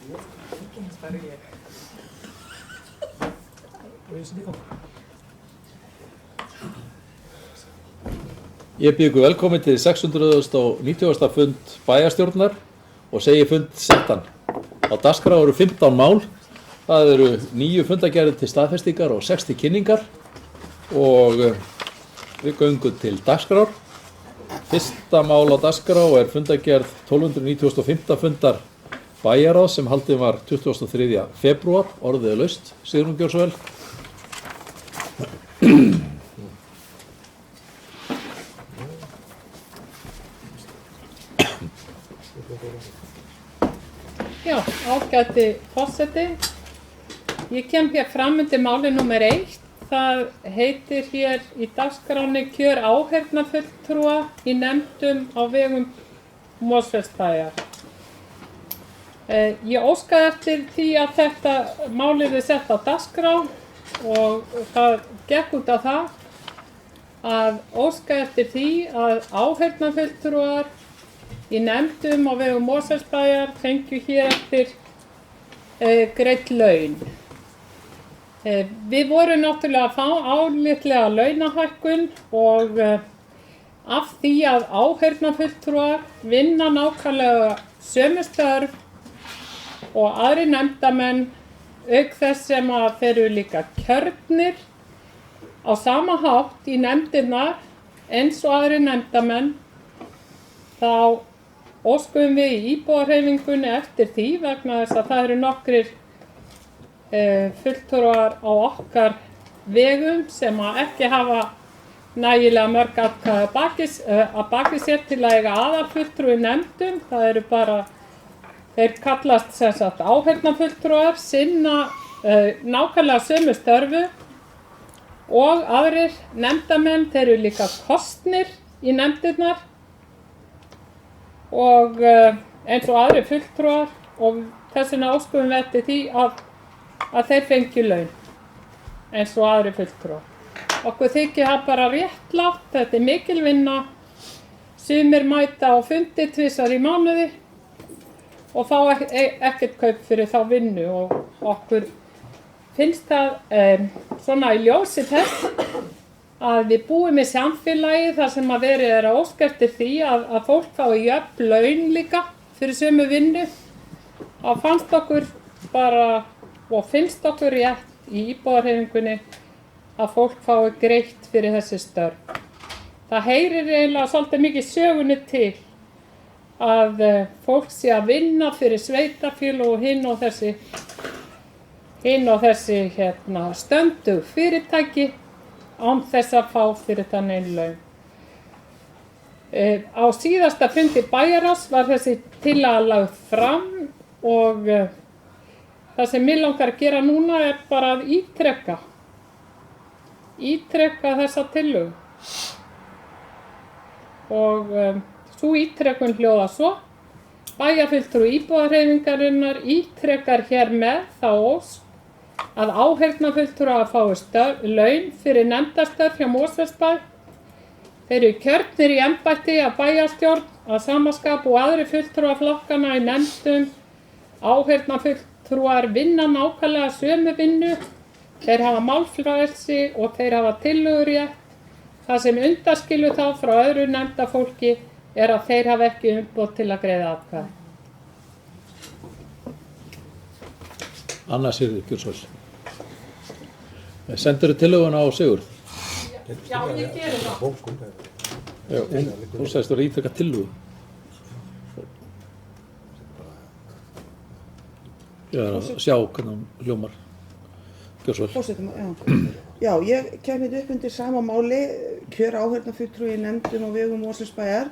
Ég býð ykkur velkomin til 690. fund bæjarstjórnar og segi fund settan. Á dagskrá eru 15 mál, það eru 9 fundagerðir til staðfestingar og 60 kynningar og við göngum til dagskrár. Fyrsta mál á dagskrá er fundagerð 1295. fundar bæjarráðs sem haldin var 23. febrúar, orðið er laust. Sigrún, gjörðu svo vel. Já, ágæti forseti. Ég kem hér fram undir máli númer 1. Það heitir hér í dagskránni kjör áheyrnarfulltrúa í nefndum á vegum Mosfellsbæjar. Ég óskaði eftir því að þetta mál yrði sett á dagskrá og það gekk út á það að óska eftir því að áheyrnarfulltrúar í nefndum á vegum Mosfellsbæjar fengju hér eftir greidd laun. Við vorum náttúrulega að fá álitlega launahækkun og af því að áheyrnarfulltrúar vinna nákvæmlega sömu störf og aðrir nefndamenn auk þess sem að þeir eru líka kjörnir á sama hátt í nefndirnar eins og aðrir nefndamenn, þá óskum við í íbúahreyfingunni eftir því vegna þess að það eru nokkrir fulltrúar á okkar vegum sem að ekki hafa nægilega mörg atkvæði að baki sér til að eiga aðalfulltrúa í nefndum. Það eru bara, þeir kallast sem sagt áheyrnarfulltrúar, sinna nákvæmlega sömu störfu og aðrir nefndamenn, þeir eru líka kosnir í nefndirnar og eins og aðrir fulltrúar og þess vegna óskum við eftir því að þeir fengju laun eins og aðrir fulltrúar. Okkur þykir það bara réttlátt, þetta er mikil vinna, sumir mæta á fundi 2 í mánuði og fá ekkert kaup fyrir þá vinnu og okkur finnst það svona í ljósi þess að við búum í samfélagi þar sem að verið er að óska eftir því að fólk fái jöfn laun líka fyrir sömu vinnu. Og fannst okkur bara og finnst okkur rétt í íbúahreyfingunni að fólk fái greitt fyrir þessi störf. Það heyrir eiginlega svolítið mikið sögunni til að fólk sé að vinna fyrir sveitarfélög og hinn og þessi stöndug fyrirtæki án þess að fá fyrir þannig laun. Á síðasta fundi bæjarráðs var þessi tillaga lögð fram og það sem mig langar að gera núna er bara að ítreka þessa tillögu. Og sú ítrekun hljóðar svo: bæjarfulltrúi íbúahreyfingarinnar ítrekar hér með þá ósk að áheyrnarfulltrúar fái laun fyrir nefndastörf hjá Mosfellsbæ. Þeir eru kjörnir í embætti af bæjarstjórn að sama skapi og aðrir fulltrúar flokkana í nefndum. Áheyrnarfulltrúar vinna nákvæmlega sömu vinnu, þeir hafa málfrelsi og þeir hafa tillögurétt. Það sem undanskilur þá frá öðru nefndafólki er að þeir hafa ekki umboð til að greiða atkvæði. Anna Sigríður, gjörðu svo vel. Sendirðu tillöguna á Sigurð? Já, ég geri það. Já, hún sagðist að ítreka tillögu. Ég er að sjá hvernig hún hljómar. Gjörðu svo vel. Forsetum, já, ég kem upp undir sama máli, kjör áheyrnarfulltrúi í nefndum og vegum Mosfellsbæjar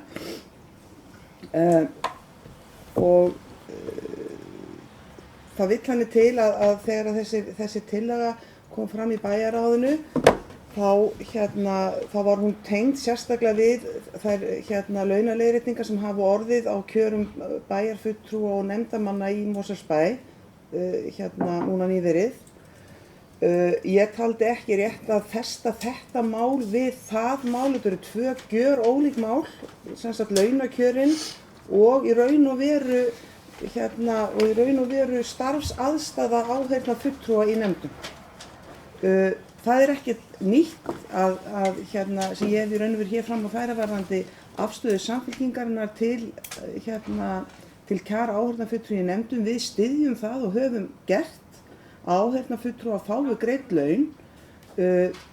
og það vill þannig til að þegar þessi tillaga kom fram í bæjarráðinu þá var hún tengd sérstaklega við þær launaleiðréttingar sem hafa orðið á kjörum bæjarfulltrúa og nefndarmanna í Mosfellsbæ núna nýverið. Ég taldi ekki rétt að festa þetta mál við það mál. Þetta eru 2 gjörólík mál, sem sagt launakjörin og í raun og veru og í raun og veru starfsaðstaða áheyrnarfulltrúa í nefndum. Það ekkert nýtt að sem ég hef í raun og veru hér fram að færa varðandi afstöðu Samfylkingarinnar til kjara áheyrnarfulltrúa í nefndum. Við styðjum það og höfum gert að áheyrnarfulltrúa fái greidd laun.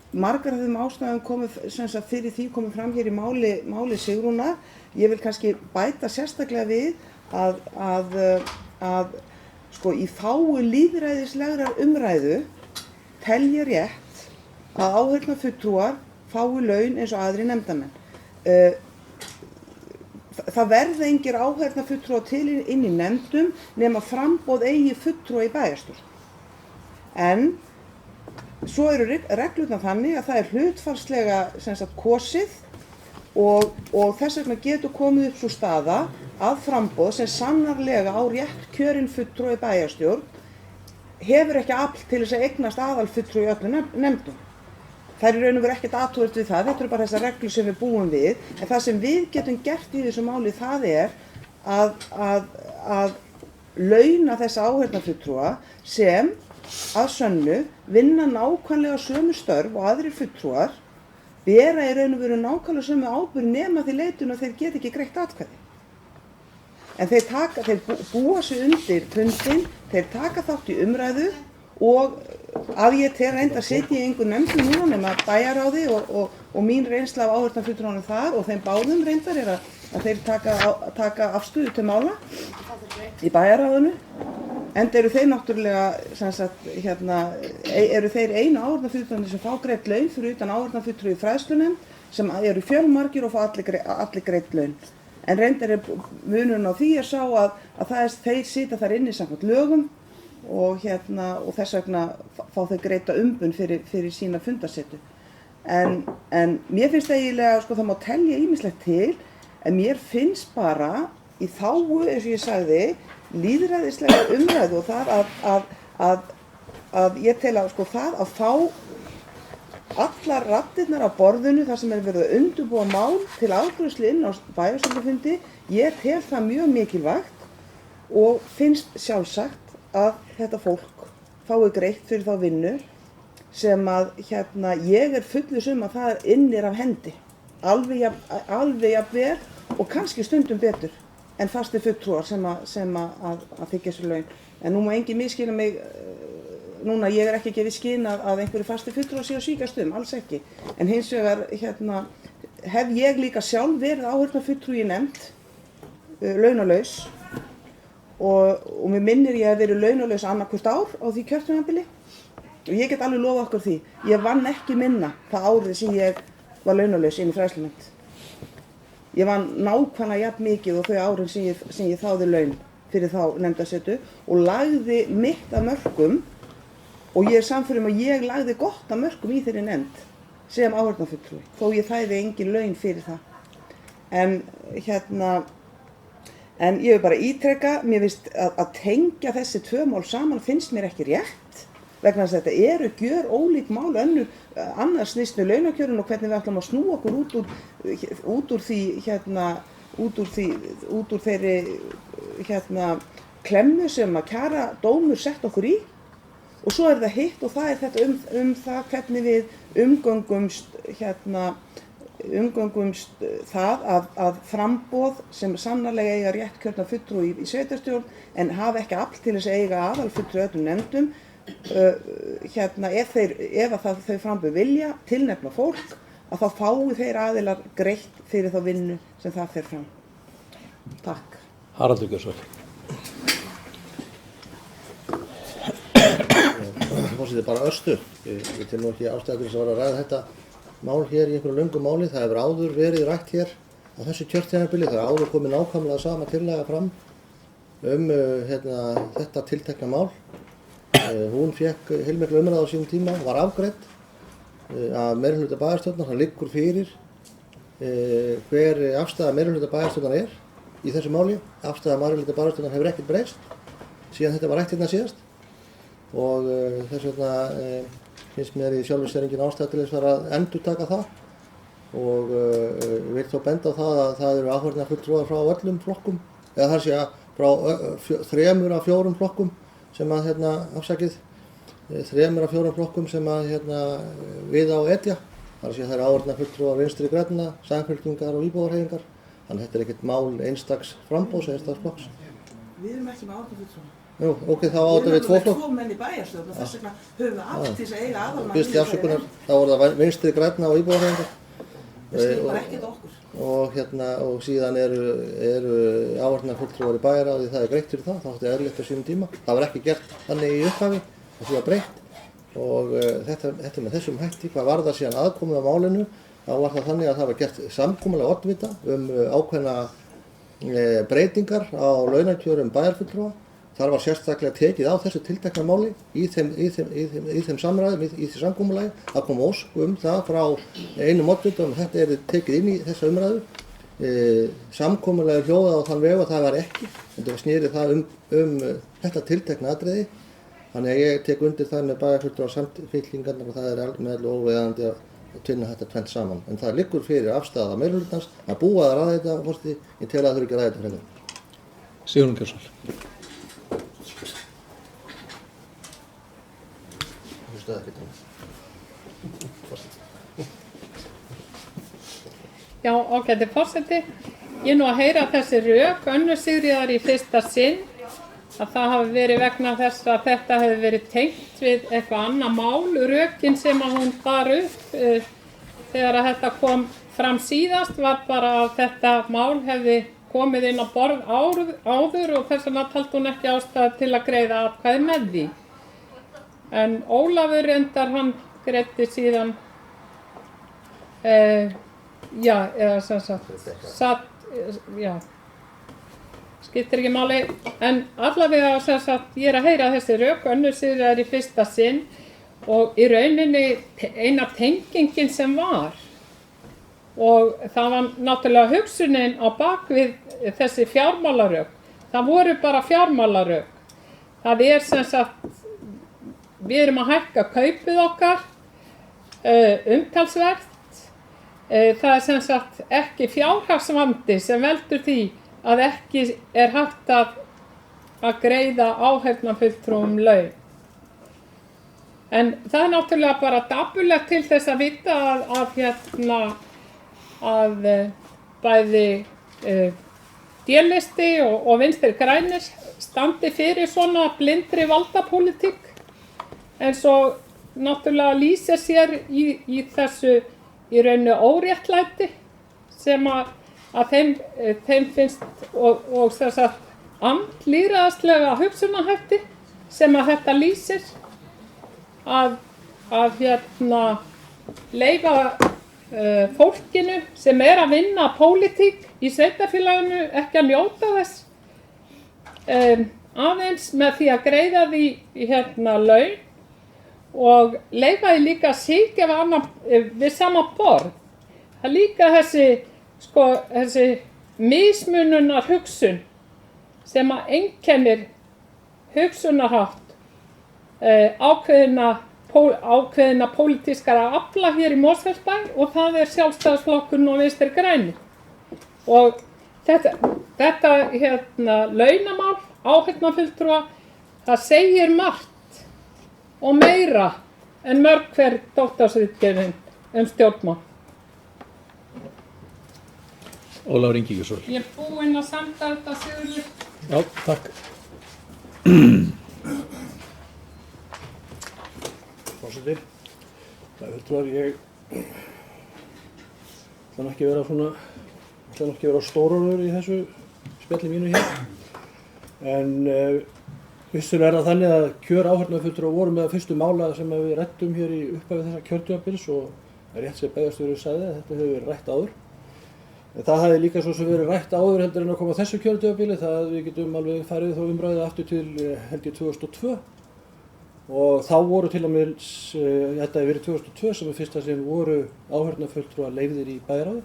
Margar af þeim ástæðum fyrir því komið fram hér í máli Sigrúnar. Ég vil kannski bæta sérstaklega við að í þágu lýðræðislegrar umræðu tel ég rétt að áheyrnarfulltrúar fái laun eins og aðrir nefndarmenn. Það verða engir áheyrnarfulltrúar til inn í nefndum nema framboð eigi fulltrúa í bæjarstjórn. En svo eru reglurnar þannig að það hlutfallslega kosið og þess vegna getur komið upp svo staða að framboð sem sannarlega á rétt kjörinn fulltrúa í bæjarstjórn hefur ekki afl til þess að eignast aðalfulltrúa í öllum nefndum. Það í raun og veru ekkert athugavert við það, þetta eru bara þessar reglur sem við búum við, en það sem við getum gert í þessu máli það að launa þessa áheyrnarfulltrúa sem að sönnu vinna nákvæmlega sömu störf og aðrir fulltrúar, bera í raun og veru nákvæmlega sömu ábyrgð nema því leytinu að þeir geta ekki greitt atkvæði. En þeir búa sig undir fundinn, þeir taka þátt í umræðu og að ég tel reyndar sitja í einhver nefndum núna nema bæjarráði og mín reynsla af áheyrnarfulltrúanum þar og þeim báðum reyndar að þeir taka afstöðu til mála í bæjarráðinu. Enda eru þeir náttúrulega, eru þeir einu áheyrnarfulltrúarnir sem fá greidd laun fyrir utan áheyrnarfulltrúa í fræðslunefnd sem eru fjölmargir og fá allir greidd laun. En reyndar munurinn á því sá að þeir sitja þar inni samkvæmt lögum og þess vegna fá þeir greidda umbun fyrir sína fundarsetu. En mér finnst eiginlega, það má telja ýmislegt til, en mér finnst bara í þágu, eins og ég sagði, lýðræðislega umræðu og það að ég tel að það að fá allar raddirnar á borðinu þar sem verið að undirbúa mál til afgreiðslu inn á bæjarstjórnarfundi, ég tel það mjög mikilvægt og finnst sjálfsagt að þetta fólk fái greitt fyrir þá vinnu sem að ég fullviss að það innir af hendi, alveg jafn vel og kannski stundum betur en fastir fulltrúar sem að þiggja sér laun. En nú má enginn misskilja mig núna, ég ekki gefið skyn að einhverju fastir fulltrúar séu að svíkast alls ekki. En hins vegar hef ég líka sjálf verið áheyrnarfulltrúi í nefnd, launalaus, og mér minnir ég að verið launalaus annað hvert ár á því kjörtímabili. Og ég get alveg lofað okkur því, ég vann ekki minna það árið sem ég var launalaus inn í fræðslunefnd. Ég vann nákvæmlega jafn mikið og þau árin sem ég þáði laun fyrir þá nefndarsetu og lagði mitt af mörkum og ég sannfærður að ég lagði gott af mörkum í þeirri nefnd sem áheyrnarfulltrúi, þó ég þæði engin laun fyrir það. En ég vil bara ítreka, mér finnst að tengja þessi tvö mál saman finnst mér ekki rétt, vegna þess að þetta eru gjör ólík mál annars snýst launakjörun og hvernig við ætlum að snúa okkur út úr þeirri klemmu sem að kjara dómur sett okkur í. Og svo það hitt og það þetta það hvernig við umgöngumst það að framboð sem sannarlega eiga rétt kjörna fulltrúa í sveitarstjórn en hafa ekki afl til þess að eiga aðalfulltrúa öllum nefndum. Ef þau framboð vilja tilnefna fólk að þá fái þeir aðilar greitt fyrir þá vinnu sem það fer fram. Takk. Haraldur Gjörsvall. Þetta bara örstutt. Ég tel nú ekki ástæða til þess að vera að ræða þetta mál hér í einhverju löngu máli. Það hefur áður verið rætt hér á þessu kjörtímabili. Það er áður komið nákvæmlega sama tillaga fram þetta tiltekna mál. Hún fékk heilmikla umræðu á sínum tíma, var afgreidd af meirihluta bæjarstjórnar. Það liggur fyrir hver afstaða meirihluta bæjarstjórnar í þessu máli. Afstaða meirihluta bæjarstjórnar hefur ekkert breyst síðan þetta var rætt hérna síðast. Og þess vegna finnst mér í sjálfu sér engin ástæða til þess að endurtaka það og vil þó benda á það að það eru áheyrnarfulltrúar frá öllum flokkum, eða þar sé að frá 3 af 4 flokkum sem að afsakið 3 af 4 flokkum sem að við á etja. Það er að það áheyrnarfulltrúar Vinstri grænna, Samfylkingar og Íbúðarhreyfingar. Þannig þetta ekkert mál einstaks framboðs, einstaks flokks. Við erum ekki með áheyrnarfulltrúa. Jú, ok, þá áttum við 2 flokk. Við erum með 2 menn í bæjarstjórn og þess vegna höfum við allt til þess að eiga aðalmann. Fyrst í afsökunar, þá voru það Vinstri grænna og Íbúðarhreyfingar. Það skilur bara ekkert okkur. Og síðan eru áheyrnarfulltrúar í bæjarráði, það er greitt fyrir það, það átti eðlilegt á sínum tíma. Það var ekki gert þannig í upphafi, það var breytt. Og þetta með þessum hætti, hvað var það síðan aðkomið á málinu, þá var það þannig að það var gert samkomulag oddvita ákveðna breytingar á launakjörum bæjarfulltrúa. Þar var sérstaklega tekið á þessu tiltekna máli í þeim samræðum, í því samkomulagi. Það kom ósk það frá einum oddvita þetta tekið inn í þessa umræðu. Samkomulagi hljóðaði á þann veg að það var ekki. Þetta snýri það þetta tiltekna atriði. Þannig að ég tek undir það með bæjarfulltrúa Samfylkingarnar og það með alveg óviðeigandi að tvinna þetta tvennt saman. En það liggur fyrir afstaða meirihlutans að búa að ræða þetta, forseti, ég tel að það þurfi ekki að ræða þetta frekar. Sigurður Geirsson. Já, ágæti forseti. Ég nú að heyra þessi rök Önnu Sigríðar í fyrsta sinn að það hafi verið vegna þess að þetta hefði verið tengt við eitthvað annað mál, rökin sem að hún bar upp þegar að þetta kom fram síðast var bara að þetta mál hefði komið inn á borð áður og þess vegna taldi hún ekki ástæðu til að greiða atkvæði með því. En Ólafur reyndar hann greiddi síðan, skiptir ekki máli, en allavega ég að heyra þessi rök, Önnu Sigríðar í fyrsta sinn og í rauninni eina tengingin sem var og það var náttúrulega hugsunin á bakvið þessi fjármálarök, það voru bara fjármálarök, það við erum að hækka kaupið okkar umtalsvert, það ekki fjárhagsvandi sem veldur því að ekki hægt að greiða áheyrnarfulltrúum laun. En það náttúrulega bara dapurlegt til þess að vita að bæði D-listi og Vinstri grænir standi fyrir svona blindri valdapólitík en svo náttúrulega lýsir sér í þessu í rauninu óréttlæti sem að þeim finnst og þess að andlýðræðislega hugsunarhætti sem að þetta lýsir að leyfa fólkinu sem að vinna pólitík í sveitarfélaginu ekki að njóta þess aðeins með því að greiða því laun og leyfa því líka að sitja við sama borð. Það líka þessi mismununar hugsun sem að einkennir hugsunarhátt ákveðina pólitískara afla hér í Mosfellsbæ og það Sjálfstæðisflokkurinn og Vinstri grænir. Og þetta launamál, áheyrnarfulltrúa, það segir margt og meira en mörg hver doktorsritgerðin stjórnmál. Ólafur Ingi Geirsson. Ég búinn að senda þetta, Sigurður. Já, takk. Forseti, ég ætla ekki að vera stórorður í þessu spjalli mínu hér, en vissulega það þannig að kjör áheyrnarfulltrúa voru með fyrstu mála sem við ræddum hér í upphafi þessa kjörtímabils og rétt sem bæjarstjóri sagði að þetta hefur verið rætt áður. En það hafði líka svo sem verið rætt áður heldur en að koma þessu kjörtímabili, það við getum alveg farið þá umræðið aftur til held ég 2002 og þá voru til og með, þetta hefur verið 2002 sem fyrsta sem voru áheyrnarfulltrúa leyfðir í bæjarráði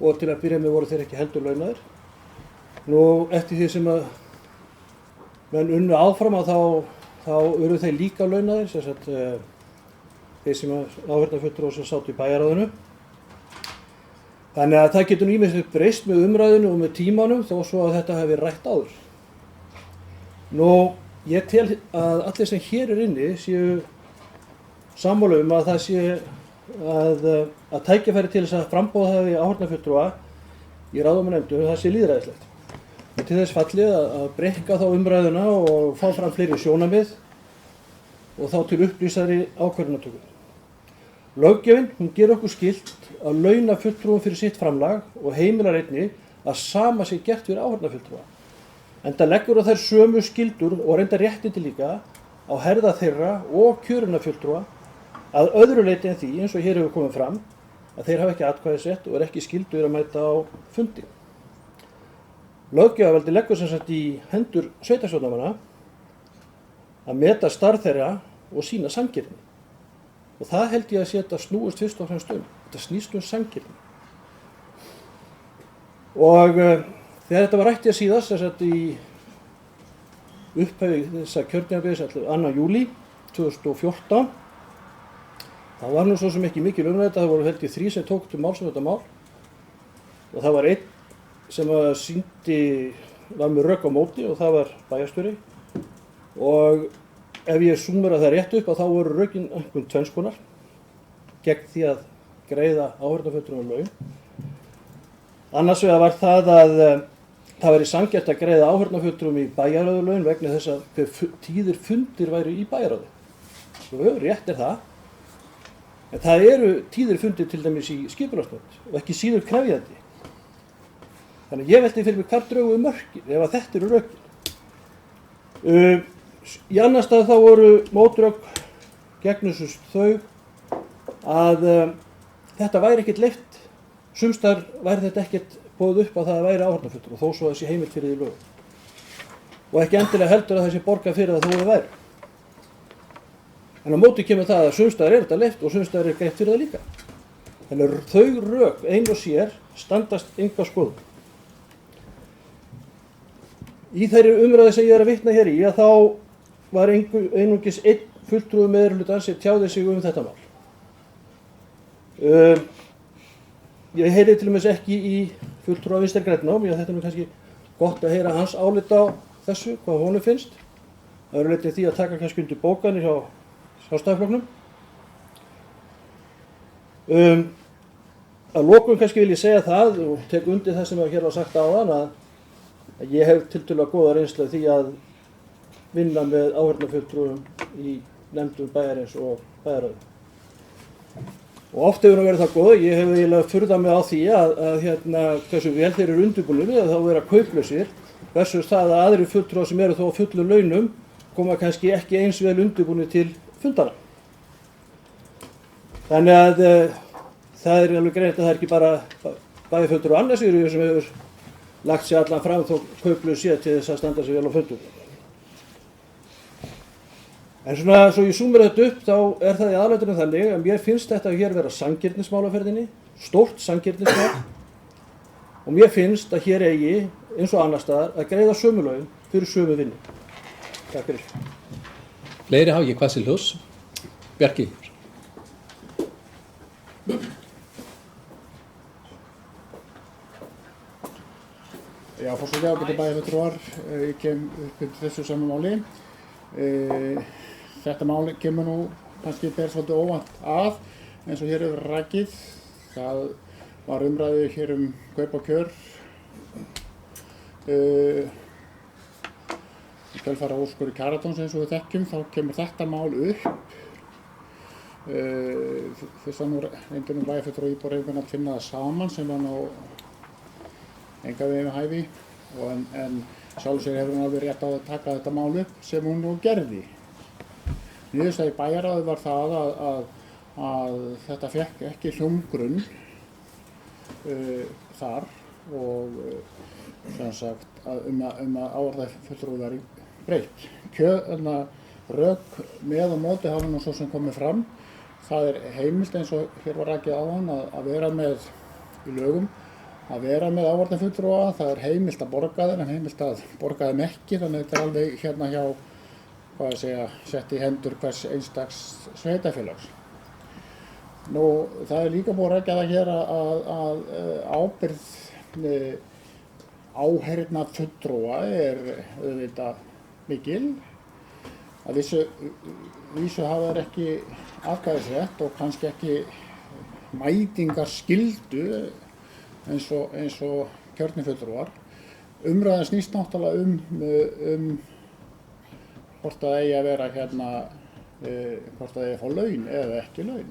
og til að byrja með voru þeir ekki heldur launaðir. Nú eftir því sem að menn unnu áfram að þá urðu þeir líka launaðir, sem sagt þeir sem áheyrnarfulltrúar sem sátu í bæjarráðinu. Þannig að það getur ýmislegt breyst með umræðinu og með tímanum þó svo að þetta hefur rætt áður. Nú, ég tel að allir sem hér inni séu sammála að það sé að tækifæri til þess að frambóða það í áheyrnarfulltrúa í ráðum og nefndum, það sé lýðræðislegt. Og til þess fallið að breikka þá umræðuna og fá fram fleiri sjónarmið og þá til upplýsari ákvörðunartöku. Löggjöfin, hún gerir okkur skylt að launa fulltrúum fyrir sitt framlag og heimilar einnig að sama sé gert fyrir áheyrnarfulltrúa. Enda leggur á þær sömu skyldur og reyndar réttindi líka á herða þeirra og kjörinna fulltrúa að öðru leyti en því, eins og hér hefur komið fram, að þeir hafa ekki atkvæðisrétt og ekki skyldur að mæta á fundi. Löggjafarvaldið leggur sem sagt í hendur sveitarstjórnarmanna að meta starf þeirra og sýna sanngirni. Og það held ég að sé þetta snúist fyrst og fremst þetta snýst sanngirni. Og þegar þetta var rætt ég síðast, þess að í upphafi þessa kjörtímabils 2. júlí 2014, þá var nú svo sem ekki mikil umræða, það voru held ég 3 sem tók til máls um þetta mál og það var einn sem var með rök á móti og það var bæjarstjóri og ef ég súmera það rétt upp að þá voru rökin einhvern tvennskonar gegn því að greiða áheyrnarfulltrúum laun. Annars vegar var það að það væri sanngjarnt að greiða áheyrnarfulltrúum í bæjarráðalaun vegna þess að hve tíðir fundir væru í bæjarráði. Rétt er það, en það eru tíðir fundir til dæmis í skipulagsnefnd og ekki síður krefjandi. Þannig ég velti fyrir mig hvar drögum við mörkin ef að þetta eru rökin. Í annar stað þá voru mótrök gegn þau að þetta væri ekkert leyft, sums staðar væri þetta ekkert boðið upp að það væri áheyrnarfulltrúi og þó svo þessi heimild fyrir því lögum. Og ekki endilega heldur að þessi borgað fyrir það þó það væri. En á móti kemur það að sums staðar þetta leyft og sums staðar greitt fyrir það líka. Þannig að þau rök ein og sér standast enga skoðun. Í þeirri umræðu sem ég að vitna hér í að þá var einungis einn fulltrúi meirihlutans sem tjáði sig þetta mál. Ég heyri til dæmis ekki í fulltrúa Vinstri grænna og þetta er kannski gott að heyra hans álit á þessu, hvað honum finnst. Það eru leitið því að taka kannski undir bókanir hjá Sjálfstæðisflokknum. Að lokum kannski vil ég segja það og tek undir það sem hér var sagt áðan að ég hef tiltölulega góða reynslu af því að vinna með áheyrnarfulltrúum í nefndum bæjarins og bæjarráði. Og oft hefur verið það góð, ég hef eiginlega furðað mig á því að hversu vel þeir eru undirbúnir við að þá vera kauplausir versus það að aðrir fulltrúar sem eru þó á fullum launum koma kannski ekki eins vel undirbúnir til fundana. Þannig að það er alveg greint að það er ekki bara bæjarfulltrúar annars sem hefur lagt sér allan fram þó kauplaus sé til þess að standa sig vel á fundum. En svona, svo ég súmur þetta upp, þá er það í aðalatriðum þannig að mér finnst þetta hér vera sanngirnismál á ferðinni, stórt sanngirnismál og mér finnst að hér eigi, eins og annar staðar, að greiða sömu laun fyrir sömu vinnu. Takk fyrir. Fleiri hafa ekki hvað sér hljós. Bjarki. Já, forseti ágætu bæjarfulltrúar, ég kem upp undir þessu sama máli. Þetta mál kemur nú kannski ber svolítið óvænt að, eins og hér hefur rakið. Það var umræðu hér kaup og kjör. Í kjölfara úrskurði kjaradóms eins og við þekkjum, þá kemur þetta mál upp. Fyrst að nú reyndu bæjarfulltrúar og íbúahreyfingarinnar að finna það saman sem var nú enga veginn við hæfi en sjálf sér hefur hún alveg rétt á að taka þetta mál upp sem hún nú gerði. Niðurstaða í bæjarráði var það að þetta fekk ekki hljómgrunn þar og sem sagt að áheyrnarfulltrúi væri breytt. Rök með og móti hafa nú svo sem komið fram. Það er heimilt eins og hér var rakið áðan að vera með í lögum að vera með áheyrnarfulltrúa, það er heimilt að borga þeim en heimilt að borga þeim ekki, þannig að þetta er alveg hérna hjá sett í hendur hvers einstaks sveitarfélags. Nú, það líka búið að rækja það hér að ábyrgð áheyrna fulltrúa auðvitað mikil. Að vísu hafa þeir ekki atkvæðisrétt og kannski ekki mætingarskyldu eins og kjörnir fulltrúar. Umræðan snýst náttúrulega um hvort það eigi að vera hvort það eigi að fá laun eða ekki laun.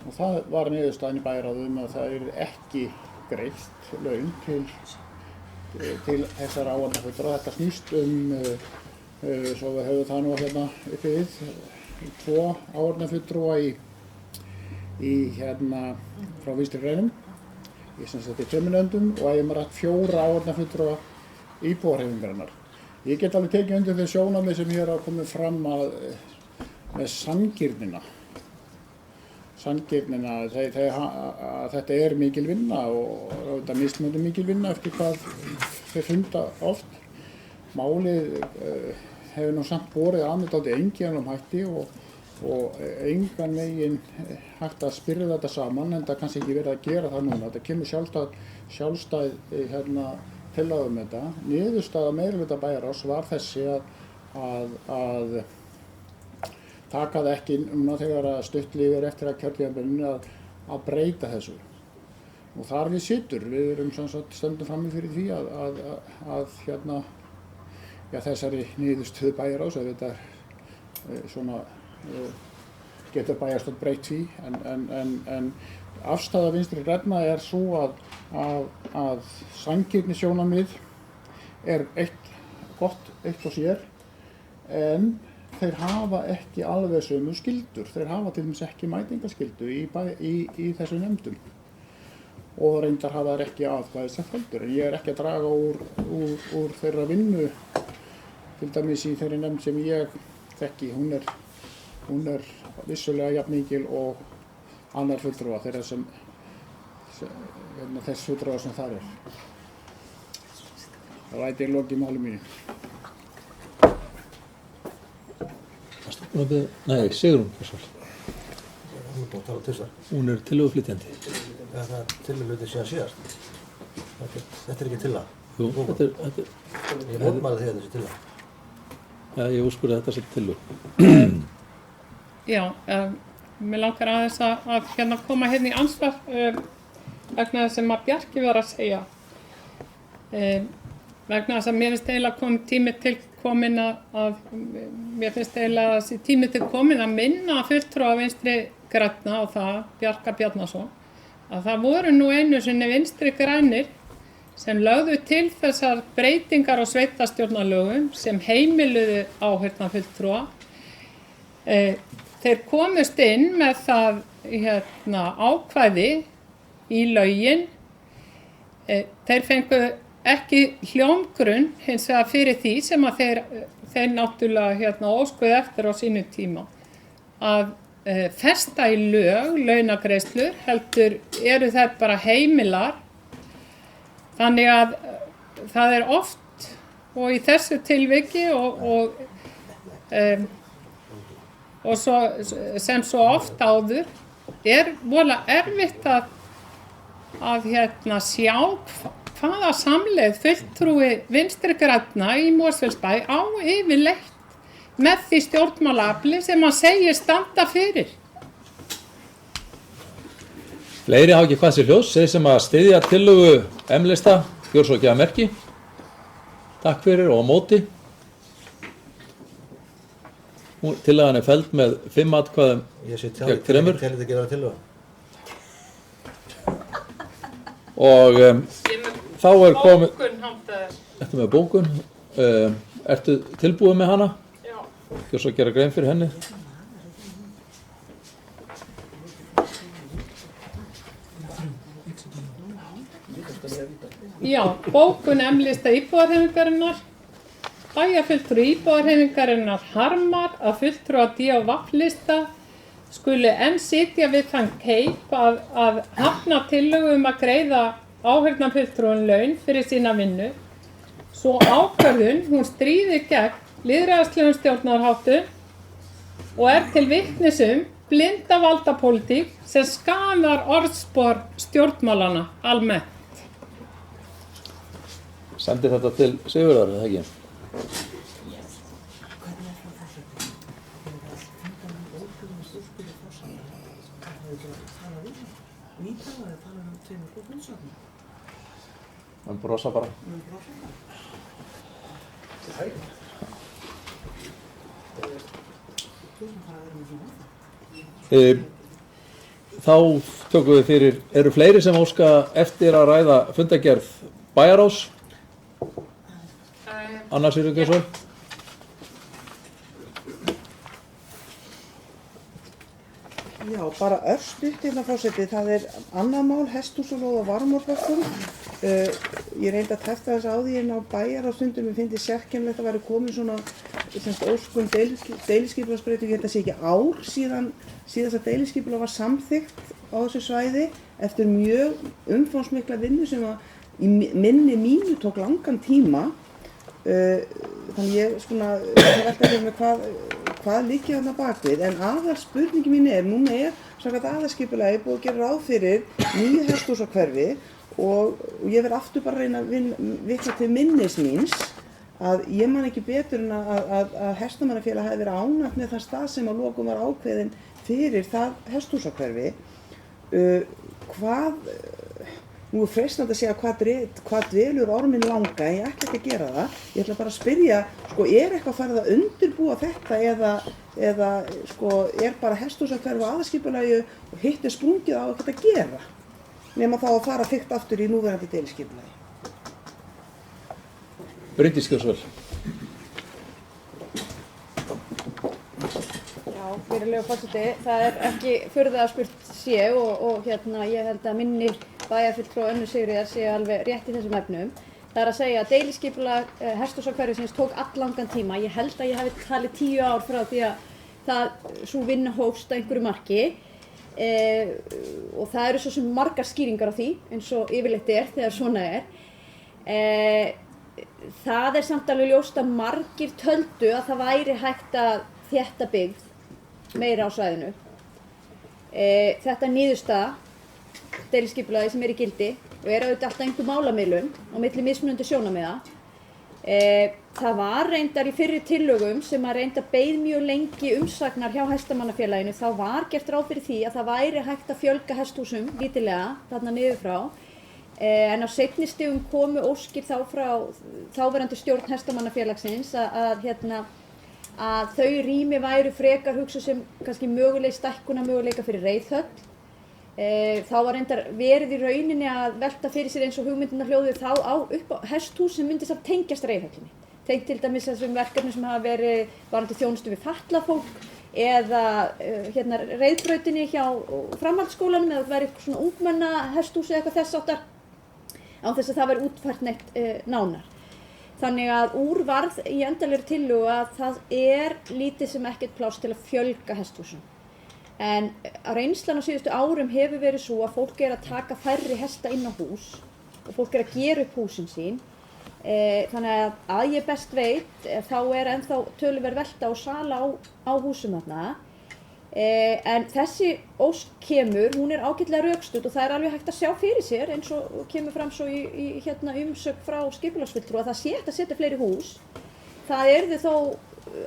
Og það var niðurstaðan í bæjarráði að það yrði ekki greitt laun til þessara áheyrnarfulltrúa. Þetta snýst svo við höfum það nú uppi við, 2 áheyrnarfulltrúa frá Vinstri grænum, í 2 nefndum og ef maður rætt 4 áheyrnarfulltrúa íbúahreyfingarinnar. Ég get alveg tekið undir þau sjónarmið sem hér hafa komið fram með sanngirnina. Þetta er mikil vinna og þetta mismunandi mikil vinna eftir hvað þeir funda oft. Málið hefur nú samt borið að með dálítið einkennum hætti og engan veginn hægt að spyrja þetta saman, en það kannski ekki verið að gera það núna. Þetta kemur sjálfstæð tillaga þetta. Niðurstaða meirihluta bæjarráðs var þessi að taka það ekki núna þegar að stutt lifir eftir að kjörtímabilinu að breyta þessu. Og þar við situr, við erum stöndum frammi fyrir því að þessari niðurstöðu bæjarráðs, getur bæjarstjórn breytt því, en afstaða Vinstri grænna er sú að sanngirnissjónarmið er gott eitt og sér, en þeir hafa ekki alveg sömu skyldur. Þeir hafa til dæmis ekki mætingarskyldu í þessu nefndum og reyndar hafa þeir ekki atkvæðisrétt heldur. En ég er ekki að draga úr þeirra vinnu, til dæmis í þeirri nefnd sem ég þekki. Hún er vissulega jafn mikil og annar fulltrúa þess fulltrúa sem þar er. Það læti ég loki máli mínu. Nei, Sigrún. Hún er búin að tala tvisvar. Hún er tillöguflytjandi. Það er tillöguhluti síðan síðast. Þetta er ekki tillaga. Jú, þetta er... Ég mótmæli því að þessi tillaga. Já, ég úrskurði þetta sem tillög. Já, mér langar aðeins að koma hérna í ansvar vegna þess sem að Bjarki var að segja. Vegna þess að mér finnst eiginlega komið tími til komin að minna fulltrúa Vinstri grænna og það, Bjarka Bjarnason, að það voru nú einu sinni Vinstri grænir sem lögðu til þessar breytingar á sveitarstjórnarlögum sem heimiluðu áheyrnarfulltrúa. Þeir komust inn með það ákvæði í lögin. Þeir fengu ekki hljómgrunn hins vegar fyrir því sem að þeir náttúrulega óskuðu eftir á sínum tíma að festa í lög launagreiðslur, heldur eru þær bara heimilar. Þannig að það er oft og í þessu tilviki og svo, sem svo oft áður er voðalega erfitt að sjá hvaða samleið fulltrúi Vinstri grænna í Mosfellsbæ á yfirleitt með því stjórnmálaafli sem hann segir standa fyrir. Fleiri hafa ekki hvað sér hljós, þeir sem að styðja tillögu M-lista, gjör svo ekki að merki. Takk fyrir og á móti. Tillagan er felld með 5 atkvæðum gegn 3. Ég tel þetta ekki vera tillöga. Og þá er komið... Bókun, Hafþór. Ertu með bókun? Ertu tilbúið með hana? Já. Gjör svo að gera grein fyrir henni. Já, bókun M-lista íbúðarhreyfingarinnar. Bæjarfulltrúi íbúðarhreyfingarinnar harmar að fulltrúa D.O.V.-lista skuli enn sitja við þann keip að hafna tillögu að greiða áheyrnarfulltrúum laun fyrir sína vinnu. Svo ákvörðun hún stríðir gegn lýðræðislegum stjórnarháttum og er til vitnis blinda valdapólitík sem skaðar orðspor stjórnmálana almennt. Sendir þetta til Sigurðar, eða ekki? Hann brosa bara. Þá tökum við fyrir, eru fleiri sem óska eftir að ræða fundagerð bæjarráðs? Anna Sigurgeirsson? Já, bara örstutt hérna forseti, það annað mál, hesthúsalóð á Varmárbökkum. Ég reyndi að tefta þess á því inn á bæjarráðsfundum, ég fyndi sérkennilegt að vera komin svona óskum deiliskipulagsbreytingu, ég held að sé ekki ár síðan síðast að deiliskipulag var samþykkt á þessu svæði eftir mjög umfangsmikla vinnu sem í minni mínu tók langan tíma. Þannig ég velta fyrir mig hvað liggja þarna bakvið, en aðal spurningi mín núna samkvæmt aðalskipulagi búið að gera ráð fyrir nýju hesthúsahverfi og ég verð aftur bara að reyna að vitna til minnis míns að ég man ekki betur en að hestamannafélag hafi verið ánægt með það stað sem að lokum var ákveðin fyrir það hesthúsahverfi. Nú freistandi að segja hvað dvelur orminn langa, en ég ætla ekki að gera það. Ég ætla bara að spyrja, eitthvað farið að undirbúa þetta eða bara hesthúsahverfi á aðalskipulagi og hitt sprungið á eitthvað að gera? Nema þá að fara þykkt aftur í núverandi deiliskipulagi. Bryndís Gjósvel. Já, virðulegur forseti, það ekki furða að spurt sé og ég held að minni bæjarfulltrúi Önnu Sigríðar sé alveg rétt í þessum efnum. Það að segja að deiliskipulag hesthúsahverfisins tók alllangan tíma. Ég held að ég hafi talið 10 ár frá því að sú vinna hófst að einhverju marki. Og það eru svo sem margar skýringar á því, eins og yfirleitt þegar svona Það samt alveg ljóst að margir töldu að það væri hægt að þétta byggð meira á svæðinu. Þetta niðurstaða deiliskipulagi sem í gildi og auðvitað alltaf einhver málamiðlun á milli mismunandi sjónarmiða. Það var reyndar í fyrri tillögum sem að reyndar beið mjög lengi umsagnar hjá Hestamannafélaginu, þá var gert ráð fyrir því að það væri hægt að fjölga hesthúsum lítillega þarna niður frá. En á seinni stigum komu óskir þá frá þáverandi stjórn Hestamannafélagsins að þau rými væru frekar hugsuð sem kannski stækkunarmöguleika fyrir reiðhöll. Þá var reyndar verið í rauninni að velta fyrir sér eins og hugmyndirnar hljóðuðu þá upp á hesthús sem myndi samt tengjast reiðhöllinni. Tengt til dæmis þessum verkefni sem hafa verið varðandi þjónustu við fatlað fólk eða reiðbrautinni hjá framhaldsskólanum eða verið eitthvað svona ungmenna hesthús eða eitthvað þess áttar án þess að það væri útfært neitt nánar. Þannig að úr varð í endanlegri tillögu að það lítið sem ekkert pláss til að fjölga hesthúsum. En reynslan á síðustu árum hefur verið svo að fólk að taka færri hesta inn á hús og fólk að gera upp húsin sín. Þannig að ég best veit þá ennþá töluverð velta og sala á húsum þarna. En þessi ósk kemur, hún ágætlega rökstudd og það alveg hægt að sjá fyrir sér eins og kemur fram svo í umsögn frá skipulagsfulltrúa að það sé hægt að setja fleiri hús. Það yrði þó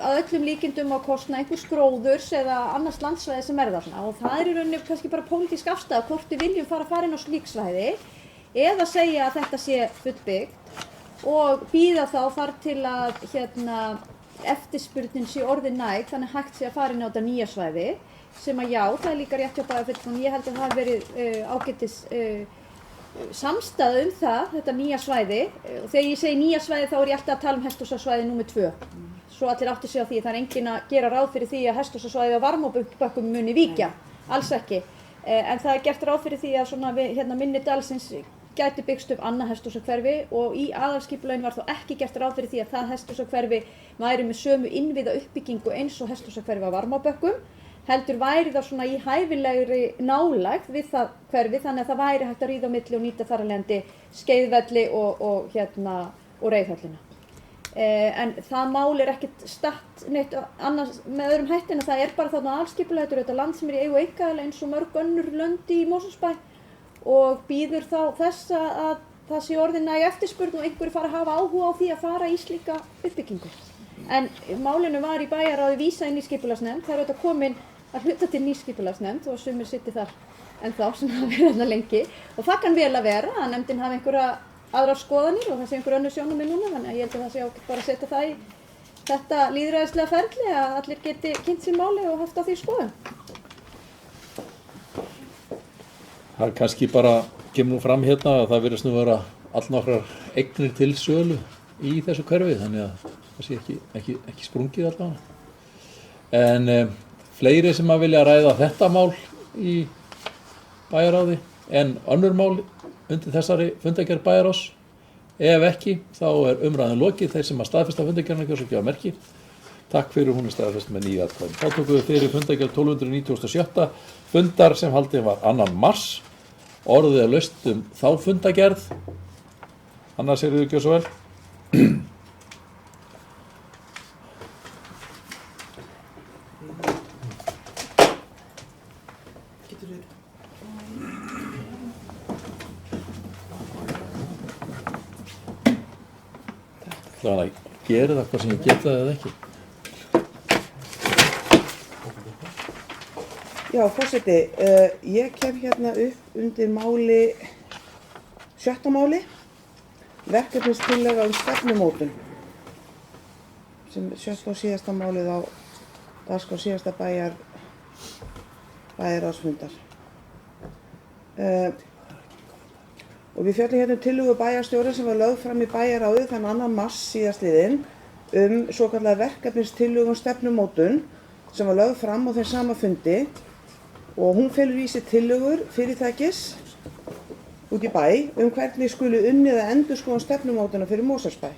að öllum líkindum á kostnað einhvers gróðurs eða annars landsvæði sem þarna og það í rauninni kannski bara pólitísk afstaða hvort við viljum fara inn á slík svæði eða segja að þetta sé fullbyggt og bíða þá þar til að eftirspurnin sé orðin næg þannig hægt sé að fara inn á þetta nýja svæði sem að já, það líka rétt hjá bæjarfulltrúum. Ég held að það hafi verið ágætis samstaða þetta nýja svæði og þegar ég segi nýja svæði þá ég alltaf að tala hesthúsasvæði númer 2. Svo allir átti sig á því, það enginn að gera ráð fyrir því að hesthúsasvæði á Varmárbökkum muni víkja, alls ekki. En það gert ráð fyrir því að minni dalsins gæti byggst upp annað hesthúsahverfi og í aðalskipulaginu var þá ekki gert ráð fyrir því að það hesthúsahverfi væri með sömu innviða uppbyggingu eins og hesthúsahverfi á Varmárbökkum, heldur væri þá í hæfilegri nálægð við það hverfi þannig að það væri hægt að ríða á milli og nýta þar af leiðandi skeiðvelli og reiðhöllina. En það mál ekkert statt neitt annars með öðrum hætti en að það bara þarna alskipulagt þetta land sem í eigu einkaaðila eins og mörg önnur lönd í Mosfellsbæ og býður þá þess að það sé orðin næg eftirspurn og einhverju fara að hafa áhuga á því að fara í slíka uppbyggingu. En málinu var í bæjarráði vísað inn í skipulagsnefnd, það auðvitað komin að hluta til nýskipulagsnefnd og sumir sitti þar ennþá sem hafa verið þarna lengi og það kann vel að vera að nefndin hafi einhverja aðrar skoðanir og það sé einhver önnur sjónarmið núna, þannig að ég held að það sé ágætt bara að setja það í þetta lýðræðislega ferli að allir geti kynnt sín máli og haft á því skoðun. Það kannski bara kemur nú fram hérna að það virðist nú vera allnokkrar eignir til sölu í þessu hverfi, þannig að það sé ekki sprungið allavega. En fleiri sem að vilja ræða þetta mál í bæjarráði en önnur mál undir þessari fundargerð bæjarráðs. Ef ekki, þá umræðan lokið. Þeir sem að staðfesta fundargerðina kjósa gefa merki. Takk fyrir, hún staðfest með 9 atkvæðum. Þá tókum við fyrir fundargerð 1297 fundar sem haldinn var 2. mars. Orðið laust þá fundargerð. Annars þið ekki svo vel. Þannig að gera það hvað sem ég geta eða ekki. Já, forseti, ég kem hérna upp undir máli, 7. máli, verkefnistillaga stefnumótun, sem 7. og síðasta málið á dagskrá síðasta bæjarráðsfundar. Og við fjöllum hérna tillögu bæjarstjóra sem var lögð fram í bæjarráði þann 2. mars síðastliðinn svokallaða verkefnistillögu stefnumótun sem var lögð fram á þeim sama fundi og hún felur í sér tillögur fyrirtækis út í bæ hvernig skuli unnið að endurskoðun stefnumótuna fyrir Mosfellsbæ.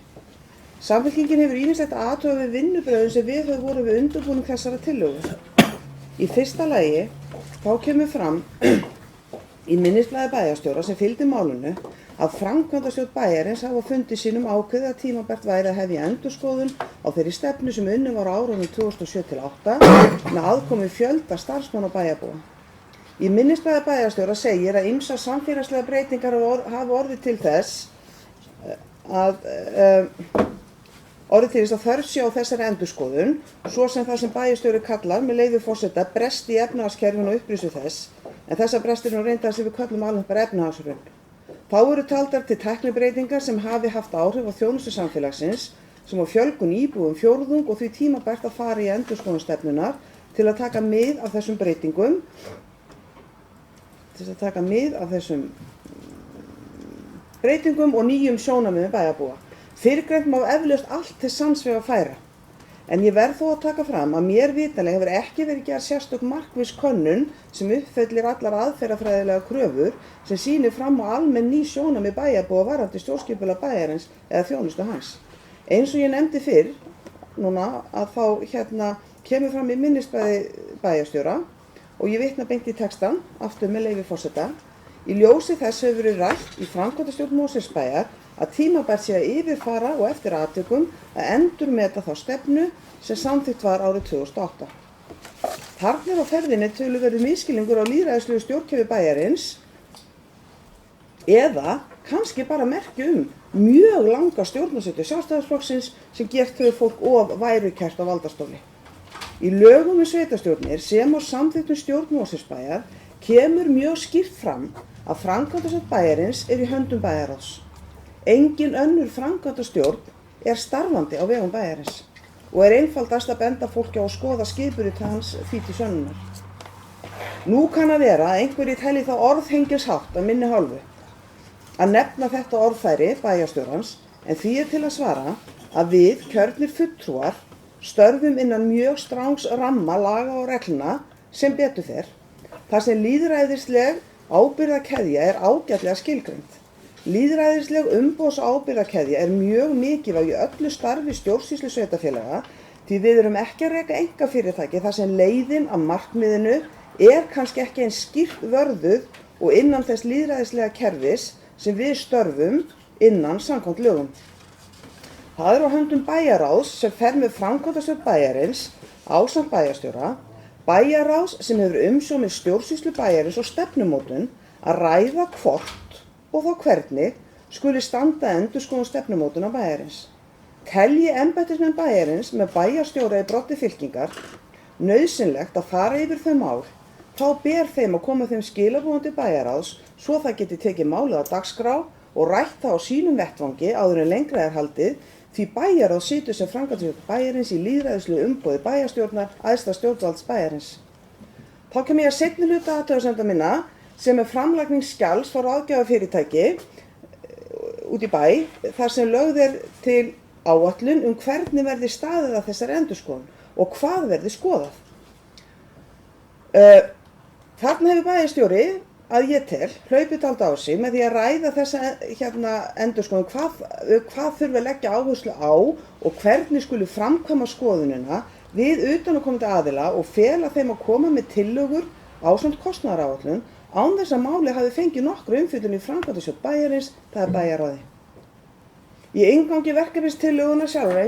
Samfylkingin hefur ýmislegt að athuga við vinnubrögðin sem viðhöfð voru við undirbúning þessara tillögu. Í fyrsta lagi þá kemur fram í minnisblaði bæjarstjóra sem fylgdi málinu að framkvæmdastjórn bæjarins hafa fundið sínum ákveðið að tímabært væri að hefja endurskoðun á þeirri stefnu sem unnin var á árunum 2007-2008 með aðkomu fjölda starfsmanna og bæjarbúa. Í minnisblaði bæjarstjóra segir að ýmsar samfélagslegar breytingar hafa orðið til þess að þörf sé á þessari endurskoðun, svo sem það sem bæjarstjóri kallar, með leyfi forseta, brest í efnahagskerfinu og upprisu þess, en þessar brestir nú reyndar sem við köllum alveg bara efnahagshrun. Þá eru taldar til tæknibreytingar sem hafi haft áhrif á þjónustu samfélagsins, sem á fjölgun íbúum fjórðung og því tímabært að fara í endurskoðun stefnunar til að taka mið af þessum breytingum, og nýjum sjónarmiðum bæjarbúa. Fyrrgreint má eflaust allt til sanns vegar færa, en ég verð þó að taka fram að mér vitanlega hefur ekki verið gerð sérstök markviss könnun sem uppfyllir allar aðferðafræðilegar kröfur sem sýnir fram á almenn ný sjónarmið bæjarbúa varðandi stjórnskipulag bæjarins eða þjónustu hans. Eins og ég nefndi fyrr, núna, að þá kemur fram í minnisblaði bæjarstjóra og ég vitna beint í textann, aftur með leyfi forseta. Í ljósi þess hefur verið rætt í framkvæmdastjórn Mosfellsbæjar að tímabært sé að yfirfara og eftir atvikum að endurmeta þá stefnu sem samþykkt var árið 2008. Þarna á ferðinni töluverður misskilningur á lýðræðislegu stjórnkerfi bæjarins eða kannski bara merki mjög langa stjórnarsetu Sjálfstæðisflokksins sem gert hefur fólk of værukært á valdastóli. Í lögum sveitarstjórnir sem á samþykktum stjórn Mosfellsbæjar kemur mjög skýrt fram að framkvæmdastjórn bæjarins í höndum bæjarráðs. Engin önnur framkvæmdastjórn starfandi á vegum bæjarins og einfaldast að benda fólki á að skoða skipurit hans því til sönnunar. Nú kann að vera að einhverjir telji það orðhengilshátt af minni hálfu að nefna þetta orðfæri bæjarstjórans, en því til að svara að við, kjörnir fulltrúar, störfum innan mjög strangs ramma laga og reglna sem betur fer, þar sem lýðræðisleg ábyrgðarkeðja ágætlega skilgreind. Lýðræðisleg umboðsábyrgðarkeðja mjög mikilvæg í öllu starfi stjórnsýslu sveitarfélaga því við erum ekki að reka einkafyrirtæki þar sem leiðin að markmiðinu kannski ekki eins skýrt vörðuð og innan þess lýðræðislega kerfis sem við störfum innan samkvæmt lögum. Það er á höndum bæjarráðs sem fer með framkvæmdastjórn bæjarins ásamt bæjarstjóra, bæjarráðs sem hefur umsjón með stjórnsýslu bæjarins og stefnumótun að ræða hvort og þá hvernig skuli standa endurskoðun stefnumótunar bæjarins. Telji embættismenn bæjarins með bæjarstjóra í broddi fylkingar nauðsynlegt að fara yfir þau mál, þá ber þeim að koma þeim skilaboðum til bæjarráðs svo það geti tekið málið á dagskrá og rætt það á sínum vettvangi áður en lengra er haldið, því bæjarráð situr sem framkvæmdastjórn bæjarins í lýðræðislegu umboði bæjarstjórnar æðsta stjórnvalds bæjarins. Þá kem ég að seinni hluta athugasemda minna sem er framlagning skjals frá ráðgjafafyrirtæki út í bæ þar sem lögð er til áætlun hvernig verði staðið að þessari endurskoðun og hvað verði skoðað. Þarna hefur bæjarstjóri að ég tel hlaupið dálítið á sig með því að ræða þessa endurskoðun hvað þurfi að leggja áherslu á og hvernig skuli framkvæma skoðunina við utanaðkomandi aðila og fela þeim að koma með tillögur ásamt kostnaðaráætlun án þess að málið hafi fengið nokkru umfjöllun í framkvæmdastjórn bæjarins, það er bæjarráði. Í inngangi verkefnistillöguna sjálfra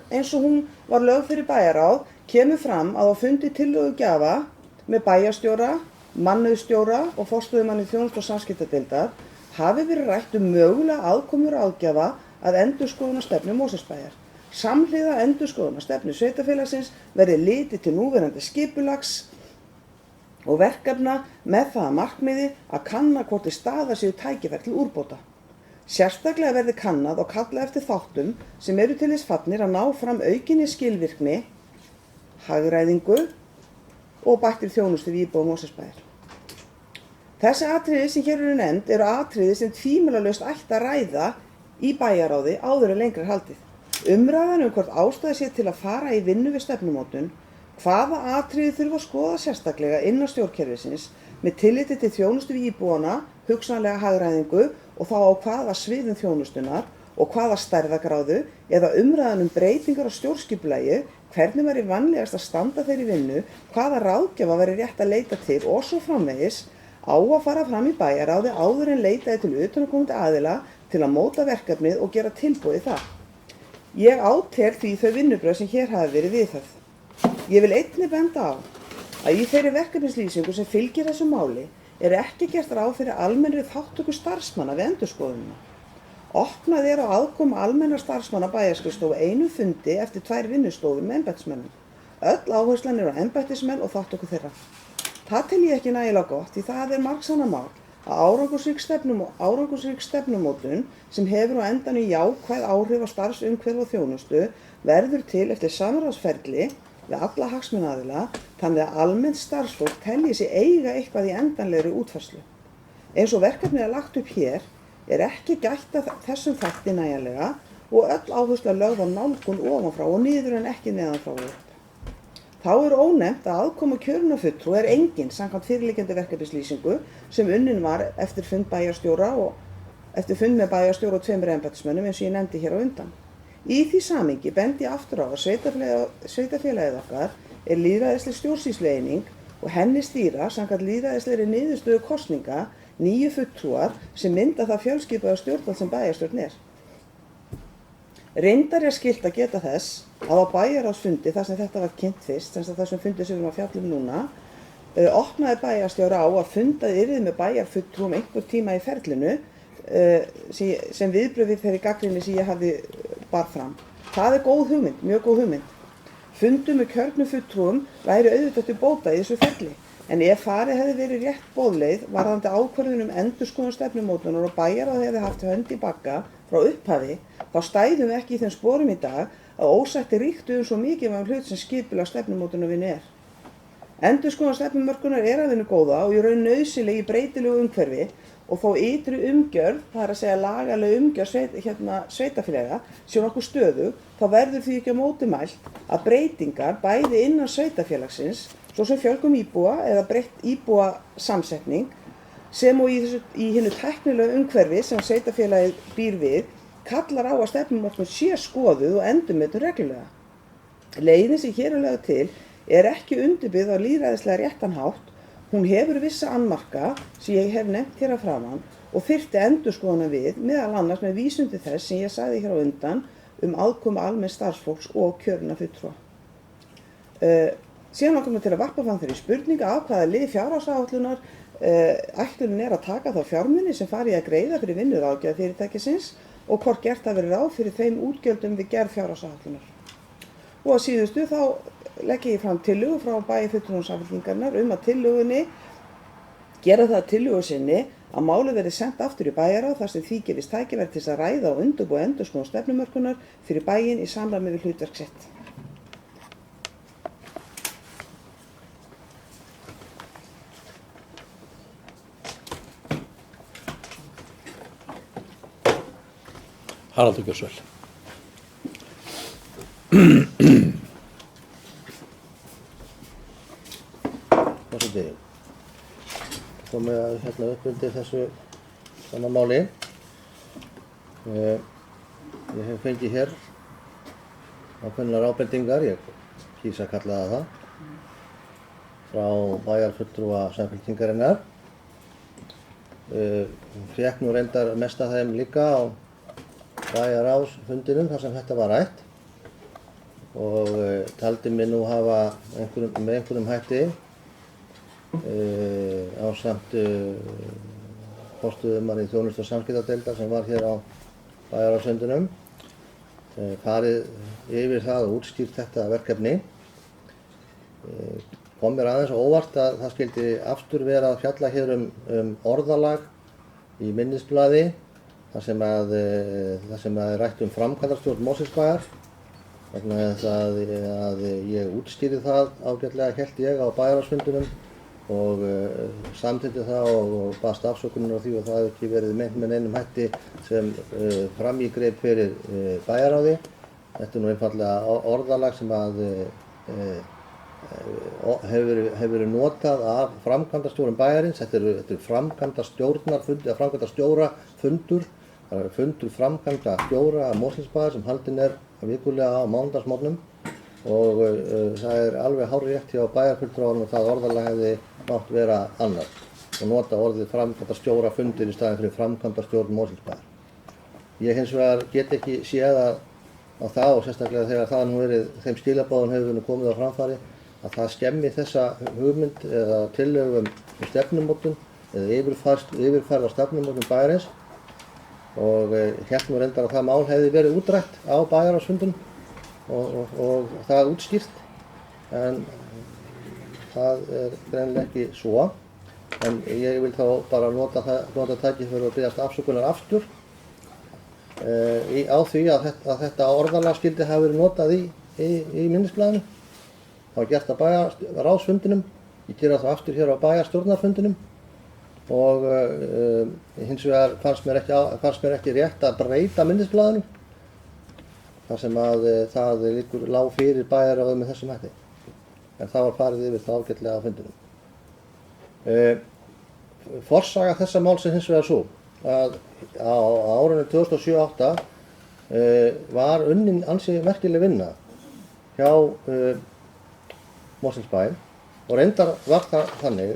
eins og hún var lögð fyrir bæjarráð kemur fram að á fundi tillögugjafa með bæjarstjóra, mannauðsstjóra og forstöðumanni þjónustu- og samskiptadeildar hafi verið rætt mögulega aðkomu ráðgjafa að endurskoðunarstefnu Mosfellsbæjar. Samhliða endurskoðunarstefnu sveitarfélagsins verði litið til núverandi skipulags og verkefna með það að markmiði að kanna hvort staðar séu tækifæri til úrbóta. Sérstaklega verði kannað og kallað eftir þáttum sem eru til þess fallnir að ná fram aukinni skilvirkni, hagræðingu og bættri þjónustu við íbúa Mosfellsbæjar. Þessi atriði sem hér eru nefnd eru atriði sem tvímælalaust ætti að ræða í bæjarráði áður en lengra er haldið. Umræðan hvort ástæða sé til að fara í vinnu við stefnumótun, hvaða atriði þurfa að skoða sérstaklega innan stjórnkerfisins með tilliti til þjónustu við íbúana, hugsanlega hagræðingu og þá á hvaða sviðum þjónustunar og hvaða stærðargráðu eða umræðan breytingar á stjórnskipulagi, hvernig væri vanlegast að standa þeirri vinnu, hvaða ráðgjafa væri rétt að leita til og svo framvegis á að fara fram í bæjarráði áður en leitaði til utanaðkomandi aðila til að móta verkefnið og gera tilboð í það. Ég átel því þau vinnubrögð sem hér hafi verið viðhöfð. Ég vil einnig benda á að í þeirri verkefnislýsingu sem fylgir þessu máli er ekki gert ráð fyrir almennri þátttöku starfsmanna við endurskoðunina. Opnað er á aðkomu almennra starfsmanna bæjarskrifstofu einu fundi eftir 2 vinnustofur með embættismönnum. Öll áherslan á embættismenn og þátttöku þeirra. Það tel ég ekki nægilega gott því það er margsanna mál að árangursrík stefnumótun sem hefur á endanum jákvæð áhrif á starfsumhverfi og þjónustu verður til eftir samráðsferli við alla hagsmunaaðila þannig að almennt starfsfólk telji sig eiga eitthvað í endanlegri útfærslu. Eins og verkefnið er lagt upp hér er ekki gætt að þessum þætti nægjanlega og öll áhersla lögð á nálgun ofanfrá og niður en ekki neðanfrá og upp. Þá er ónefnt að aðkoma kjörinna fulltrúa er engin samkvæmt fyrirliggjandi verkefnislýsingu sem unnin var eftir fund með bæjarstjóra og 2 embættismönnum eins og ég nefndi hér á undan. Í því samhengi bendi ég aftur á að sveitarfélagið okkar er lýðræðisleg stjórnsýslueining og henni stýra samkvæmt lýðræðislegri niðurstöðu kosninga 9 fulltrúar sem mynda það fjölskipaða stjórnvald sem bæjarstjórn er. Reyndar er skylt að geta þess að á bæjarráðsfundi þar sem þetta var kynnt fyrst, sem þessum fundi sem við erum að fjalla núna, opnaði bæjarstjóra á að fundað yrði með bæjarfulltrúum einhver tíma í ferlinu sem viðbrögð við þeirri gagnrýni sem ég hafði bar fram. Það er góð hugmynd, mjög góð hugmynd. Fundur með kjörnum fulltrúum væri auðvitað til bóta í þessu ferli, en ef farið hefði verið rétt boðleið varðandi ákvörðun endurskoðun stefnumótunar og bæjarráð hefði haft hönd í bagga frá upphafi, þá stæðum við ekki í þeim sporum í dag að ósætti ríktu svo mikilvægan hlut sem skipulag stefnumótunarvinnu er. Endurskoðun stefnumörkunar er að vinnu góða og í raun nauðsynleg í breytilegu umhverfi og þó ytri umgjörð, það er að segja lagaleg umgjörð sveitarfélaga, sé nokkuð stöðug, þá verður því ekki á móti mælt að breytingar bæði innan sveitarfélagsins, svo sem fjölgun íbúa eða breytt íbúasamsetning, sem og í hinu tæknilega umhverfi sem sveitarfélagið býr við, kallar á að stefnumótun sé skoðuð og endurmetin reglulega. Leiðin sem hér er lögð til er ekki undirbyggð á lýðræðislega réttan hátt, hún hefur vissa annmarka sem ég hef nefnt hér að framan og þyrfti endurskoðunar við, meðal annars með vísun til þess sem ég sagði hér á undan aðkomu almenns starfsfólks og kjörinna fulltrúa. Síðan langar mig til að varpa fram þeirri spurningu af hvaða lið fjárhagsáætlunar ætlunin að taka þá fjármuni sem fari að greiða fyrir vinnuráðgjafa fyrirtækisins og hvort gert hafi verið ráð fyrir þeim útgjöldum við gerð fjárhagsáætlunar. Og að síðustu þá legg ég fram tillögu frá bæjarfulltrúum Samfylkingarinnar að tillögunni gera það að tillögu sinni að málið verði sent aftur í bæjarráð þar sem því gefist tækifæri til að ræða og undirbúa endurskoðun stefnumörkunar fyrir bæinn í samræmi við hlutverk sitt. Haraldur Björnsvel. Forseti, komið hérna upp undir þessu sama máli. Ég hef fengið hér ákveðnar ábendingar, ég kýs að kalla það, frá bæjarfulltrúa Samfylkingarinnar. Fékk nú reyndar mest af þeim líka á bæjarráðsfundinum þar sem þetta var rætt og taldi mig nú hafa með einhverjum hætti ásamt forstöðumanni þjónustu- og samskiptadeildar sem var hér á bæjarráðsfundinum farið yfir það og útskýrt þetta verkefni. Kom mér aðeins á óvart að það skyldi aftur vera að fjalla hér orðalag í minnisblaði þar sem að rætt framkvæmdastjórn Mosfellsbæjar vegna þess að ég útskýrði það ágætlega hélt ég á bæjarráðsfundinum og samþykkti það og baðst afsökunar á því og það hefði ekki verið meint með neinum hætti sem framígrip fyrir bæjarráði. Þetta nú einfaldlega orðalag sem að hefur verið notað af framkvæmdastjórum bæjarins. Þetta er framkvæmdastjórnarfundur eða framkvæmdastjórafundur. Það er fundur framkvæmdastjóra af Mosfellsbæjar sem haldinn vikulega á mánudagsmorgnum og það er alveg hárrétt hjá bæjarfulltrúanum að það orðalag hefði mátt vera annar og nota orðið framkvæmdastjórafundir í staðinn fyrir framkvæmdastjórn Mosfellsbæjar. Ég hins vegar get ekki séð að það og sérstaklega þegar það nú verið þeim skilaboðum hefur nú komið á framfæri að það skemmi þessa hugmynd eða tillögu stefnumótun eða yfirfærð á stefnumótun bæjarins og hélt nú reyndar að það mál hefði verið útrætt á bæjarráðsfundinum og það útskýrt en það er greinilega ekki svo en ég vil þá bara nota tækifæri og biðjast afsökunar aftur á því að þetta orðalag skyldi hafa verið notað í minnisblaðinu. Það var gert á bæjarráðsfundinum, ég gera það aftur hér á bæjarstjórnarfundinum og hins vegar fannst mér ekki rétt að breyta minnisblaðinu þar sem að það lá fyrir bæjarráði með þessum hætti. En það var farið yfir það ágætlega á fundinum. Forsaga þessa máls er hins vegar svo að á árinu 2007-08 var unnin ansi merkileg vinna hjá Mosfellsbæ og reyndar var það þannig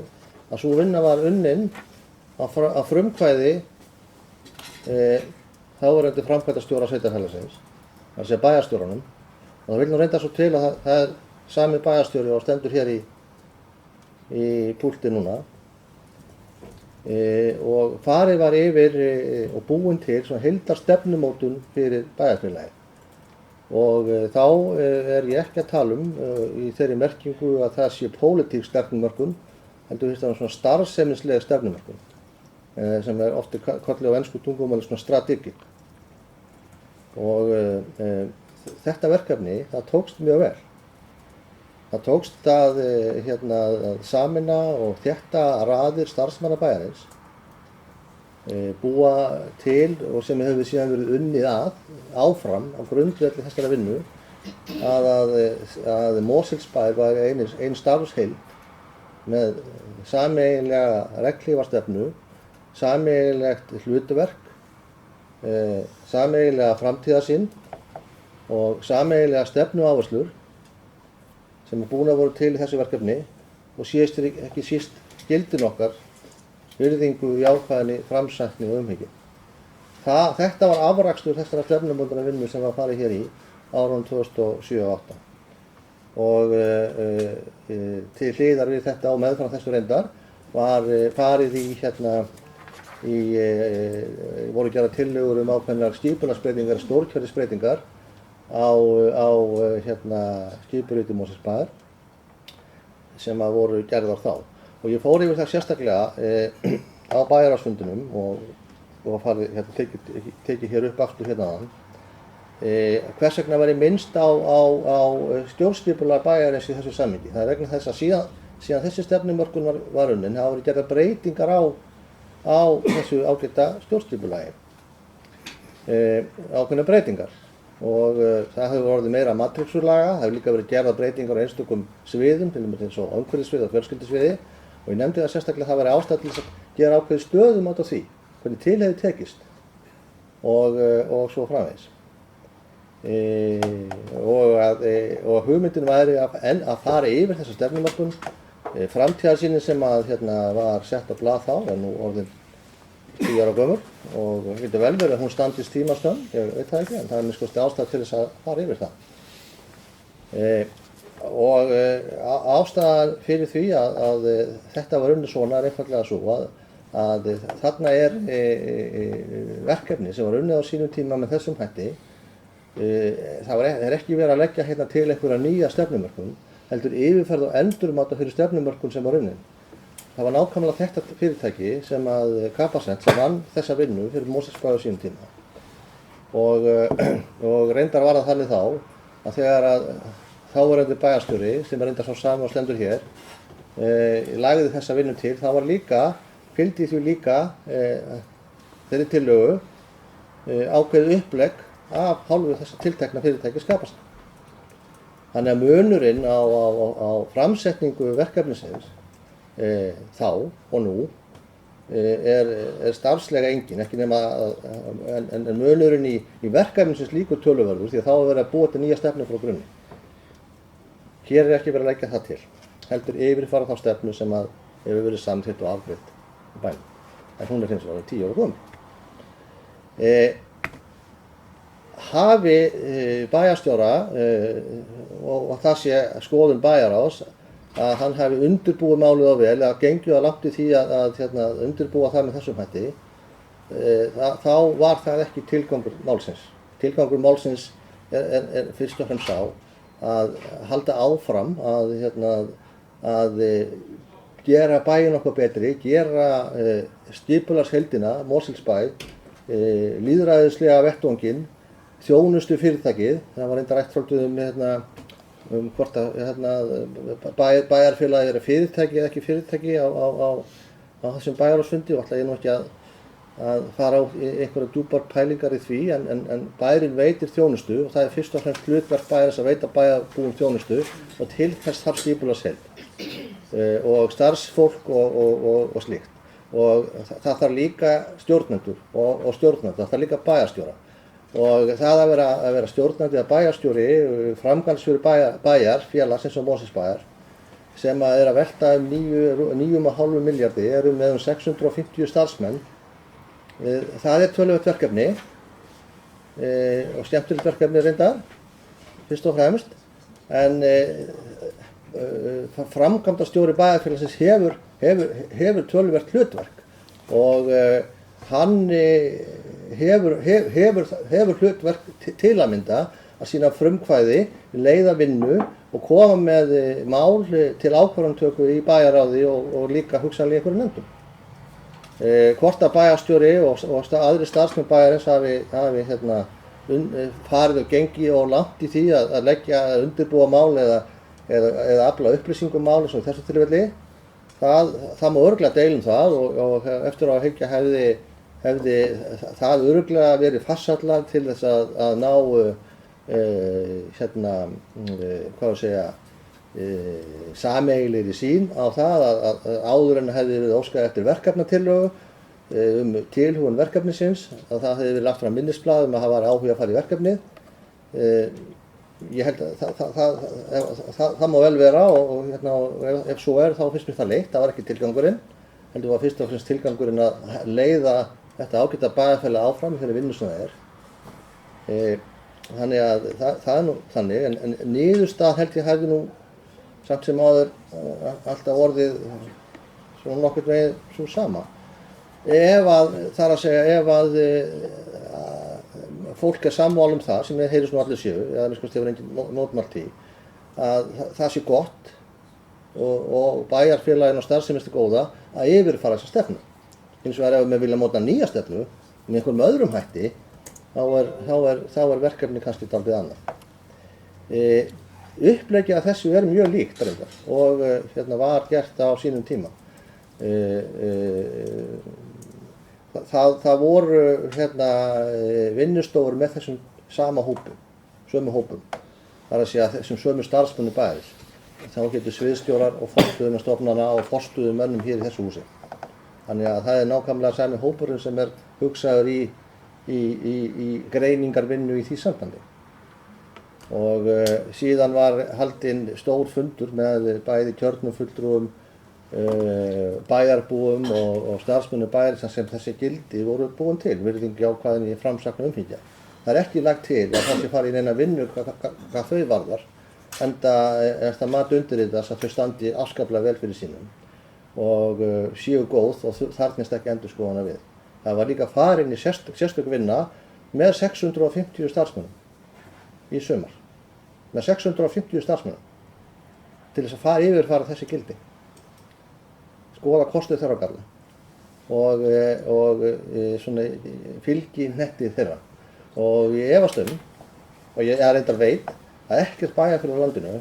að sú vinna var unnin á frumkvæði þáverandi framkvæmdastjóra sveitarfélagsins, það er að segja bæjarstjóranum og það vil nú reynda svo til að það er sami bæjarstjóri og stendur hér í púlti núna og farið var yfir og búin til svona heildarstefnumótun fyrir bæjarfélagið og þá er ég ekki að tala í þeirri merkingu að það sé pólitísk stefnumörkun heldur það svona starfsemisleg stefnumörkun sem er oft kallað á ensku tungumáli svona strategic og þetta verkefni það tókst mjög vel. Það tókst að sameina og þétta raðir starfsmanna bæjarins, búa til og sem hefur síðan verið unnið áfram á grundvelli þessara vinnu að Mosfellsbær var ein starfsheild með sameiginlega regnhlífarstefnu, sameiginlegt hlutverk, sameiginlega framtíðarsýn og sameiginlega stefnuáherslur sem er búin að voru til í þessu verkefni og síðast ekki síst gildin okkar, virðingu, jákvæðni, framsækni og umhyggju. þetta var afrakstur þessara stefnumótunar vinnu sem var farið hér í árunum 2007-2008 og til hliðar við þetta og meðfram þessu reyndar var farið í voru gerðar tillögur ákveðnar skipulagsbreytingar, stjórnkerfisbreytingar á skipuriti Mosfellsbæjar sem voru gerðar þá. Og ég fór yfir það sérstaklega á bæjarráðsfundinum og farið tekið hér upp aftur áðan. Hvers vegna væri minnst á stjórnskipulag bæjarins í þessu samhengi. Það vegna þess að síðan þessi stefnumörkun var unnin hafa verið gerðar breytingar á þessu ágæta stjórnskipulagi. Ákveðnar breytingar. Og það hefur orðið meira matrixurlaga, það hefur líka verið gerðar breytingar á einstökum sviðum, til dæmis eins og umhverfissviði og fjölskyldusviði og ég nefndi það sérstaklega að það væri ástæða til að gera ákveðið stöðum át á því, hvernig til hefði tekist og svo framvegis. Og hugmyndin væri að fara yfir þessa stefnumörkun, framtíðarsýnin sem var sett á blað þá, er nú orðin 10 ára gömul og það getur vel verið að hún standist tímans tönn, ég veit það ekki, en það er ástæða til þess að fara yfir það. Og ástæðan fyrir því að þetta var unnið svona er einfaldlega svo að þarna er verkefni sem var unnið á sínum tíma með þessum hætti. Það er ekki verið að leggja til einhverja nýja stefnumörkun, heldur yfirferð og endurmat fyrir stefnumörkun sem var unnin. Það var nákvæmlega þetta fyrirtæki sem Capacent sem vann þessa vinnu fyrir Mosfellsbæjar á sínum tíma. Og reyndar var það þannig þá að þegar þáverandi bæjarstjóri sem reyndar sá sami og stendur hér lagði þessa vinnu til, þá var fylgdi því líka þeirri tillögu ákveðið upplegg af hálfu þessa tiltekna fyrirtækis Capacent. Þannig að munurinn á framsetningu verkefnisins þá og nú er starfslega engin, ekki nema en munurinn í verkefnisins líkur töluverður því að þá er verið að búa til nýja stefnu frá grunni. Hér er ekki verið að leggja það til, heldur yfirfara þá stefnu sem hefur verið samþykkt og afgreidd í bænum. En hún er hins vegar 10 ára gömul. Hafi bæjarstjóra og það sé skoðun bæjarráðs að hann hafi undirbúið málið á vel, að gengið að langt í því að undirbúa það með þessum hætti, þá var það ekki tilgangur málsins. Tilgangur málsins er fyrst og fremst sá að halda áfram að gera bæinn okkar betri, gera skipulagsheildina, Mosfellsbæ, lýðræðislega vettvanginn, þjónustu fyrirtækið, það var reyndar rætt svolítið hvort bæjarfélagið er fyrirtæki eða ekki fyrirtæki á þessum bæjarráðsfundi og ætla ég nú ekki að fara á einhverja djúpar pælingar í því en bærinn veitir þjónustu og það er fyrst og fremst hlutverk bæjarins að veita bæjarbúum þjónustu og til þess þarf skipulagsheild og starfsfólk og slíkt og það þarf líka stjórnendur og stjórnendur, það þarf líka bæjarstjóra. Og það að vera stjórnandi eða bæjarstjóri, framkvæmdastjóri bæjar, félags eins og Mosfellsbæjar, sem er að velta 9,5 milljarði, eru með 650 starfsmenn. Það er töluvert verkefni og skemmtilegt verkefni reyndar, fyrst og fremst, en framkvæmdastjóri bæjarfélagsins hefur töluvert hlutverk og hann hefur hlutverk til að mynda að sýna frumkvæði, leiða vinnu og koma með mál til ákvarðanatöku í bæjarráði og líka hugsanlega í einhverjum nefndum. Hvort að bæjarstjóri og aðrir starfsmenn bæjarins hafi farið og gengið og langt í því að leggja undirbúa mál eða afla upplýsingum mál eins og í þessu tilfelli, það má örugglega deila það og eftir á að hyggja hefði það örugglega verið farsælla til þess að ná sameiginlegri sýn á það að áður en hefði verið óskað eftir verkefnatillögu tilhögun verkefnisins, að það hefði verið lagt fram minnisblað að hafa áhuga að fara í verkefnið. Ég held að það má vel vera og ef svo er þá finnst mér það leitt, það var ekki tilgangurinn. Heldur var fyrst og fremst tilgangurinn að leiða þetta ágæta bæjarfélag áfram í þeirri vinnu sem það er. Þannig að það er nú þannig, en niðurstaðan held ég hefði nú samt sem áður alltaf orðið svona nokkurn veginn svo sama. Ef að fólk er sammála það, sem heyrist nú allir séu, eða hefur engin mótmælt því, að það sé gott og bæjarfélagin og starfseminnstu góða að yfirfara þessa stefnu. Hins vegar ef við vilja móta nýja stefnu með einhverjum öðrum hætti, þá er verkefni kannski dálítið annað. Uppleggið að þessu er mjög líkt reyndar og var gert á sínum tíma. Það voru vinnustofur með þessum sama hópum, sömu hópum. Það er að segja þessum sömu starfsmönnum bæjarins. Þá getur sviðsstjórar og forstöðumstofnana og forstöðumönnum hér í þessu húsi. Þannig að það er nákvæmlega sami hópurinn sem er hugsaður í greiningarvinnu í því sambandi. Og síðan var haldinn stór fundur með bæði kjörnum fulltrúum, bæjarbúum og starfsmönnum bæjarins sem þessi gildi voru búin til, virðing jákvæðin í framsæknu umhyggja. Það er ekki lagt til að það sé farið í neina vinnu hvað þau varðar, enda er það mat undirritað að þau standi afskaplega vel fyrir sínum og séu góð og þarfnist ekki endurskoðana við. Það var líka farin í sérstök vinna með 650 starfsmönnum í sumar. Með 650 starfsmönnum til þess að yfirfara þessi gildi. Skoða kostuð þeirra á galla og svona fylgi hnettið þeirra. Og ég efast og ég reyndar veit að ekkert bæjarfélag á landinu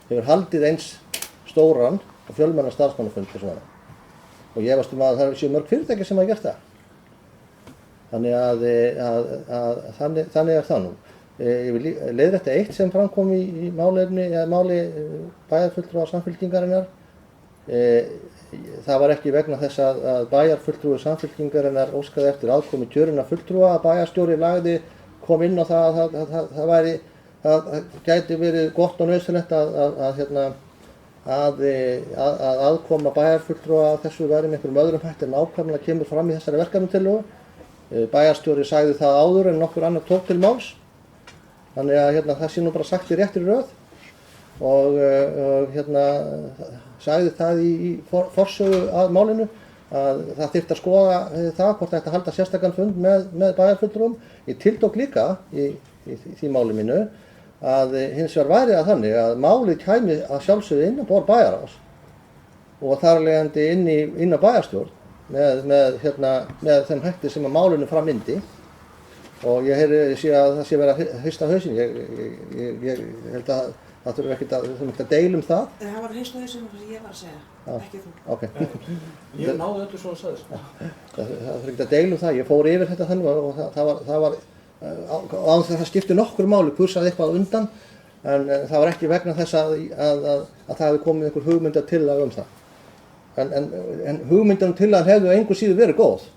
hefur haldið eins stóran og fjölmennan starfsmannafund eins og hana. Og ég efast að það séu mörg fyrirtæki sem hafa gert það. Þannig að þannig er það nú. Ég vil leiðrétta eitt sem framkom í máli bæjarfulltrúa Samfylkingarinnar. Það var ekki vegna þess að bæjarfulltrúi Samfylkingarinnar óskaði eftir aðkomu kjörinna fulltrúa að bæjarstjóri kom inn á það að það gæti verið gott og nauðsynlegt að aðkoma bæjarfulltrúa að þessu væri með einhverjum öðrum hætti en nákvæmlega kemur fram í þessari verkefnatillögu. Bæjarstjóri sagði það áður en nokkur annar tók til máls. Þannig að það sé nú bara sagt í réttri röð og sagði það í forsögu að málinu að það þyrfti að skoða það hvort það ætti að halda sérstakann fund með bæjarfulltrúum. Ég tiltók líka í því máli mínu að hins vegar væri það þannig að málið kæmi að sjálfsögðu inn á borð bæjarráðs og þar af leiðandi inn á bæjarstjórn með þeim hætti sem að málinu framvindi. Og ég sé að það sé verið að hrista hausinn. Ég held að það þurfum ekki að deila það. Það var hrist á hausinn sem ég var að segja, ekki þú. Okay. Ég náði öllu svo að sagði. Það þurfum ekki að deila það. Ég fór yfir þetta þannig og það var á þess að það skipti nokkur máli kursaði eitthvað undan, en það var ekki vegna þess að það hefði komið einhver hugmyndatillaga það. En hugmyndatillagan hefði engu síður verið góð,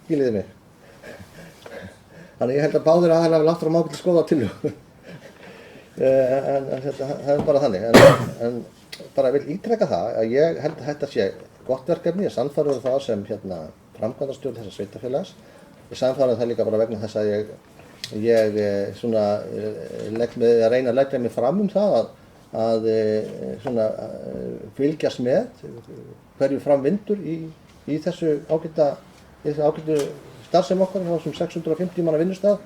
skiljiði mig. Þannig ég held að báðir aðeins hafi lagt fram ágætlega skoða tillögu. En það er bara þannig. En bara vil ítreka það að ég held að þetta sé gott verkefni. Ég sannfærður það sem framkvæmdastjórn þessa sveitarfélags. Ég sannfærður það líka bara vegna þess að ég svona reyna að leggja mig fram það að svona fylgjast með hverju fram vindur í þessu ágætu starfsemi okkar á þessum 650 manna vinnustað.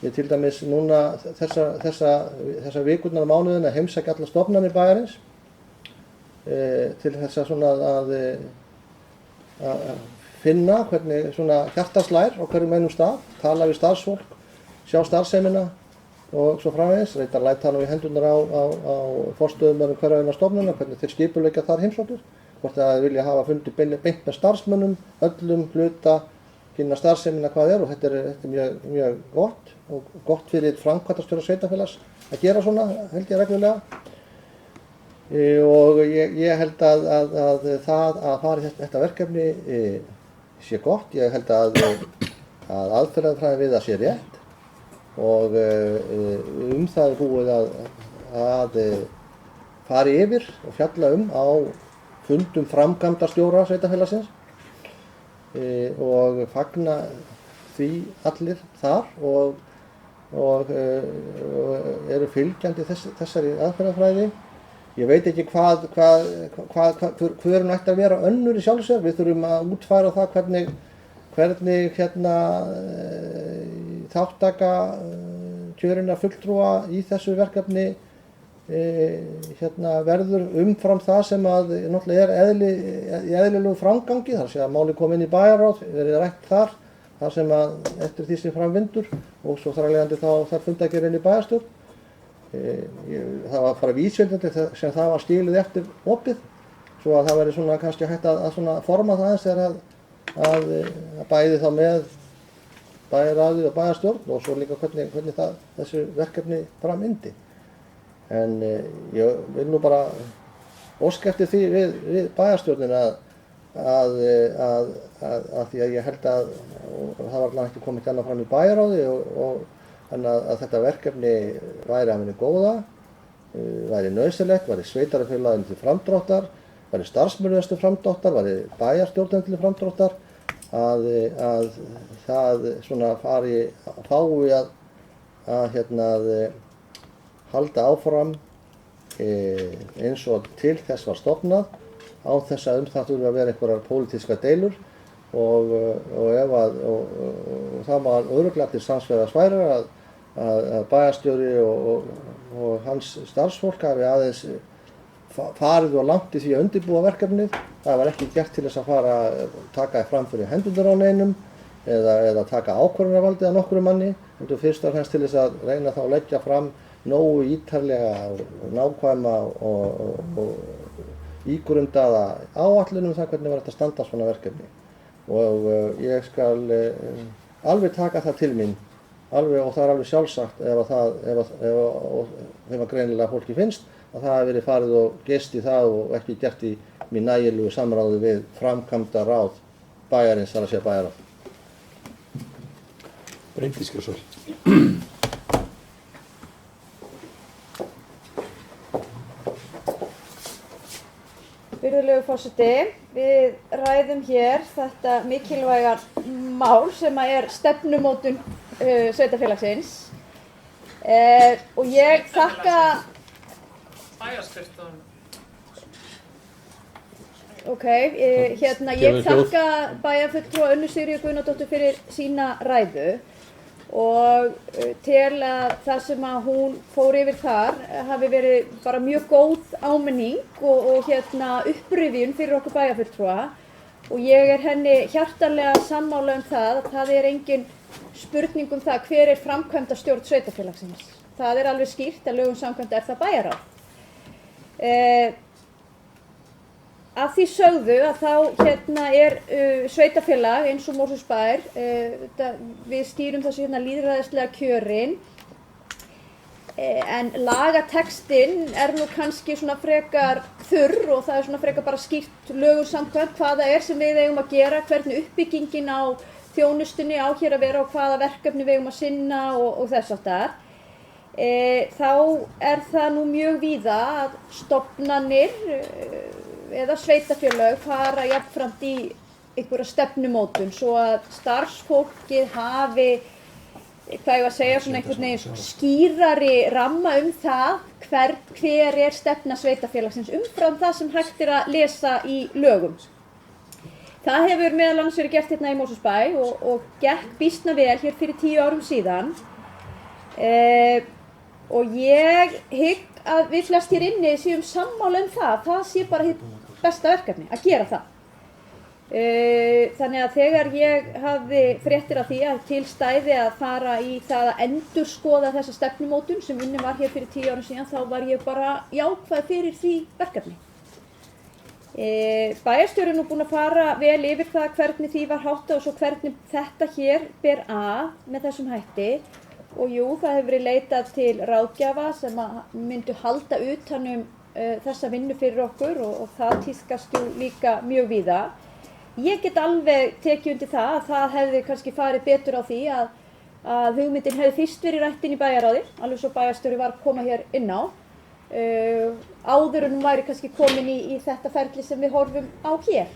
Ég til dæmis núna þessa vikurnar og mánuðina heimsækja allar stofnanir bæjarins til þess að svona að finna hvernig svona hjartans slær á hverjum einum stað, tala við starfsfólk, sjá starfsemina og svo framvegis, reyndar læta nú í hendurnar á forstöðumönnum hverja einnar stofnana, hvernig þeir skipuleggja þar heimsóknir, hvort þeir vilja hafa fundið beint með starfsmönnum, öllum hluta, kynna starfsemina hvað og þetta er mjög gott og gott fyrir framkvæmdastjóra sveitarfélags að gera svona, held ég reglulega. Og ég held að það að fara í þetta verkefni sé gott. Ég held að aðferðafræðin við það sé rétt og það er búið að fara yfir og fjalla á fundum framkvæmdastjóra sveitarfélagsins. og fagna því allir þar og eru fylgjandi þessari aðferðafræði. Ég veit ekki hver ætti að vera önnur í sjálfu sér. Við þurfum að útfæra það hvernig þáttaka kjörinna fulltrúa í þessu verkefni verður umfram það sem að náttúrulega er í eðlilegu framgangi, þar sé að máli kom inn í bæjarráð, verið rætt þar sem að eftir því sem framvindur og svo þar af leiðandi þá þarf fundargerð inn í bæjarstjórn. Það var bara vísvitandi sem það var stíluð eftir opið, svo að það væri svona kannski hægt að svona forma það aðeins þegar að bæði þá með bæjarráðið og bæjarstjórn og svo líka hvernig þessu verkefni framyndi. En ég vil nú bara óska eftir því við bæjarstjórnina að því að ég held að það var alveg ekki komið annað fram í bæjarráði og þannig að þetta verkefni væri af henni góða, væri nauðsynlegt, væri sveitarfélaginu til framdráttar, væri starfsmönnum til framdráttar, væri bæjarstjórnum til framdráttar, að það svona fái að halda áfram eins og til þess var stofnað á þess að það þurfi að vera einhverjar pólitískar deilur og það var örugglega til samsverðar sværir að bæjarstjóri og hans starfsfólk hafi aðeins farið og langt í því að undirbúa verkefnið. Það var ekki gert til þess að taka fram fyrir hendurnar á neinum eða taka ákvörðunarvaldið að nokkru manni, heldur fyrst og fremst til þess að reyna þá að leggja fram nógu ítarlega og nákvæma og ígrundaða áætlun það hvernig var þetta að standa svona verkefni. Og ég skal alveg taka það til mín, og það er alveg sjálfsagt ef greinilega fólki finnst að það hafi verið farið og gest í það og ekki gert í nægilegu samráði við framkvæmda ráð bæjarins, þar að segja bæjarráð. Bryndís Gjörsól. Virðulegur forseti, við ræðum hér þetta mikilvæga mál sem er stefnumótun sveitarfélagsins og ég þakka ég þakka bæjarfulltrúa Önnu Sigríði Guðnadóttur fyrir sína ræðu og tel að það sem að hún fór yfir þar hafi verið bara mjög góð áminning og upprifjun fyrir okkur bæjarfulltrúa og ég er henni hjartanlega sammála það að það er engin spurning það hver er framkvæmdastjórn sveitarfélagsins. Það er alveg skýrt að lögum samkvæmt er það bæjarráð. Að því sögðu að þá er sveitarfélag eins og Mosfellsbær, við stýrum þessu lýðræðislega kjörin, en lagatextinn er nú kannski svona frekar þurr og það er svona frekar bara skýrt lögum samkvæmt hvað það er sem við eigum að gera, hvernig uppbyggingin á þjónustunni á hér að vera og hvaða verkefni við eigum að sinna og þess aftar. Þá er það nú mjög víða að stofnanir eða sveitarfélög fara jafnframt í einhverja stefnumótun svo að starfsfólkið hafi, hvað ég var að segja, svona einhvern veginn skýrari ramma það hver er stefna sveitarfélagsins umfram það sem hægt er að lesa í lögum. Það hefur meðal annars verið gert hérna í Mosfellsbæ og gekk býsna vel hér fyrir 10 árum síðan og ég hygg að við flest hér inni séum sammála það sé bara hitt besta verkefni að gera það. Þannig að þegar ég hafði fréttir af því að til stæði að fara í það að endurskoða þessa stefnumótun sem unnin var hér fyrir 10 árum síðan, þá var ég bara jákvæð fyrir því verkefni. Bæjarstjóri er nú búinn að fara vel yfir það hvernig því var háttað og svo hvernig þetta hér ber að með þessum hætti. Og jú, það hefur verið leitað til ráðgjafa sem myndu halda utan þessa vinnu fyrir okkur og það tíðkast jú líka mjög víða. Ég get alveg tekið undir það að það hefði kannski farið betur á því að hugmyndin hefði fyrst verið rætt inn í bæjarráði, alveg svo bæjarstjóri var að koma hér inn á, áður en hún væri kannski komin í þetta ferli sem við horfum á hér.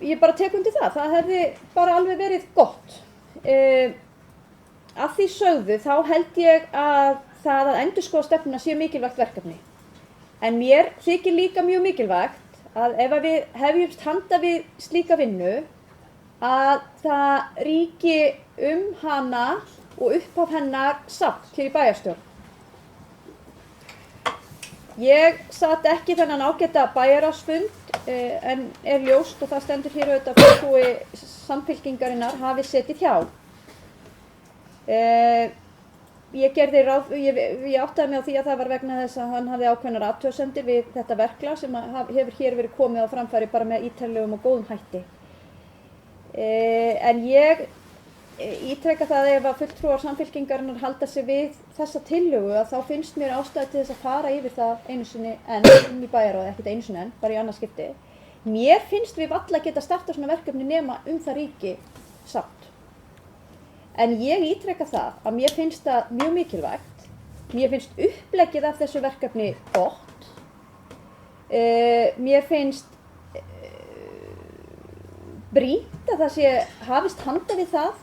ég bara tek undir það hefði bara alveg verið gott. Að því sögðu þá held ég að það að endurskoða stefnuna sé mikilvægt verkefni. En mér þykir líka mjög mikilvægt að ef að við hefjumst handa við slíka vinnu að það ríki hana og upphaf hennar sátt hér í bæjarstjórn. Ég sat ekki þennan ágæta bæjarráðsfund en er ljóst og það stendur hér auðvitað að fulltrúi Samfylkingarinnar hafi setið hjá. Ég áttaði mig á því að það var vegna þess að hann hafði ákveðnar athugasemdir við þetta verklag sem hefur hér verið komið á framfæri bara með ítarlegum og góðum hætti. En ég ítreka það ef að fulltrúar Samfylkingarinnar halda sig við þessa tillögu að þá finnst mér ástæði til þess að fara yfir það einu sinni enn í bæjarráði, ekkert einu sinni enn, bara í annað skipti. Mér finnst við varla geta startað svona verkefni nema það ríki sátt. En ég ítreka það að mér finnst það mjög mikilvægt, mér finnst uppleggið af þessu verkefni gott, mér finnst brýnt að það sé hafist handa við það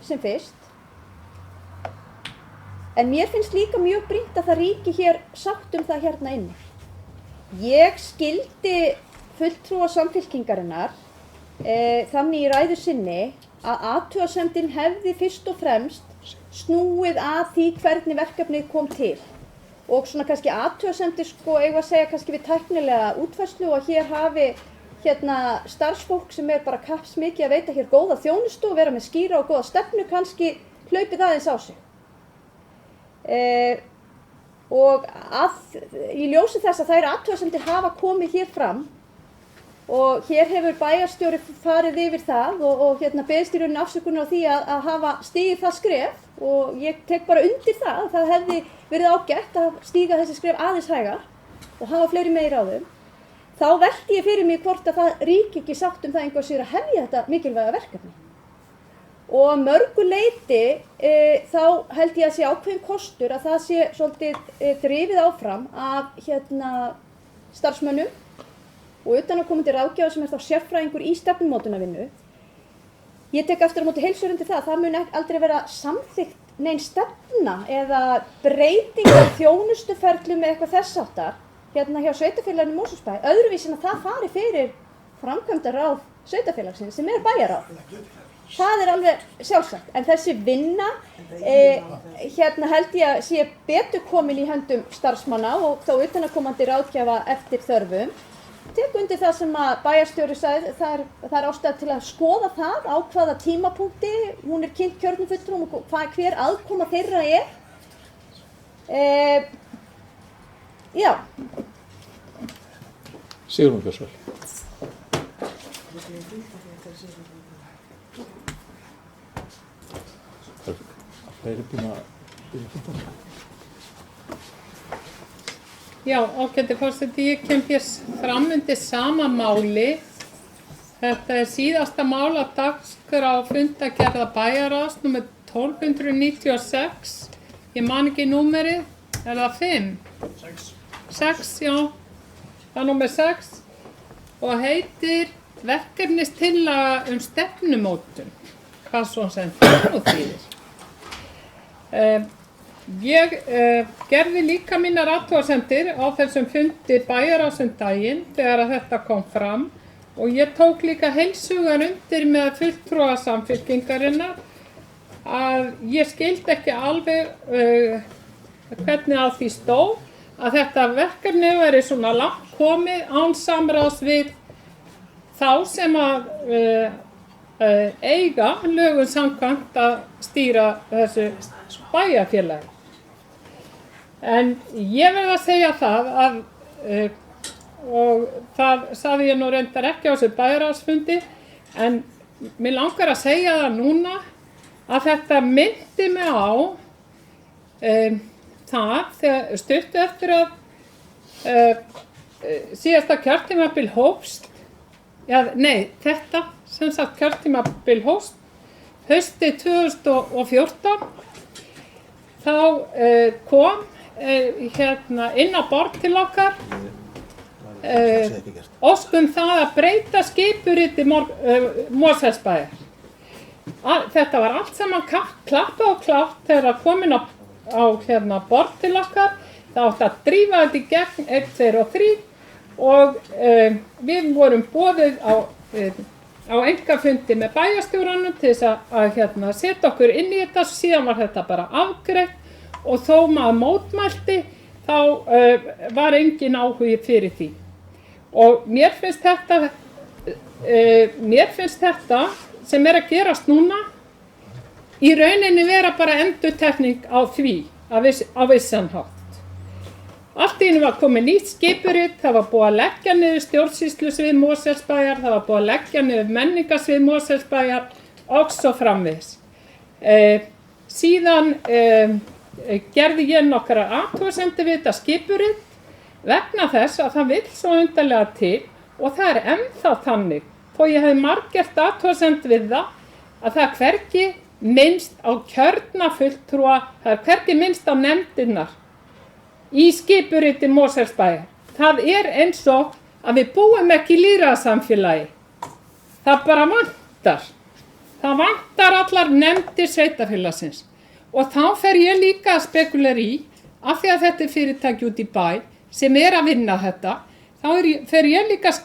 sem fyrst, en mér finnst líka mjög brýnt að það ríki hér sátt það hérna inni. Ég skildi fulltrúa Samfylkingarinnar þannig í ræðu sinni að athugasemdin hefði fyrst og fremst snúið að því hvernig verkefnið kom til og svona kannski athugasemdir eigum að segja kannski við tæknilega útfærslu og hér hafi starfsfólk sem bara kappsmikið að veita hér góða þjónustu og vera með skýra og góða stefnu kannski hlaupið aðeins á sig. Og í ljósi þess að þær athugasemdir hafa komið hér fram og hér hefur bæjarstjóri farið yfir það og beðist í rauninni afsökunar á því að hafa stigið það skref og ég tek bara undir það að það hefði verið ágætt að stíga þessi skref aðeins hægar og hafa fleiri með í ráðum. Þá velti ég fyrir mig hvort að það ríki ekki sátt það einhver sér að hefja þetta mikilvæga verkefni. Og að mörgu leyti þá held ég að sé ákveðin kostur að það sé svolítið drifið áfram af starfsmönnum og utanaðkomandi ráðgjafar sem þá sérfræðingur í stefnumótunarvinnu. Ég tek aftur á móti heils hugar undir það að það mun aldrei vera samþykkt nein stefna eða breytingar þjónustuferlum eða eitthvað þess háttar hjá sveitarfélaginu Mosfellsbæ, öðruvísi en að það fari fyrir framkvæmdaráð sveitarfélagsins sem bæjarráð. Það alveg sjálfsagt, en þessi vinna held ég að sé betur komin í höndum starfsmanna og þá utanaðkomandi ráðgjafa eftir þörfum. Tek undir það sem að bæjarstjóri sagði, það ástæða til að skoða það á hvaða tímapunkti, hún kynnt kjörnum fulltrúum og hver aðkoma þeirra Já. Sigrún Björnsson. Fleiri búin að Já, ágæti forseti, ég kem hér fram undir sama máli. Þetta síðasta mál að dagskrá fundargerða bæjarráðs númer 1296. Ég man ekki númerið, það 5? 6, já. Það númer 6 og heitir verkefnistillaga stefnumótun. Hvað svo sem það nú þýðir. Ég gerði líka mínar athugasemdir á þessum fundi bæjarráðs daginn þegar þetta kom fram og ég tók líka heils hugar undir með fulltrúa Samfylkingarinnar að ég skildi ekki alveg hvernig á því stóð að þetta verkefni væri svona langt komið án samráðs við þá sem að eiga lögum samkvæmt að stýra þessu bæjarfélagi. En ég verð að segja það að, og það sagði ég nú reyndar ekki á þessu bæjarráðsfundi, en mér langar að segja það núna að þetta myndi mig á það þegar stuttu eftir að síðasta kjörtímabil hófst, þetta sem sagt kjörtímabil hófst haustið 2014, þá kom inn á borð til okkar óskum það að breyta skipuriti Mosfellsbæjar. Þetta var allt saman klappa og klárt þegar komin á borð til okkar. Það átti að drífa þetta í gegn 1, 2 og 3 og við vorum boðið á einkafundi með bæjarstjóranum til þess að setja okkur inn í þetta. Síðan var þetta bara afgreitt og þó maður mótmælti þá var engin áhugi fyrir því. Og mér finnst þetta sem að gerast núna í rauninni vera bara endurtekning á því á vissan hátt. Allt í einu var komið nýtt skipurit, það var búið að leggja niður stjórnsýslusvið Mosfellsbæjar, það var búið að leggja niður menningarsvið Mosfellsbæjar og svo framvegis. Síðan gerði ég nokkrar athugasemdir við þetta skipurit vegna þess að það vill svo undarlega til og það er ennþá þannig, þó ég hef margert athugasemd við það, að það er hvergi minnst á kjörna fulltrúa, það er hvergi minnst á nefndirnar í skipuriti Mosfellsbæjar. Það er eins og að við búum ekki í lýðræðissamfélagi. Það bara vantar. Það vantar allar nefndir sveitarfélagsins. Og þá fer ég líka að spekulera í, af því að þetta er fyrirtæki út í bæ sem er að vinna þetta, þá fer ég líka að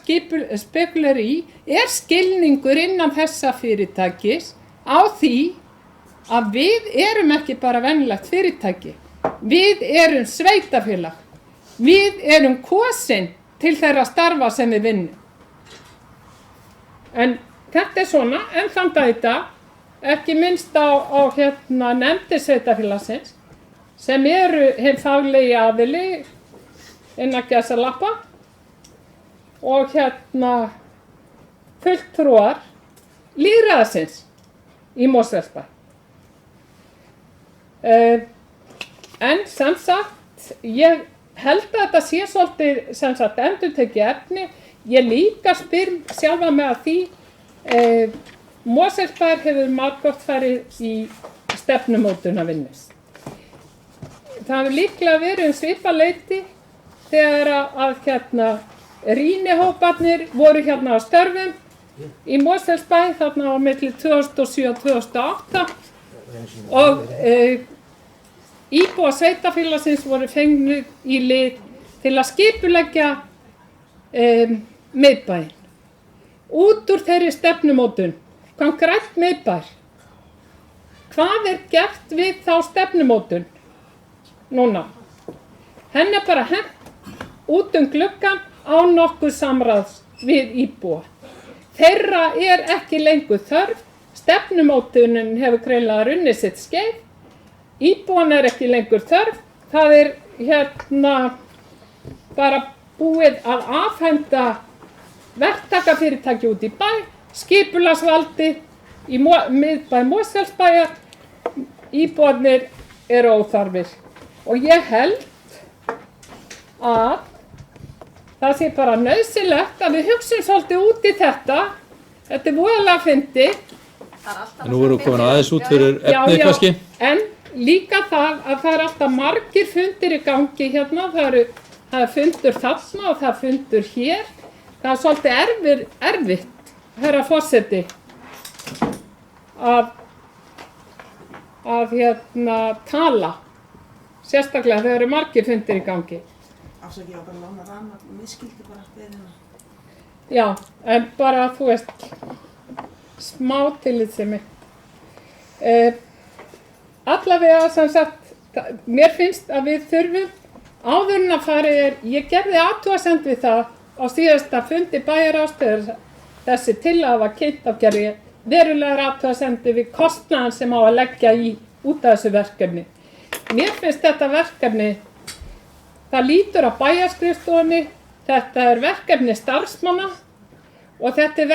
spekulera í, er skilningur innan þessa fyrirtækis á því að við erum ekki bara venjulegt fyrirtæki. Við erum sveitarfélag. Við erum kosin til þeirra starfa sem við vinnum. En þetta er svona, en þann dag í dag, ekki minnst á nefndir sveitarfélagsins, sem eru hinn faglegi aðili innan gæsalappa og fulltrúar lýðræðisins í Mosfellsbæ. En sem sagt, ég held að þetta sé svolítið endurtekið efni. Ég líka spyr sjálfa mig að því Mosfellsbær hefur margoft farið í stefnumótunarvinnu. Það hefur líklega verið svipað leyti þegar að rýnihóparnir voru á störfum í Mosfellsbæ þarna á milli 2007 og 2008 og íbúar sveitarfélagsins voru fengnir í lið til að skipuleggja miðbæinn. Út úr þeirri stefnumótun kom grænn miðbær. Hvað er gert við þá stefnumótun núna? Henni er bara hent út gluggann án nokkuð samráðs við íbúa. Þeirra er ekki lengur þörf, stefnumótunin hefur greinilega runnið sitt skeið, íbúan er ekki lengur þörf, það er bara búið að afhenda verktakafyrirtæki út í bæ, skipulagsvaldi í miðbæ Mosfellsbæjar, íbúarnir eru óþarfir. Og ég held að það sé bara nauðsynlegt að við hugsum svolítið út í þetta. Þetta er voðalega fyndið. Nú erum við komin aðeins út fyrir efnið kannski. En líka það að það er alltaf margir fundir í gangi hérna. Það er fundur þarna og það er fundur hér. Það er svolítið erfitt, herra forseti, að tala. Sérstaklega þegar eru margir fundir í gangi. Afsakið ég á bara að lána rafmagn og misskildi bara beðina. Já, en bara þú veist, smá tillitssemi. Allavega sem sagt, mér finnst að við þurfum áður en að fara ég gerði athugasemd við það á síðasta fundi bæjarráðs þessi tillaga var kynnt og gerði verulegar athugasemdir við kostnaðinn sem á að leggja út af þessu verkefni. Mér finnst þetta verkefni, það lítur á bæjarskrifstofunni, þetta er verkefni starfsmanna og þetta er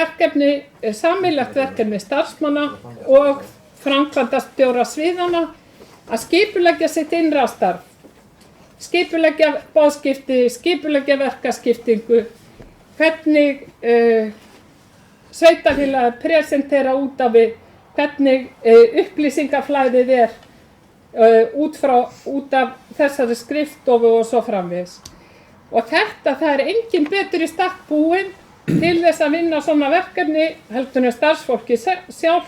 sameiginlegt verkefni starfsmanna og framkvæmdastjóra sviðanna að skipuleggja sitt innra starf, skipuleggja boðskipti, skipuleggja verkaskiptingu, hvernig sveitarfélagið presentera út af við, hvernig upplýsingaflæðið er út af þessari skrifstofu og svo framvegis. Og það er engin betur í stakk búinn til þess að vinna svona verkefni heldur en starfsfólki sjálf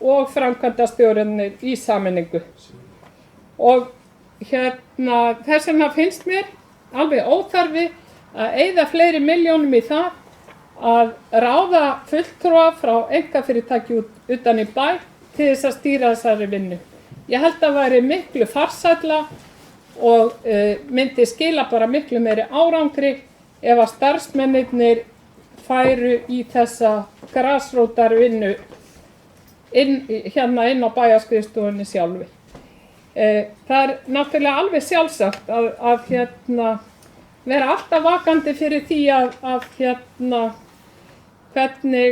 og framkvæmdastjórarnir í sameiningu. Og þess vegna finnst mér alveg óþarfi að eyða fleiri milljónum í það að ráða fulltrúa frá einkafyrirtæki utan í bæ til þess að stýra þessari vinnu. Ég held að væri miklu farsælla og myndi skila bara miklu meiri árangri ef að starfsmennirnir færu í þessa grasrótarvinnu inn á bæjarskrifstofunni sjálfi. Það er náttúrulega alveg sjálfsagt að vera alltaf vakandi fyrir því að hvernig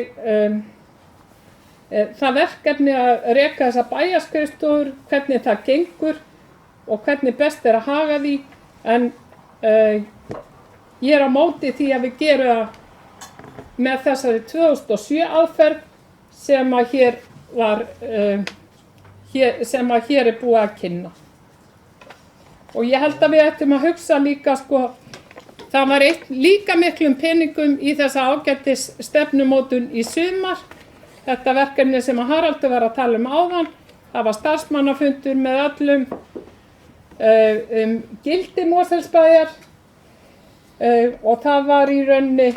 það verkefni að reka þessa bæjarskrifstofur, hvernig það gengur og hvernig best er að haga því, en ég er á móti því að við gerum það með þessari 2007 aðferð sem að hér er búið að kynna. Og ég held að við ættum að hugsa líka, það var líka miklum peningum í þessa ágætis stefnumótun í sumar. Þetta verkefni sem að Haraldur var að tala áðan, það var starfsmannafundur með öllum gildi Mosfellsbæjar og það var í rauninni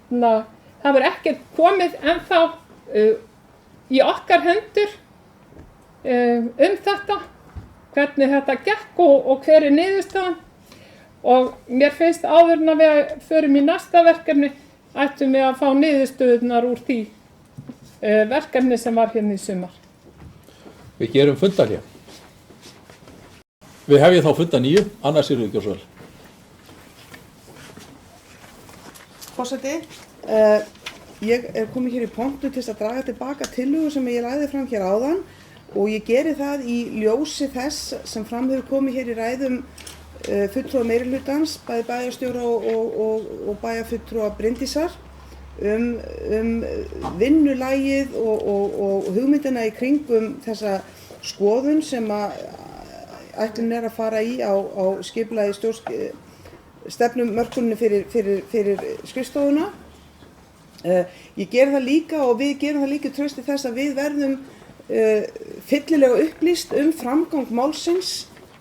það var ekkert komið ennþá í okkar hendur þetta, hvernig þetta gekk og hver er niðurstaðan. Og mér finnst áður en að við förum í næsta verkefni ættum við að fá niðurstöðurnar úr því verkefni sem var hérna í sumar. Við gerum fundarhlé. Við hefjum þá funda 9, Anna Sigríður Gjórsvöld. Forseti, ég er komið hér í pontu til að draga tilbaka tillögu sem ég lagði fram hér áðan og ég geri það í ljósi þess sem fram hefur komið hér í ræðum fulltrúa meirihlutans, bæði bæjarstjóra og bæjarfulltrúa Bryndísar vinnulagið og hugmyndina í kringum þessa skoðun sem ætlun er að fara í á skipulagi stefnumörkuninni fyrir skrifstofuna. Ég geri það líka og við gerum það líka í trausti þess að við verðum fyllilega upplýst framgang málsins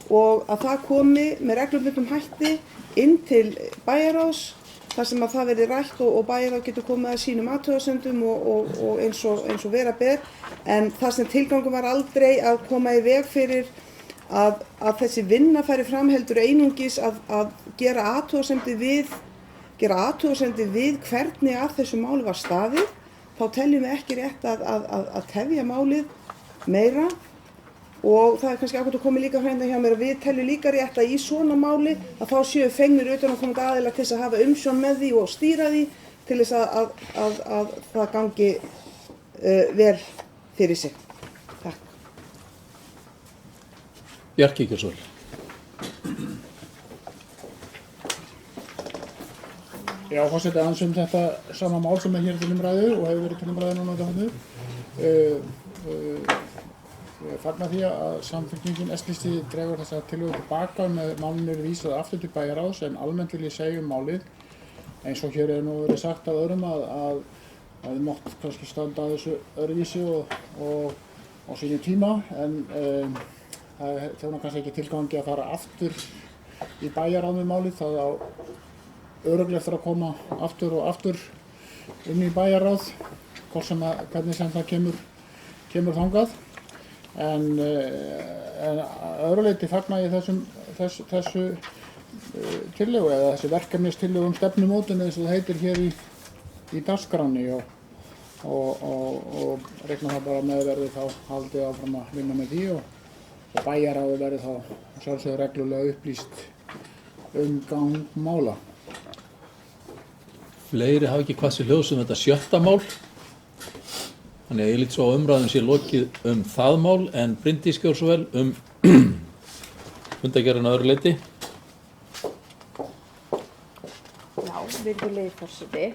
og að það komi með reglubundnum hætti inn til bæjarráðs þar sem að það verði rætt og bæjarráð getur komið að sínum athugasemdum og eins og vera ber. En það sem tilgangur var aldrei að koma í veg fyrir að þessi vinna færi fram heldur einungis að gera athugasemdir við hvernig að þessu máli var staðið. Þá teljum við ekki rétt að tefja málið meira og það er kannski ákveðið að koma líka frá hérna hjá mér að við teljum líka rétt að í svona máli að þá séu fengnir utanaðkomandi aðilar til þess að hafa umsjón með því og stýra því til þess að það gangi vel fyrir sig. Takk. Bjarki Gjórsvöld. Já, forseti, aðeins þetta sama mál sem er hér til umræðu og hefur verið til umræðu núna þetta Ég fagna því að Samfylkingin S-listi dregur þessa tillögu tilbaka með málinu er vísað aftur til bæjarráðs en almennt vil ég segja málið eins og hér nú verið sagt af öðrum að þið mátt kannski standa að þessu öðruvísi og á sínu tíma en það þjónar kannski ekki tilgangi að fara aftur í bæjarráð með málið það á örugglega eftir að koma aftur og aftur inn í bæjarráð hvort sem hvernig sem það kemur þangað. En öðru leyti fagna ég þessu tillögu eða þessi verkefnistillögu stefnumótun eins og það heitir hér í dagskránni og reikna það bara með verði þá haldið áfram að vinna með því og bæjarráði verði þá sjálfsögðu reglulega upplýst gang mála. Fleiri hafa ekki hvað sér hljóðs þetta 7. mál. Þannig að ég lít svo á umræðum sé lokið það mál en Bryndís Gjórsvöld fundargerðina öðru leyti. Já, virðulegi forseti.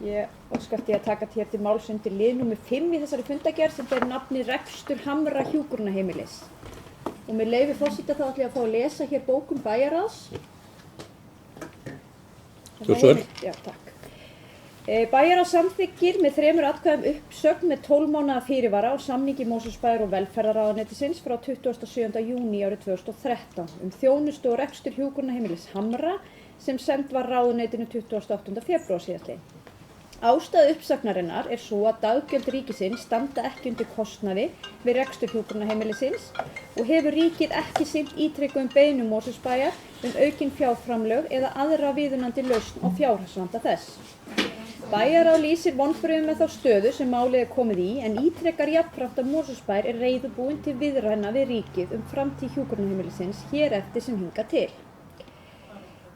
Ég óska eftir að taka hér til máls undir lið númer 5 í þessari fundargerð sem ber nafnið Rekstur Hamra hjúkrunarheimilis. Og með leyfi forseta þá ætla ég að fá að lesa hér bókun bæjarráðs. Gjörðu svo vel. Já, takk. Bæjarráð samþykkir með 3 atkvæðum uppsögn með 12 mánaða fyrirvara á samningi Mosfellsbæjar og velferðarráðuneytisins frá 27. júní árið 2013 þjónustu og rekstur hjúkrunarheimilis Hamra sem send var ráðuneytinu 28. febrúar síðastliðinn. Ástæða uppsagnarinnar sú að daggjöld ríkisins standa ekki undir kostnaði við rekstur hjúkrunarheimilisins og hefur ríkið ekki sinnt ítrekuðum beiðnum Mosfellsbæjar aukin fjárframlög eða aðra viðunandi lausn á fjárhagsvanda þess. Bæjarráð lýsir vonbrigðum með þá stöðu sem málið komið í en ítrekar jafnframt að Mosfellsbær reiðubúinn til viðræðna við ríkið framtíð hjúkrunarheimilisins hér eftir sem hingað til.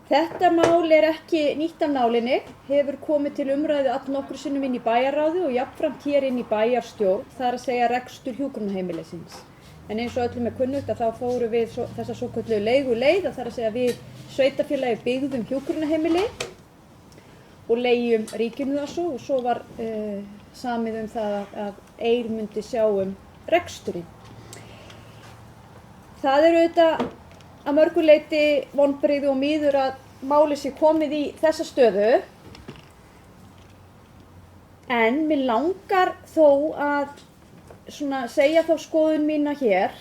Þetta mál ekki nýtt af nálinni, hefur komið til umræðu allnokkru sinnum inn í bæjarráði og jafnframt hér inn í bæjarstjórn, það að segja rekstur hjúkrunarheimilisins. En eins og öllum kunnugt að þá fóru við þessa svokölluðu leiguleið, það að segja við sveitarfélagi byggðum hjúkrunarheimili og leigjum ríkinu það og svo var samið það að Eir myndi sjá reksturinn. Það auðvitað að mörgu leyti vonbrigði og miður að málið sé komið í þessa stöðu en mig langar þó að segja þá skoðun mína hér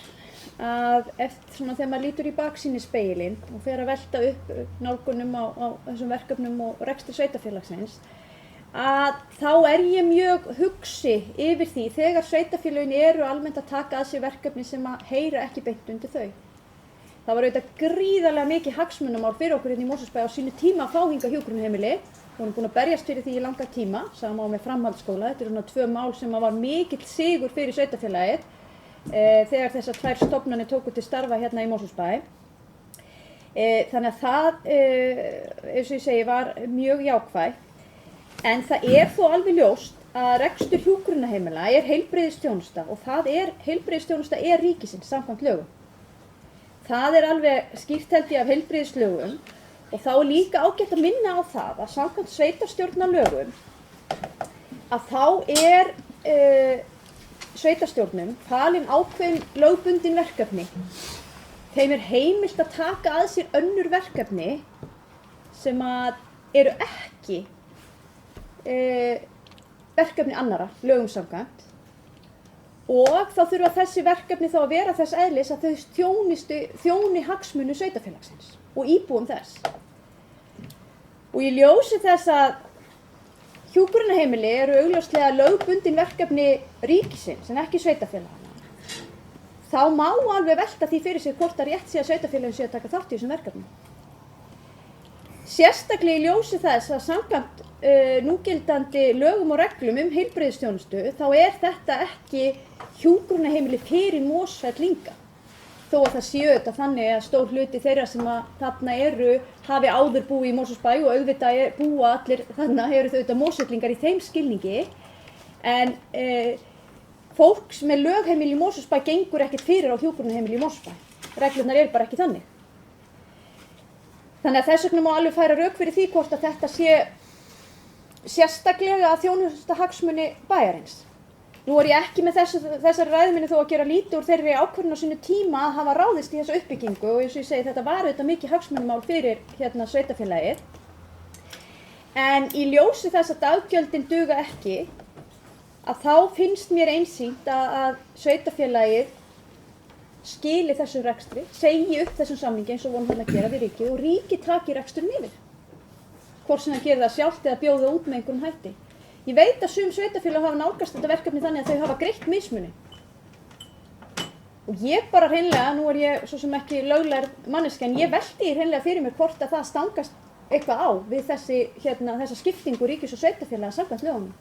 að eftir þegar maður lítur í baksýnisspegilinn og fer að velta upp nálgunum á þessum verkefnum og rekstri sveitarfélagsins að þá ég mjög hugsi yfir því þegar sveitarfélögin eru almennt að taka að sér verkefni sem að heyra ekki beint undir þau. Það var auðvitað gríðarlega mikið hagsmunamál fyrir okkur hérna í Mosfellsbæ á sínu tíma að fá hingað hjúkrunarheimili. Við vorum búin að berjast fyrir því í langa tíma, sama á með framhaldsskóla. Þetta eru 2 mál sem var mikill sigur fyrir sveitarfélagið þegar þessar 2 stofnanir tóku til starfa hérna í Mosfellsbæ. Þannig að það, eins og ég segi, var mjög jákvætt. En það þó alveg ljóst að rekstur hjúkrunarheimila heilbrigðisþjónusta og heilbrigðisþjónusta ríkisins samkvæmt lögum. Það alveg skýrt held ég af heilbrigðislögum og þá líka ágætt að minna á það að samkvæmt sveitarstjórnarlögum að þá sveitarstjórnum falin ákveðin lögbundin verkefni. Þeim heimilt að taka að sér önnur verkefni sem að eru ekki verkefni annarra lögum samkvæmt. Og þá þurfa þessi verkefni þá að vera þess eðlis að þau þjóni hagsmuni sveitarfélagsins og íbúum þess. Og í ljósi þess að hjúkrunarheimili eru augljóslega lögbundin verkefni ríkisins en ekki sveitarfélagana, þá má alveg velta því fyrir sig hvort að rétt sé að sveitarfélagin sé að taka þátt í þessum verkefnum. Sérstaklega í ljósi þess að samkvæmt núgildandi lögum og reglum heilbrigðisþjónustu þá þetta ekki hjúkrunarheimili fyrir Mosfellinga. Þó að það séu þetta þannig að stór hluti þeirra sem að þarna hafi áður búið í Mosfellsbæ og auðvitað búa allir þarna eru þau auðvitað Mosfellingar í þeim skilningi. En fólks með lögheimili í Mosfellsbæ gengur ekkert fyrir á hjúkrunarheimili í Mosfellsbæ. Reglurnar bara ekki þannig. Þannig að þess vegna má alveg færa rök fyrir því hvort að þetta sé sérstaklega að þjónusta hagsmuni bæjarins. Nú ég ekki með þessari ræðuminni þó að gera lítið úr þeirri ákvörðun á sínu tíma að hafa ráðist í þessa uppbyggingu og eins og ég segi þetta var auðvitað mikið hagsmunamál fyrir sveitarfélagið. En í ljósi þess að daggjöldin duga ekki að þá finnst mér einsýnt að sveitarfélagið skili þessu rekstri, segi upp þessum samningi eins og vonum hann að gera við ríkið og ríkið taki reksturinn yfir. Hvort sem það gerir það sjálft eða bjóða út með einhverjum hætti. Ég veit að sum sveitarfélög hafa nálgast þetta verkefni þannig að þau hafa greitt mismuninn. Og ég bara hreinlega, nú ég svo sem ekki löglærð manneskja, en ég velti hreinlega fyrir mér hvort að það stangast eitthvað á við þessa skiptingu ríkis og sveitarfélaga samkvæmt lögunum.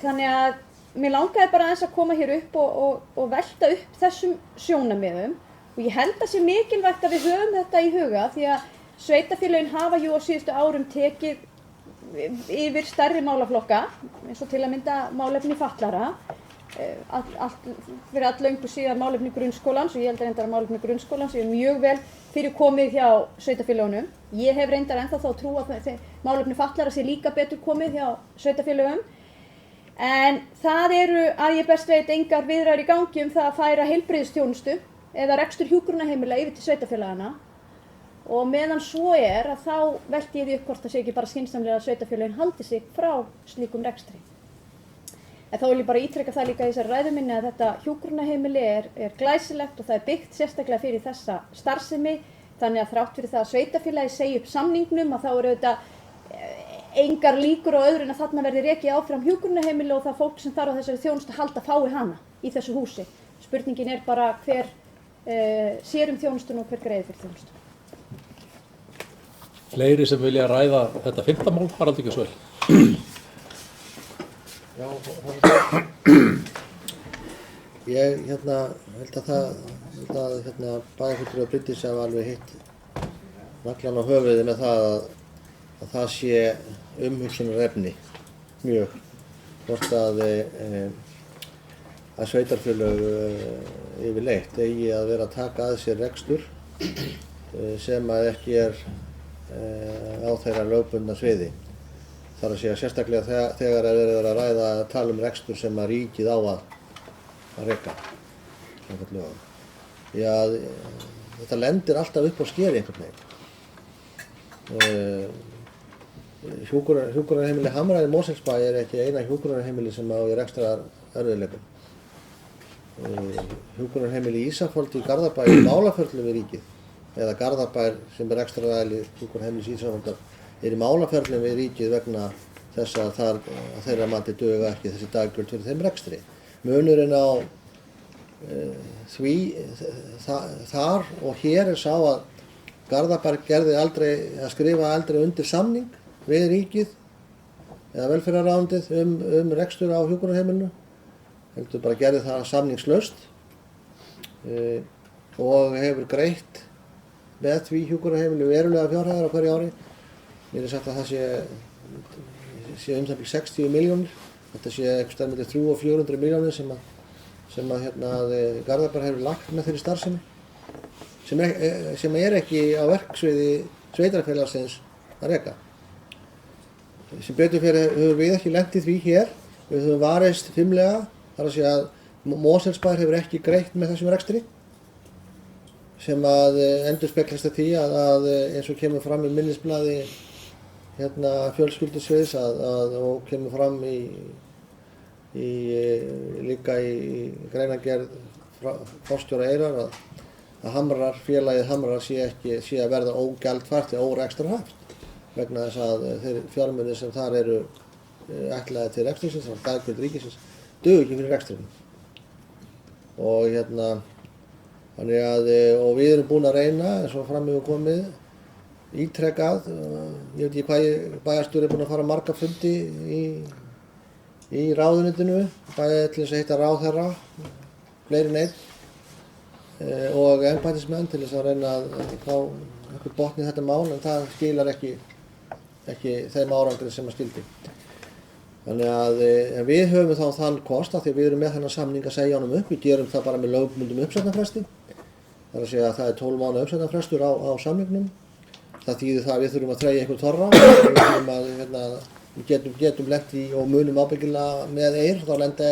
Þannig að mér langaði bara aðeins að koma hér upp og velta upp þessum sjónarmiðum og ég held að sé mikilvægt að við höfum þetta í huga því að sveitarfélögin hafa jú á síðustu árum tekið yfir stærri málaflokka eins og til að mynda málefni fatlara fyrir alllöngu síðan málefni grunnskólans og ég held reyndar að málefni grunnskólans er mjög vel fyrir komið hjá sveitarfélögunum. Ég hef reyndar ennþá þá trú að málefni fatlara sé líka betur komið hjá sveitarfélögum. En það eru að ég best veit engar viðræður í gangi það að færa heilbrigðisþjónustu eða rekstur hjúkrunarheimila yfir til sveitarfélagana Og meðan svo að þá velti ég því upp hvort það sé ekki bara skynsamlega að sveitarfélögin haldi sig frá slíkum rekstri. En þá vil ég bara ítreka það líka í þessari ræðu minni að þetta hjúkrunarheimili er glæsilegt og það er byggt sérstaklega fyrir þessa starfsemi. Þannig að þrátt fyrir það að sveitarfélagi segi upp samningnum að þá eru auðvitað engar líkur á öðru en að þarna verði rekið áfram hjúkrunarheimili og það fólk sem þarf á þessari þjónustu að halda fái hana í þessu húsi. Spurningin er bara hver sér þjónustuna og hver greiðir fyrir þjónustu. Fleiri sem vilja ræða þetta 5. mál, Haraldur Gjörsvel. Já, ég held að bæjarfulltrúi Bryndís hafa alveg hitt naglann á höfuðið með það að það sé umhugsunarefni mjög hvort að sveitarfélög yfirleitt eigi að vera að taka að sér rekstur sem að ekki á þeirra lögbundna sviði. Þar að segja sérstaklega þegar verið að ræða að tala rekstur sem að ríkið á að reka samkvæmt lögum. Því að þetta lendir alltaf upp á skeri einhvern veginn. Hjúkrunarheimili Hamra í Mosfellsbæ er ekki eina hjúkrunarheimili sem á í rekstrar erfiðleikum. Hjúkrunarheimili Ísafold í Garðabæ í málaferli við ríkið eða Garðabær sem er rekstraraðili hjúkrunarheimilis Ísafoldar er í málaferlum við ríkið vegna þess að þeirra mati duga ekki þessi daggjöld fyrir þeim rekstri. Munurinn á því þar og hér er sá að Garðabær skrifa aldrei undir samning við ríkið eða velferðarráðuneytið rekstur á hjúkrunarheimilinu. Heldur bara gerði það samningslaust og hefur greitt með því hjúkrunarheimili verulega fjárhæðir á hverju ári. Mér er sagt að það sé það bil 60 milljónir. Þetta sé eitthvað milli 300 og 400 milljónir sem að Garðabær hefur lagt með þeirri starfsemi sem er ekki á verksviði sveitarfélagsins að reka. Sem betur fyrir höfum við ekki lent í því hér. Við höfum varist fimlega, þar að segja að Mosfellsbær hefur ekki greitt með þessum rekstri sem að endurspeglast af því að eins og kemur fram í minnisblaði fjölskyldusviðs og kemur fram líka í greinargerð forstjóra Eyrar að félagið Hamrar sé að verða ógjaldfært eða órekstrarhæft vegna þess að þeir fjármunir sem þar eru ætlaðir til rekstursins, daggjöld ríkisins, duga ekki fyrir rekstrinu. Og og við erum búin að reyna, eins og fram hefur komið, ítrekað, ég veit ekki hvað bæjarstjóri er búin að fara marga fundi í ráðuneytinu, bæði til þess að hitta ráðherra, fleiri en einn, og embættismenn til þess að reyna að fá einhvern botn í þetta mál, en það skilar ekki þeim árangri sem að skildi. Þannig að við höfum þá þann kost að því við erum með þennan samning að segja honum upp, við gerum það bara með lögbundum uppsagnarfresti. Það er að segja að það er 12 mánaða uppsagnarfrestur á samningnum. Það þýðir það að við þurfum að þreyja einhvern þorra, við getum lent í og munum ábyggilega með Eyr, þá lenda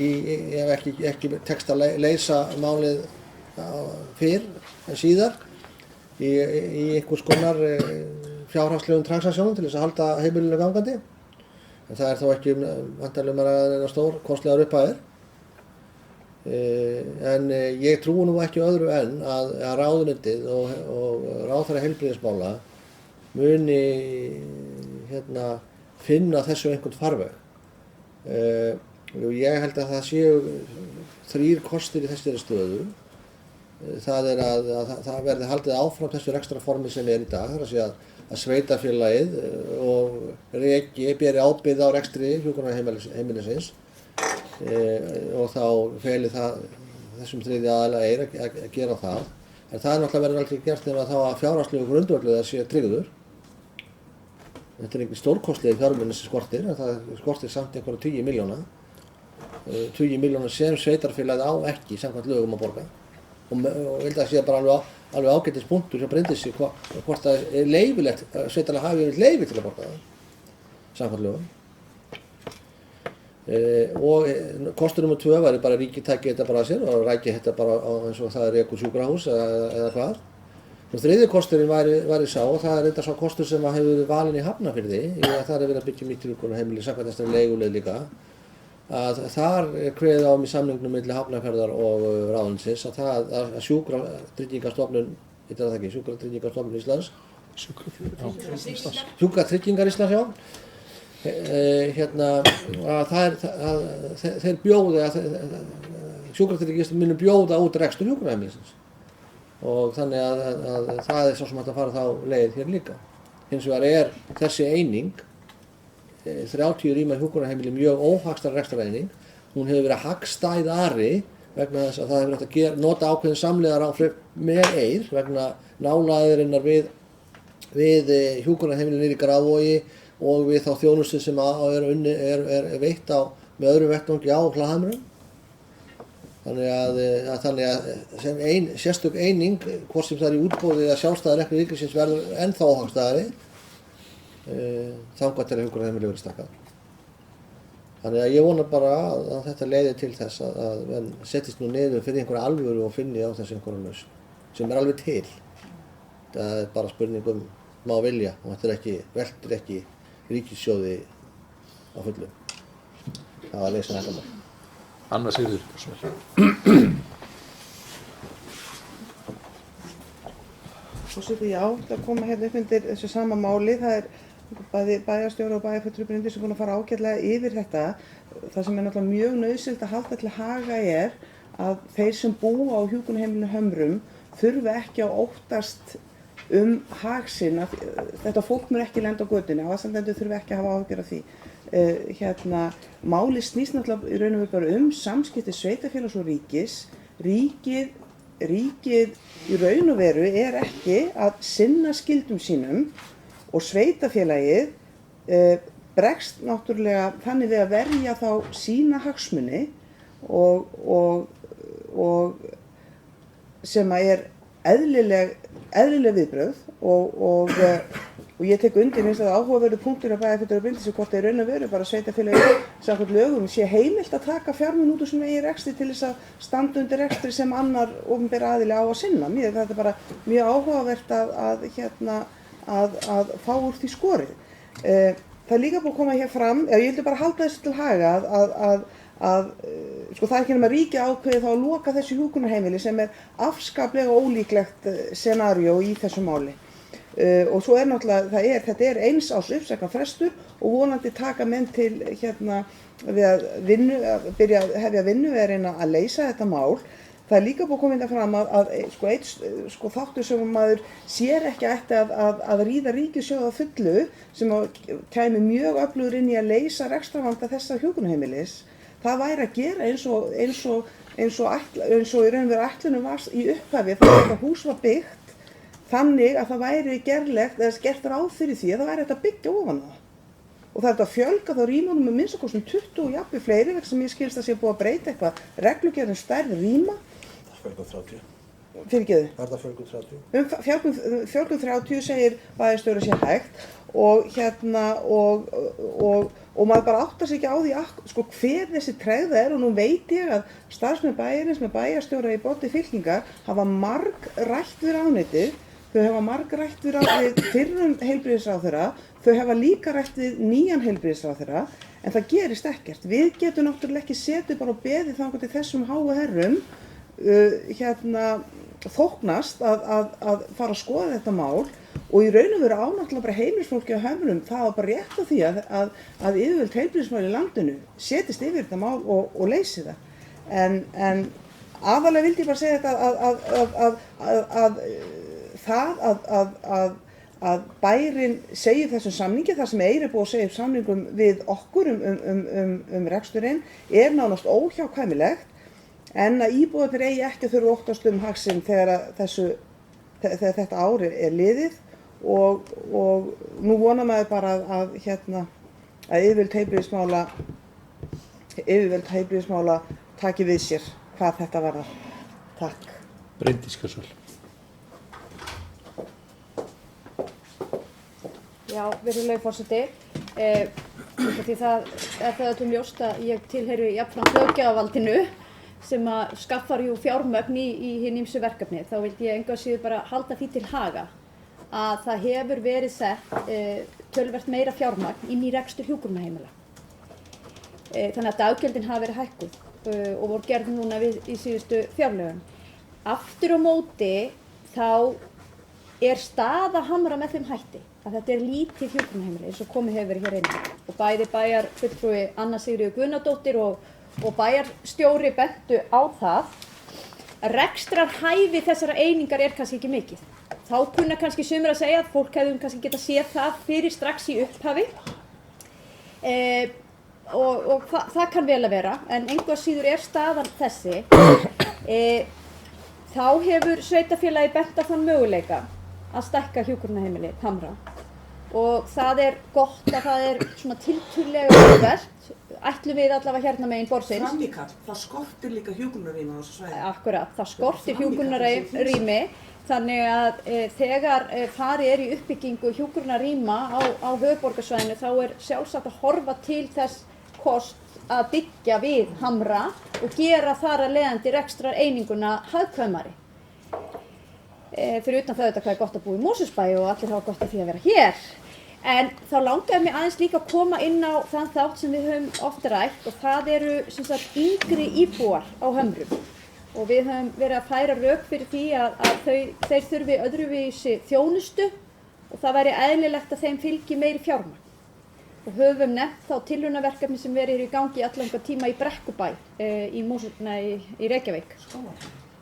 ef ekki tekst að leysa málið fyrr en síðar í einhvers konar fjárhagslegum transaksjónum til þess að halda heimilinu gangandi. En það er þá ekki væntanlega að reyna stór kostlegar upphæðir. En ég trúi nú ekki öðru en að ráðuneytið og ráðherra heilbrigðismála muni finna þessu einhvern farveg. Ég held að það séu 3 kostir í þessari stöðu. Það er að það verði haldið áfram þessu rekstrarformi sem er í dag, þar að segja að sveitarfélagið og reki beri ábyrgð á rekstri hjúkrunarheimilisins og þá feli það þessum þriðja aðila Eyr að gera það. En það er náttúrulega verður aldrei gert nema þá að fjárhagslegu grundvöllur sé tryggður. Þetta er ekki stórkostlegir fjármunir sem skortir, en það skortir samt einhverja 10 milljóna. 20 milljóna sem sveitarfélagið á ekki samkvæmt lögum að borga. Og ég held að það sé bara alveg ágætis punktur sem Bryndísi hvort það er leyfilegt, sveitarfélag hafi verið leyfi til að borga það samkvæmt lögum. Og kostur nummer 2 væri bara ríkið tæki þetta bara að sér og ræki þetta bara eins og það er rekur sjúkrahús eða hvað. Þriðji kosturinn væri sá, og það reyndar sá kostur sem hefur verið valinn í Hafnarfirði, að það verið að byggja nýtt hjúkrunarheimili samkvæmt þessari leiguleið líka, að þar kveðið á í samningnum milli Hafnarfjarðar og ráðuneytisins að Sjúkratryggingastofnun, heitir það ekki, Sjúkratryggingastofnun Íslands, Sjúkratryggingar Íslands, já, þeir bjóði Sjúkratryggingar munu bjóða út rekstur hjúkrunarheimilisins. Og þannig að það svo sem hægt að fara þá leið hér líka. Hins vegar þessi eining, 30 rýma hjúkrunarheimili, mjög óhagstæð rekstrareining. Hún hefur verið hagstæðari vegna þess að það hefur hægt að nota ákveðin samlegðaráhrif með eir vegna nálægðarinnar við hjúkrunarheimili niðri í Grafarvogi og við þá þjónustu sem er veitt með öðrum vettvangi á Hlaðhamrum. Þannig að sem sérstök eining, hvort sem það í útboði eða sjálfstæða reknir ríkisins verður ennþá óhagstæðari þangað til að hjúkrunarheimili verið stækkað. Þannig að ég vona bara að þetta leiði til þess að menn settist nú niður fyrir einhverja alvöru og finni á þessu einhverja lausn sem alveg til. Það bara spurning má vilja og þetta veltir ekki ríkissjóði á fullu. Það var leysa þetta mál. Anna Sigríður. Forseti, já, það koma hérna upp undir þessu sama máli. Það bæði bæjarstjóri og bæjarfulltrúi Bryndís sem búin að fara ágætlega yfir þetta. Það sem náttúrulega mjög nauðsynlegt að halda til haga að þeir sem búa á hjúkrunarheimilinu Hömrum þurfi ekki að óttast hag sinn. Þetta fólk mun ekki lenda á götunni, aðstandendur þurfi ekki að hafa áhyggjur af því. Málið snýst náttúrulega í raun og veru bara samskipti sveitarfélags og ríkis. Ríkið í raun og veru ekki að sinna skyldum sínum og sveitarfélagið bregst náttúrulega þannig við að verja þá sína hagsmuni og sem að eðlileg viðbrögð og ég tek undir eins og áhugaverður punktur að bæjarfulltrúi Bryndísi hvort í raun og veru bara sveitarfélagið samkvæmt lögum sé heimilt að taka fjármuni út úr sinni eigin rekstri til þess að standa undir rekstri sem annar opinber aðili á að sinna. Þetta bara mjög áhugavert að fá úr því skorið. Það líka búið að koma hér fram, ég vildi bara halda þessu til haga sko það ekki nema ríkið ákveðið þá að loka þessu hjúkrunarheimili sem afskaplega ólíklegt scenaríó í þessu máli. Og svo náttúrulega, þetta eins árs uppsagnarfrestur og vonandi taka menn til við að hefja vinnu við að reyna að leysa þetta mál. Það líka búið að koma þetta fram að þáttur sem maður sér ekki að ríða ríkissjóð að fullu sem kæmi mjög öflugur inn í að leysa rekstrarvanda þessa hjúkrunarheimilis. Það væri að gera eins og í raun og veru ætlunum var í upphafi þegar þetta hús var byggt þannig að það væri gerlegt eða gert ráð fyrir því að það væri hægt að byggja ofan það. Og það er að fjölga þá rýmunum með minnst okkur 20 og jafnvel fleiri vegna sem ég skilst að sé búið að breyta eitthvað reglugerðin stærð rýma. Fjölgun 30. Fyrirgeðu? Það er það fjölgun 30. Fjölgun 30 segir bæjarstjóri sé hægt og maður bara áttar sig ekki á því hver þessi tregða og nú veit ég að starfsmenn bæjarins með bæjarstjóra í broddi fylkingar hafa margrætt við ráðuneytið. Þau hafa margrætt við fyrrum heilbrigðisráðherra, þau hafa líka rætt við nýjan heilbrigðisráðherra, en það gerist ekkert. Við getum náttúrulega ekki setið bara og beðið þangað til þessum háu herrum þóknast að fara að skoða þetta mál og í raun og veru náttúrulega bara heimilisfólki á Hömrum, það var bara rétt á því að yfirvöld heilbrigðismál í landinu setjist yfir þetta mál og leysi það. En aðalega vildi ég bara segja þetta að bærinn segir þessum samningi, þar sem Eir búið að segja upp samningum við okkur reksturinn, nánast óhjákvæmilegt, en að íbúarnir eigi ekki að þurfa óttast hag sinn þegar þetta ári liðið og nú vonar maður bara að yfirvöld heilbrigðismála taki við sér hvað þetta varðar. Takk. Bryndís Kjörsvöld. Já, virðulegi forseti, því það öllum ljóst að ég tilheyri jafnframt löggjafarvaldinu sem að skaffar jú fjármögn í hinn ýmsu verkefni, þá vildi ég engu að síður bara halda því til haga að það hefur verið sett töluvert meira fjármagn inn í rekstur hjúkrunarheimila. Þannig að daggjöldin hafa verið hækkuð og voru gerð núna í síðustu fjárlögum. Aftur á móti þá staða Hamra með þeim hætti að þetta lítið hjúkrunarheimili eins og komið hefur verið hér inn og bæði bæjarfulltrúi Anna Sigríður Guðnadóttir og bæjarstjóri bentu á það að rekstrarhæfi þessara einingar kannski ekki mikið. Þá kunna kannski sumir að segja að fólk hefði kannski getað séð það fyrir strax í upphafi og það kann vel að vera, en engu að síður staðan þessi. Þá hefur sveitarfélagið bent á þann möguleika að stækka hjúkrunarheimili Hamra og það gott að það svona tiltölulega auðvelt, ætlum við allavega hérna megin borðsins. Framíkall, það skortir líka hjúkrunarrými á þessu svæði. Akkurat, það skortir hjúkrunarrými, þannig að þegar farið í uppbyggingu hjúkrunarrýma á höfuðborgarsvæðinu þá sjálfsagt að horfa til þess kost að byggja við Hamra og gera þar að leiðandi rekstrar eininguna hagkvæmari. Fyrir utan það hvað gott að búa í Mosfellsbæ og allir hafa gott af því að vera hér. En þá langaði mig aðeins líka að koma inn á þann þátt sem við höfum oft rætt og það eru sem sagt yngri íbúar á Hömrum. Og við höfum verið að færa rök fyrir því að þeir þurfi öðruvísi þjónustu og það væri eðlilegt að þeim fylgi meiri fjármagn. Og höfum nefnt þá tilraunaverkefni sem verið í gangi allan tíma í Brekkubæ í Reykjavík.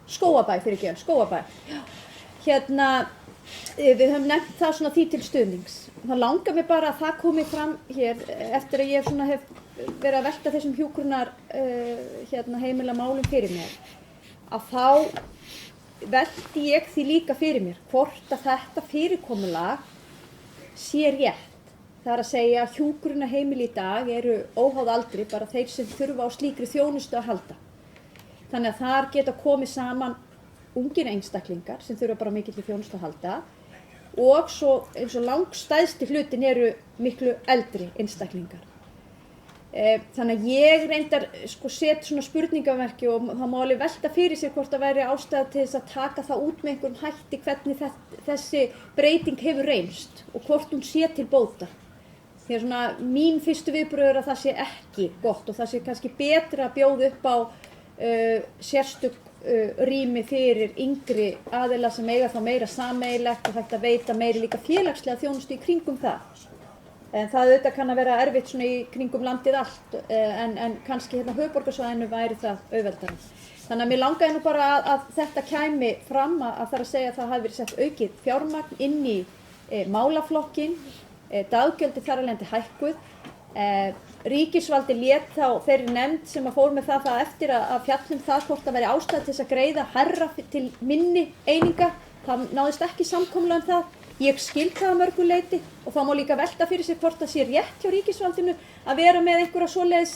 Skógabæ. Skógabæ. Við höfum nefnt það svona því til stuðnings. Það langar mig bara að það komi fram hér eftir að ég hef verið að velta þessum hjúkrunar heimilamálum fyrir mér. Að þá velti ég því líka fyrir mér hvort að þetta fyrirkomulag sé rétt. Það að segja að hjúkrunarheimili í dag eru óháð aldri, bara þeir sem þurfa á slíkri þjónustu að halda. Þannig að þar geta komið saman ungir einstaklingar sem þurfa bara mikilli þjónustu að halda og svo eins og langstæðsti hlutin eru miklu eldri einstaklingar. Þannig að ég reyndar set svona spurningamerki og það má alveg velta fyrir sér hvort það væri ástæða til þess að taka það út með einhverjum hætti hvernig þessi breyting hefur reynst og hvort hún sé til bóta. Því að svona mín fyrstu viðbrögð að það sé ekki gott og það sé kannski betra að bjóða upp á sérstök rými fyrir yngri aðila sem eiga þá meira sameiginlegt og hægt að veita meiri líka félagslega þjónustu í kringum það. En það auðvitað kann að vera erfitt svona í kringum landið allt en kannski hérna höfuðborgarsvæðinu væri það auðveldara. Þannig að mér langaði nú bara að þetta kæmi fram að það að segja að það hafi verið sett aukið fjármagn inn í málaflokkin, daggjöldin þar af leiðandi hækkuð. Ríkisvaldi lét þá þeirri nefnd sem að fór með það eftir að fjallum það hvort það væri ástæða til þess að greiða hærra til minni eininga. Það náðist ekki samkomulag um það. Ég skil það að mörgu leyti og þá má líka velta fyrir sig hvort það sé rétt hjá ríkisvaldinu að vera með einhverja svoleiðis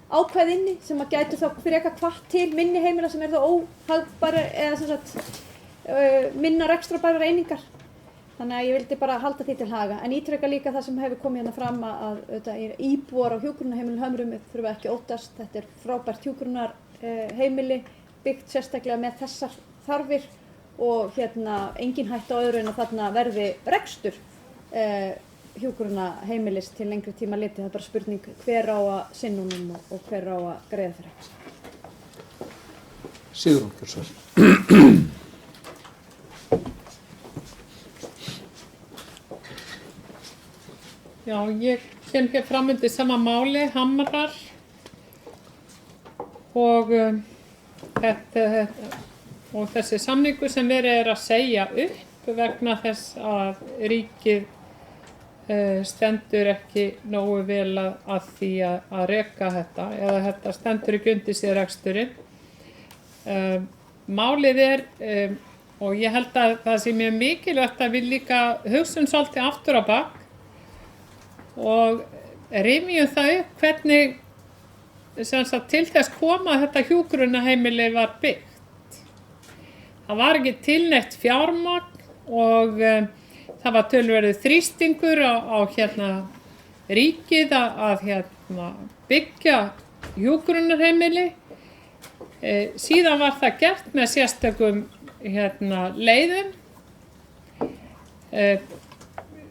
ákvæði inni sem að gætu þá frekar hvatt til minni heimila sem þá óhagbærar eða sem sagt minna rekstrarbærar einingar. Þannig að ég vildi bara halda því til haga, en ítreka líka það sem hefur komið hérna fram að íbúar á hjúkrunarheimilum Hömrum þurfa ekki óttast. Þetta frábært hjúkrunarheimili, byggt sérstaklega með þessar þarfir og engin hætta á öðru en að þarna verði rekstur hjúkrunarheimilis til lengri tíma litið. Það bara spurning hver á að sinna honum og hver á að greiða fyrir. Sigrún Kjörsson. Já, ég kem hér fram undir sama máli, Hamrar og þessi samningur sem verið að segja upp vegna þess að ríkið stendur ekki nógu vel að því að reka þetta eða þetta stendur ekki undir sér reksturinn. Málið og ég held að það sé mjög mikilvægt að við líka hugsum svolítið aftur á bak og rifjum það upp hvernig til þess koma að þetta hjúkrunarheimili var byggt. Það var ekki tilneytt fjármagn og það var töluverður þrýstingur á ríkið að byggja hjúkrunarheimili Síðan var það gert með sérstökum leiðum.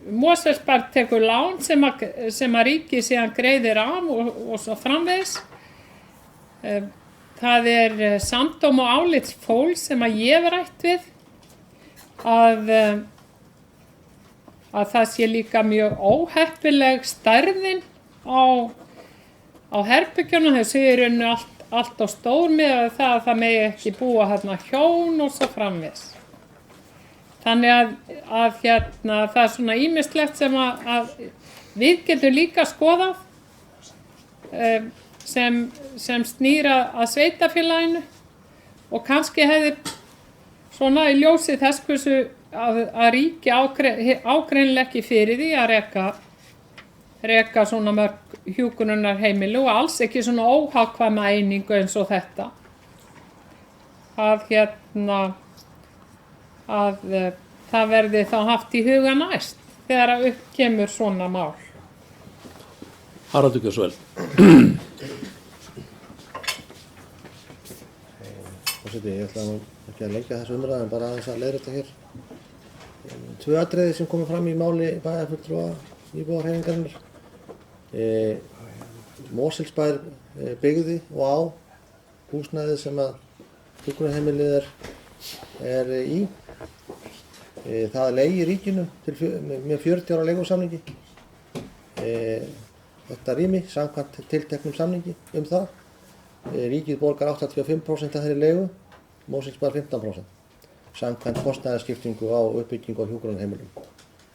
Mosfellsbær tekur lán sem að ríkið síðan greiðir af og svo framvegis. Það samdóm og álits fólks sem að ég hef rætt við að það sé líka mjög óheppileg stærðin á herbergjunum. Þau séu í rauninni allt á stór með það megi ekki búa hérna hjón og svo framvegis. Þannig að það svona ýmislegt sem að við getum líka skoðað sem snýra að sveitafélaginu og kannski hefði svona í ljósi þess hversu að ríki ágreinilega ekki fyrir því að reka svona mörg hjúkrunarheimili og alls ekki svona óhagkvæma einingu eins og þetta. Að það verði þá haft í huga næst þegar að upp kemur svona mál. Haraldur Gjörsvel. Forseti, ég ætla nú ekki að lengja þessu umræðu en bara aðeins að leiðrétta hér. 2 atriði sem komið fram í máli bæjarfulltrúa íbúðarhreyfingarinnar. Mosfellsbær byggði og á húsnæðið sem að hjúkrunarheimilið er í. Það leigi ríkinu með 40 ára leigusamningi. Þetta rými samkvæmt tilteknum samningi það. Ríkið borgar 85% af þeirri leigu, Mosfellsbær 15%. Samkvæmt kostnaðarskiptingu á uppbyggingu á hjúkrunarheimilum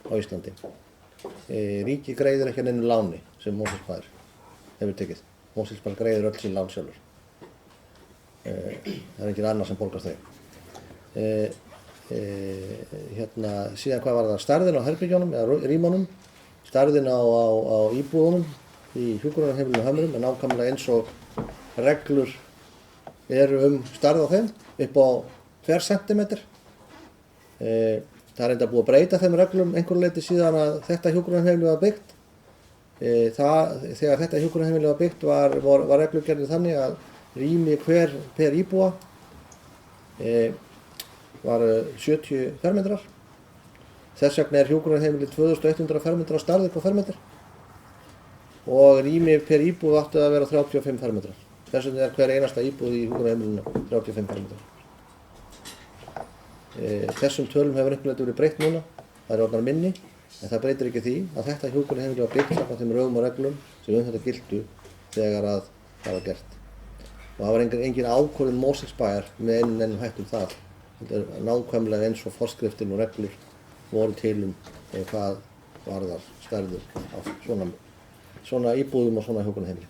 á Íslandi. Ríkið greiðir ekki að neinu láni sem Mosfellsbær hefur tekið. Mosfellsbær greiðir öll sín lán sjálfur. Það engin annar sem borgar þau. Síðan hvað var það stærðin á herbergjunum eða rýmunum, stærðin á íbúðunum í hjúkrunarheimilinu Hömrum er nákvæmlega eins og reglur eru stærð á þeim upp á 2 cm. Það er enda búið að breyta þeim reglum einhverju leyti síðan að þetta hjúkrunarheimili var byggt. Þegar þetta hjúkrunarheimili var byggt var reglugerðin þannig að rými per íbúa var 70 fermetrar. Þess vegna er hjúkrunarheimili 2100 fermetrar á stærð upp á fermetrar og rými per íbúð átti að vera 35 fermetrar. Þess vegna er hver einasta íbúð í hjúkrunarheimilinu 35 fermetrar. Þessum tölum hefur einhvern veginn verið breytt núna, það er orðnar minni, en það breytir ekki því að þetta hjúkrunarheimili var byggt samkvæmt þeim lögum og reglum sem þetta giltu þegar að það var gert. Og það var engin ákvörðun Mosfellsbæjar með einum hættum það. Þetta er nákvæmlega eins og forskriftin og reglur voru til hvað varðar stærður á svona íbúðum og svona hjúkrunarheimili.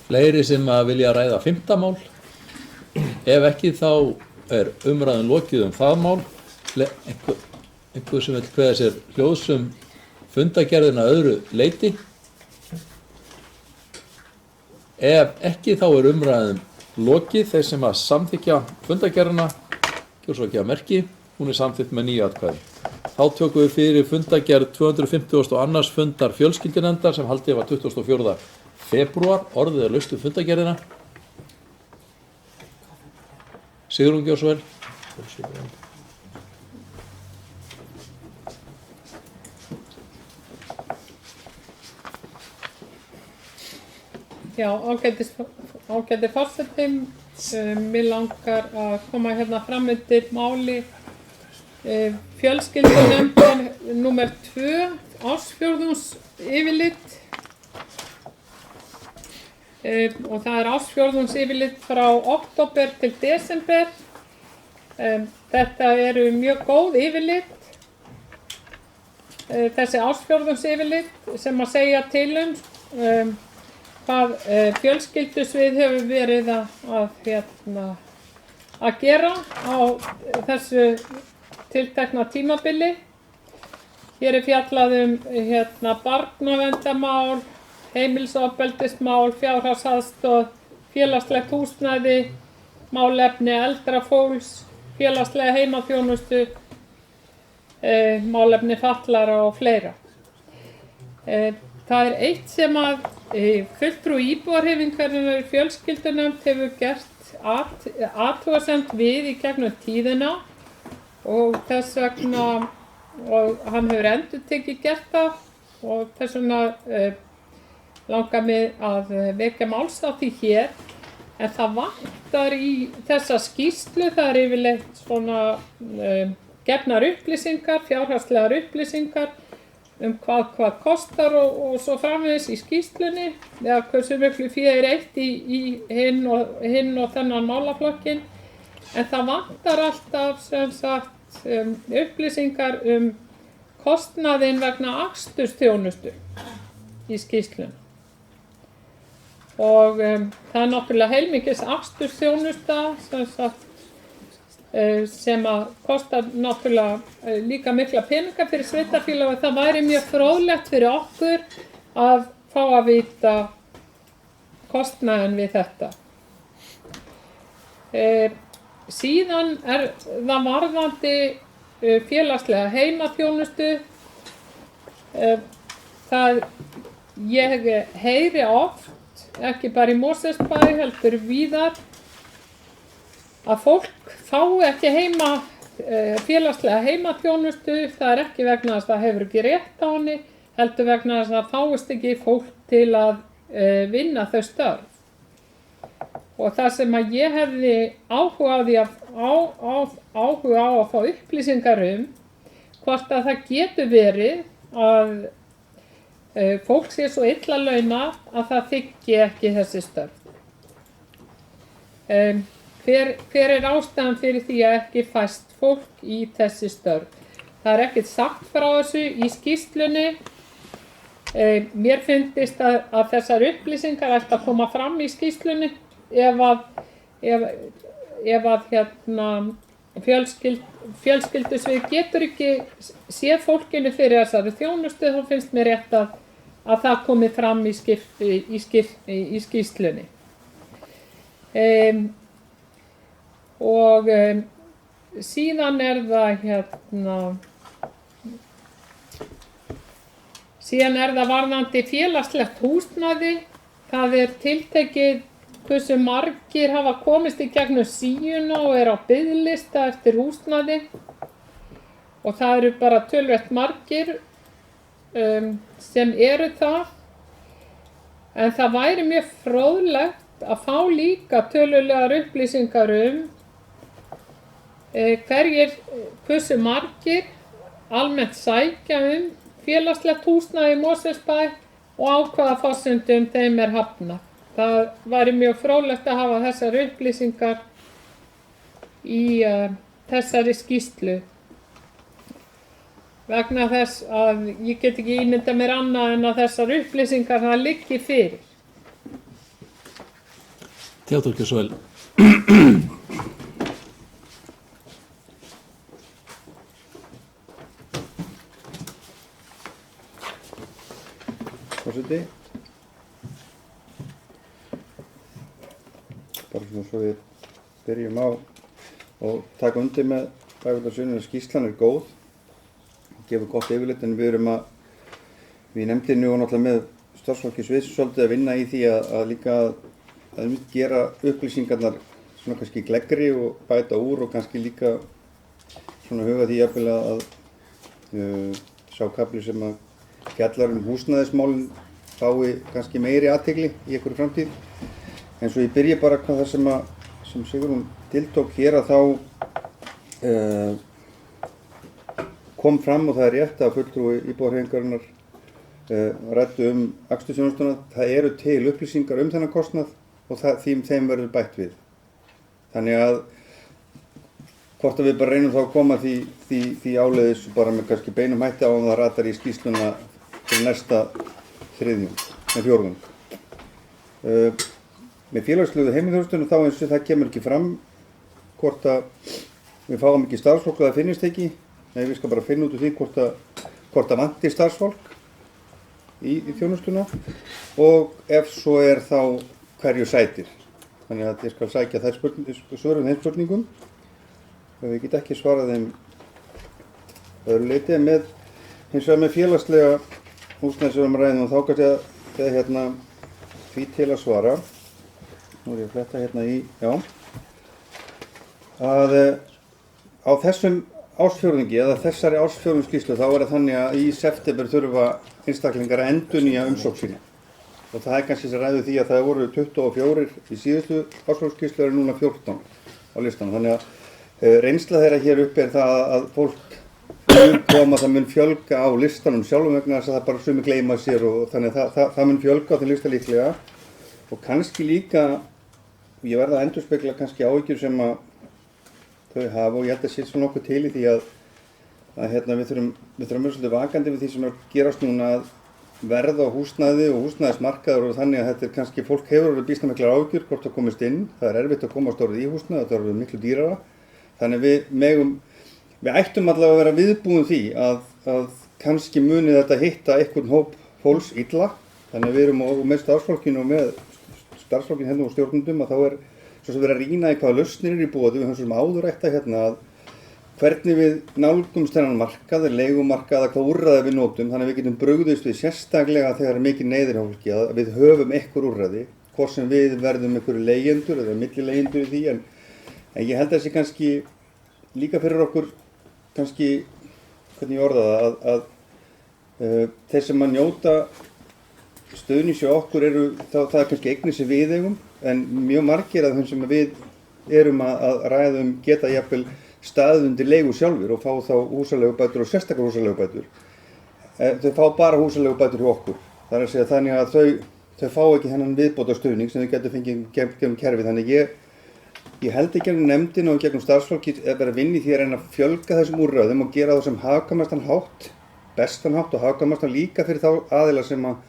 Fleiri sem að vilja ræða 5. mál. Ef ekki þá er umræðan lokið það mál. Einhver sem vil kveða sér hljóðs fundagerðina öðru leyti. Ef ekki þá er umræðan lokið. Þeir sem að samþykkja fundagerðina gjör svo ekki að merki. Hún er samþykkt með 9 atkvæði. Þá tökum við fyrir fundagerð 252. fundar fjölskyldunefndar sem haldið var 24. febrúar. Orðið er laust fundagerðina. Sigrún Gjörsvel. Já, ágæti forseti, mér langar að koma hérna fram undir máli fjölskyldunefndar númer 2, ársfjórðungsyfirlit. Og það er ársfjórðungsyfirlit frá október til desember. Þetta eru mjög góð yfirlit. Þessi ársfjórðungsyfirlit sem að segja til hvað fjölskyldusvið hefur verið að gera á þessu tiltekna tímabili. Hér er fjallað barnaverndarmál, heimilisofbeldismál, fjárhagsaðstoð, félagslegt húsnæði, málefni eldra fólks, félagslega heimaþjónustu, málefni fatlaðra og fleira. Það er eitt sem að fulltrúi íbúðarhreyfingarinnar í fjölskyldunefnd hefur gert athugasemd við í gegnum tíðina og þess vegna, og hann hefur endurtekið gert það og þess vegna langar mig að vekja máls á því hér. En það vantar í þessa skýrslu, það yfirleitt svona gefnar upplýsingar, fjárhagslegar upplýsingar hvað kostar og svo framvegis í skýrslunni, eða hversu miklu fé eytt í hinn og þennan málaflokkinn. En það vantar alltaf sem sagt upplýsingar kostnaðinn vegna akstursþjónustu í skýrslunni. Og það náttúrulega heilmikið akstursþjónusta sem að kostar náttúrulega líka mikla peninga fyrir sveitarfélög og það væri mjög fróðlegt fyrir okkur að fá að vita kostnaðinn við þetta. Síðan það varðandi félagslega heimaþjónustu. Ég heyri oft, ekki bara í Mosfellsbæ heldur víðar, að fólk fái ekki félagslega heimaþjónustu. Það ekki vegna þess að það hefur ekki rétt á henni, heldur vegna þess að það fáist ekki fólk til að vinna þau störf. Og það sem að ég hefði áhuga á að fá upplýsingar hvort að það getur verið að fólk sé svo illa launað að það þiggi ekki þessi störf. Hver ástæðan fyrir því að ekki fæst fólk í þessi störf? Það ekkert sagt frá þessu í skýrslunni. Mér fyndist að þessar upplýsingar ætti að koma fram í skýrslunni ef að fjölskyldusvið getur ekki séð fólkinu fyrir þessari þjónustu, þá finnst mér rétt að það komi fram í skýrslunni. Og síðan það varðandi félagslegt húsnæði. Það tiltekið hversu margir hafa komist í gegnum síuna og á biðlista eftir húsnæði. Og það eru bara töluvert margir sem eru það. En það væri mjög fróðlegt að fá líka tölulegar upplýsingar hversu margir almennt sækja félagslegt húsnæði í Mosfellsbæ og á hvaða forsendum þeim hafnað. Það væri mjög fróðlegt að hafa þessar upplýsingar í þessari skýrslu. Vegna þess að ég get ekki ímyndað mér annað en að þessar upplýsingar það liggi fyrir. Theodór Gjörsvel. Forseti. Bara svona svo við byrjum á og taka undir með Bæjarfélagsvinnunni að skýrslan góð. Gefur gott yfirlit en við nefndinni og náttúrulega með starfsfólki sviðsins svolítið að vinna í því að líka að gera upplýsingarnar svona kannski gleggri og bæta úr og kannski líka svona huga því jafnvel að sá kafli sem að fjallar húsnæðismálin fái kannski meiri athygli í einhverju framtíð. En svo ég byrja bara hvað það sem Sigrún tiltók hér að þá kom fram og það rétt að fulltrúi íbúðarhreyfingarinnar ræddu akstursþjónustuna. Það eru til upplýsingar þennan kostnað og þeim verður bætt við. Þannig að hvort að við bara reynum þá að koma því áleiðis bara með kannski beinum hætti á það ratar í skýrsluna fyrir næsta fjórðung. Með félagslegu heimaþjónustunni þá eins og það kemur ekki fram hvort að við fáum ekki starfsfólk og það finnist ekki. Nei, við skal bara finna út úr því hvort að vanti starfsfólk í þjónustuna og ef svo þá hverju sætir. Þannig að ég skal sækja svörum þeim spurningum. Við get ekki svarað þeim öðru leyti en hins vegar með félagslega húsnæðisræðum og þá kannski að því til að svara. Nú er ég að fletta í, já. að á þessum ársfjórðungi eða þessari ársfjórðungsskýrslu þá er það þannig að í september þurfa einstaklingar að endurnýja umsókn sína. Og það er kannski sem ræður því að það voru 24 í síðustu ársfjórðungsskýrslu og núna 14 á listanum. Þannig að reynsla þeirra hér upp er það að fólk mun koma, það mun fjölga á listanum sjálfum vegna þess að það bara sumi gleyma sér og þannig að það mun fjölga á þeim lista líklega. Og kannski líka, ég verða að endurspegla kannski áhyggjur sem að þau hafa og ég held að sé svona okkur til í því að við þurfum að vera svolítið vakandi við því sem er að gerast núna að verð á húsnæði og húsnæðismarkaður og þannig að þetta er kannski, fólk hefur orðið býsna miklar áhyggjur hvort það komist inn, það er erfitt að komast orðið í húsnæði, þetta er orðið miklu dýrara. Þannig við ættum allavega að vera viðbúin því að kannski muni þetta hitta einhvern hóp fólks illa. Þannig að við erum með starfsfólkinu og með starfsfólkinu hérna og stjórnendum að þá er svo sem verið að rýna í hvaða lausnir eru í boði. Við höfum svo áðurætta hérna að hvernig við nálgumst þennan markað, leigumarkað, hvað úrræði við notum, þannig að við getum brugðist við sérstaklega þegar er mikið neyðir hjá fólki að við höfum einhver úrræði, hvort sem við verðum einhverju leigjendur eða millileigjendur í því, en ég held að þessi kannski líka fyrir okkur, kannski, hvernig ég orða það, að þeir sem að njóta stuðnings hjá okkur eru, það er kannski eignir sem við eigum, en mjög margir af þeim sem við erum að ræða geta jafnvel staðið undir leigu sjálfur og fá þá húsaleigubætur og sérstakar húsaleigubætur. Þau fá bara húsaleigubætur hjá okkur. Það er að segja þannig að þau fá ekki þennan viðbótarstuðning sem þau getur fengið gegnum kerfið. Þannig ég held í gegnum nefndina og gegnum starfsfólki að vera að vinna í því að reyna að fjölga þessum úrræðum og gera það sem hagkvæmastan hátt, bestan hátt og hagkvæmastan líka fyrir þá aðila sem að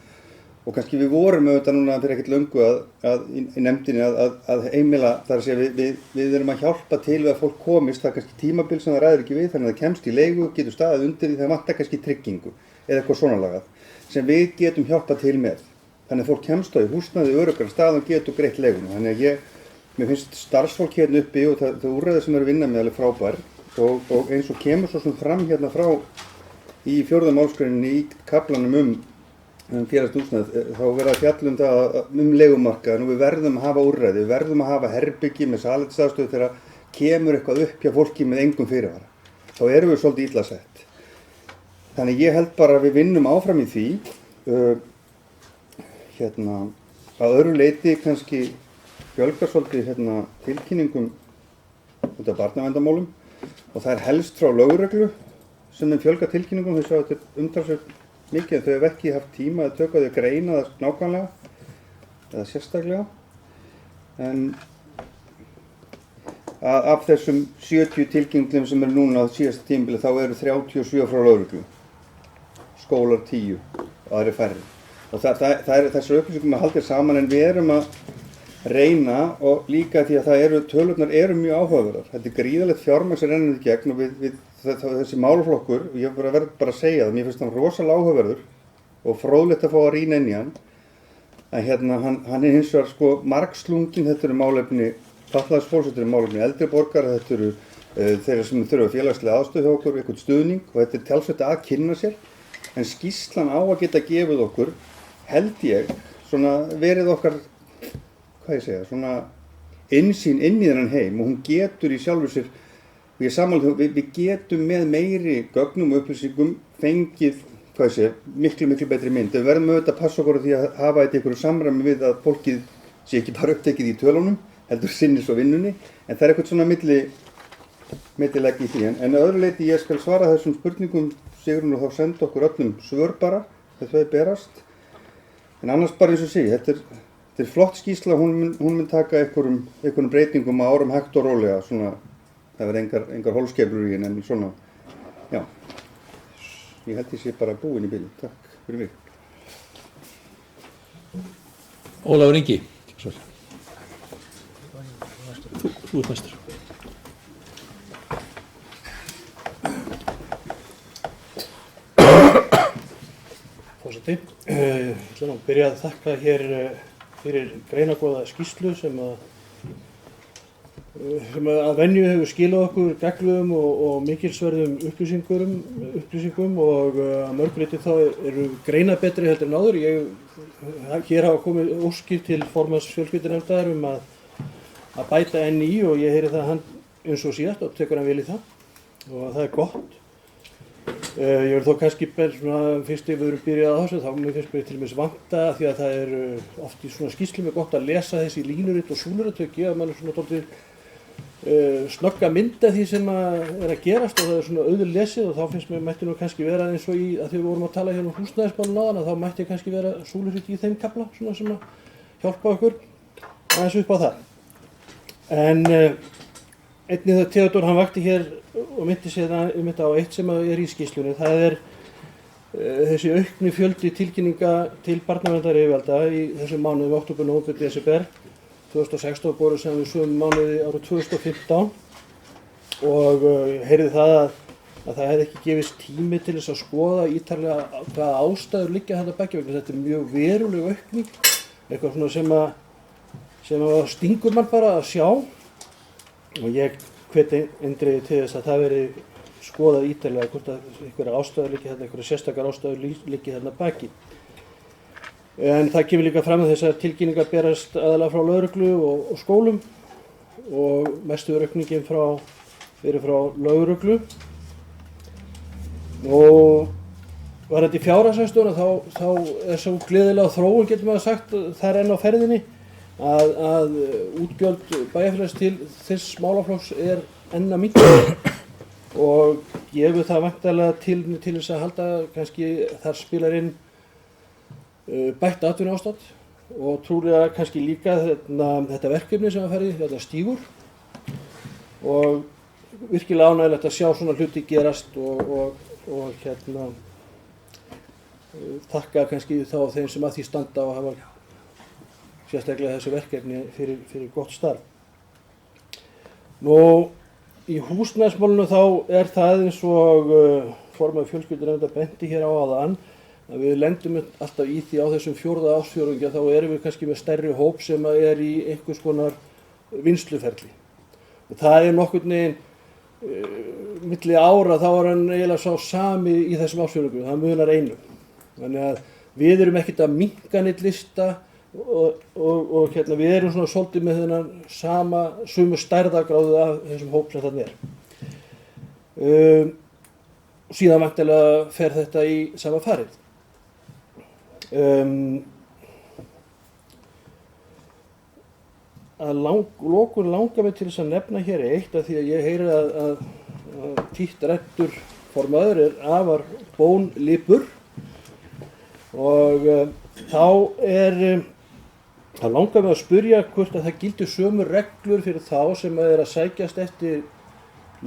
og kannski við vorum auðvitað núna fyrir ekkert löngu í nefndinni að heimila, þar að segja við erum að hjálpa til við að fólk komist, það er kannski tímabil sem það ræður ekki við, þannig að það kemst í leigu, getur staðið undir því, það vantar kannski tryggingu eða eitthvað svona lagað, sem við getum hjálpa til með. Þannig að fólk kemst á í húsnæði, öruggan stað og getur greitt leiguna. Þannig að mér finnst starfsfólk hérna uppi og það úrræði sem eru vinna með alveg frábær og eins og kemur svo sem fram hérna frá í 4. málsgreininni í kaflanum félagslegt húsnæði, þá verður að fjalla það leigumarkaðinn og við verðum að hafa úrræði, við verðum að hafa herbyggi með salernisaðstöðu þegar kemur eitthvað upp hjá fólki með engum fyrirvara. Þá erum við svolítið illa sett. Þannig ég held bara að við vinnum áfram í því. Að öðru leyti kannski fjölgar svolítið tilkynningum út af barnaverndarmálum og það er helst frá lögreglu sem þeim fjölgar tilkynningum, þess að þetta er umtalsvert mikið en þau hef ekki haft tíma að tökka því að greina það nákvæmlega eða sérstaklega. En af þessum 70 tilkynningum sem eru núna á síðasta tímabili þá eru 37 frá lögreglu, skólar 10 og aðrir færri. Og það er þessar upplýsingum að halda saman en við erum að reyna og líka því að tölurnar eru mjög áhugaverðar. Þetta er gríðarlegt fjármagn sem rennur í gegn og þessi málaflokkur, og ég verð bara að segja það, mér finnst hann rosalega áhugaverður og fróðlegt að fá að rýna inn í hann. En hann er hins vegar margslunginn, þetta eru málefni fatlaðs fólks, þetta eru málefni eldri borgara, þetta eru þeirra sem þurfa félagslega aðstöðu hjá okkur, eitthvað stuðning og þetta er talsvert að kynna sér. En skýrslan á að geta gefið okkur, held ég, verið okkar, svona innsýn inn í þennan heim og hún getur í sjálfu sér, og ég sammála því, við getum með meiri gögnum og upplýsingum fengið, miklu betri mynd. Við verðum auðvitað að passa okkur á því að hafa þetta einhverju samræmi við að fólkið sé ekki bara upptekið í tölunum, heldur sinnis og vinnunni, en það er eitthvað svona millilegg í því. En öðru leyti ég skal svara þessum spurningum Sigrún og þá senda okkur öllum svör bara, þegar þau berast. En annars bara eins og sé, þetta er flott skýrsla, hún mun taka einhverjum breytingum á árum hægt og rólega, það verður engar hólskeiflur í henni, en svona, já, ég held ég sé bara búinn í bili, takk fyrir mig. Ólafur Ingi, þú ert næstur. Forseti, ég ætla að byrja að þakka hér fyrir greinargóða skýrslu sem að venju hefur skilað okkur gagnlegum og mikilsverðum upplýsingum og að mörgu leyti þá eru greinar betri heldur en áður. Hér hafa komið óskir til formanns fjölskyldunefndar að bæta enn í og ég heyri það að hann eins og síðast og tekur hann vel í það og það er gott. Ég vil þó kannski fyrst ef við erum byrjað á þessu þá mér finnst mér til dæmis vanta því að það er oft í svona skýrslum er gott að lesa þessi línuritt og súluritt að mann er svona dálítið snögga mynda því sem er að gerast og það er svona auðvitað lesið og þá finnst mér mætti nú kannski vera eins og í að því við vorum að tala hérna húsnæðismálin áðan að þá mætti kannski vera súluritt í þeim kafla svona sem að hjálpa okkur aðeins upp á það. En einnig það Theodór hann vakti hér og myndi sér á eitt sem er í skýrslunni. Það er þessi aukni fjöldi tilkynninga til barnaverndaryfirvalda í þessum mánuðum október, nóvember, desember 2016 boru sem við sögum mánuði árið 2015 og heyrði það að það hefði ekki gefist tími til þess að skoða ítarlega hvaða ástæður liggja þetta baki vegna þetta er mjög veruleg aukning, eitthvað svona sem að stingur mann bara að sjá og ég hveti eindregið til þess að það veri skoðað ítarlega hvort að einhverja ástæður liggi þarna, einhverja sérstakar ástæður liggi þarna baki. En það kemur líka fram að þessar tilkynningar berast aðalega frá lögreglu og skólum og mestu aukningin verið frá lögreglu. Og varðandi fjárhagsaðstoðina þá er svo gleðilega þróun getur maður sagt þar enn á ferðinni að útgjöld bæjarfélags til þess málaflokks er enn að minnka og gefur það væntanlega til þess að halda kannski þar spilar inn bætt atvinnuástand og trúlega kannski líka þetta verkefni sem að ferði, þetta stígur og virkilega ánægilegt að sjá svona hluti gerast og þakka kannski þá þeim sem að því standa og hafa sérstaklega þessu verkefni fyrir gott starf. Nú, í húsnæðismálinu þá er það eins og formaður fjölskyldunefndar benti hér á áðan að við lendum alltaf í því á þessum fjórða ársfjórðungi að þá erum við kannski með stærri hóp sem er í einhvers konar vinnsluferli. Og það er nokkurn veginn milli ára þá er hann eiginlega sá sami í þessum ársfjórðungum, það munar einu. Þannig að við erum ekkert að minnka neitt lista og við erum svona svolítið með þennan sömu stærðargráðu af þessum hóp sem þarna er. Síðan væntanlega fer þetta í sama farið. Að lokum langar mig til þess að nefna hér eitt af því að ég heyri að títt ræddur formaður er afar bónlipur og þá langar mig að spyrja hvort að það gildi sömu reglur fyrir þá sem er að sækjast eftir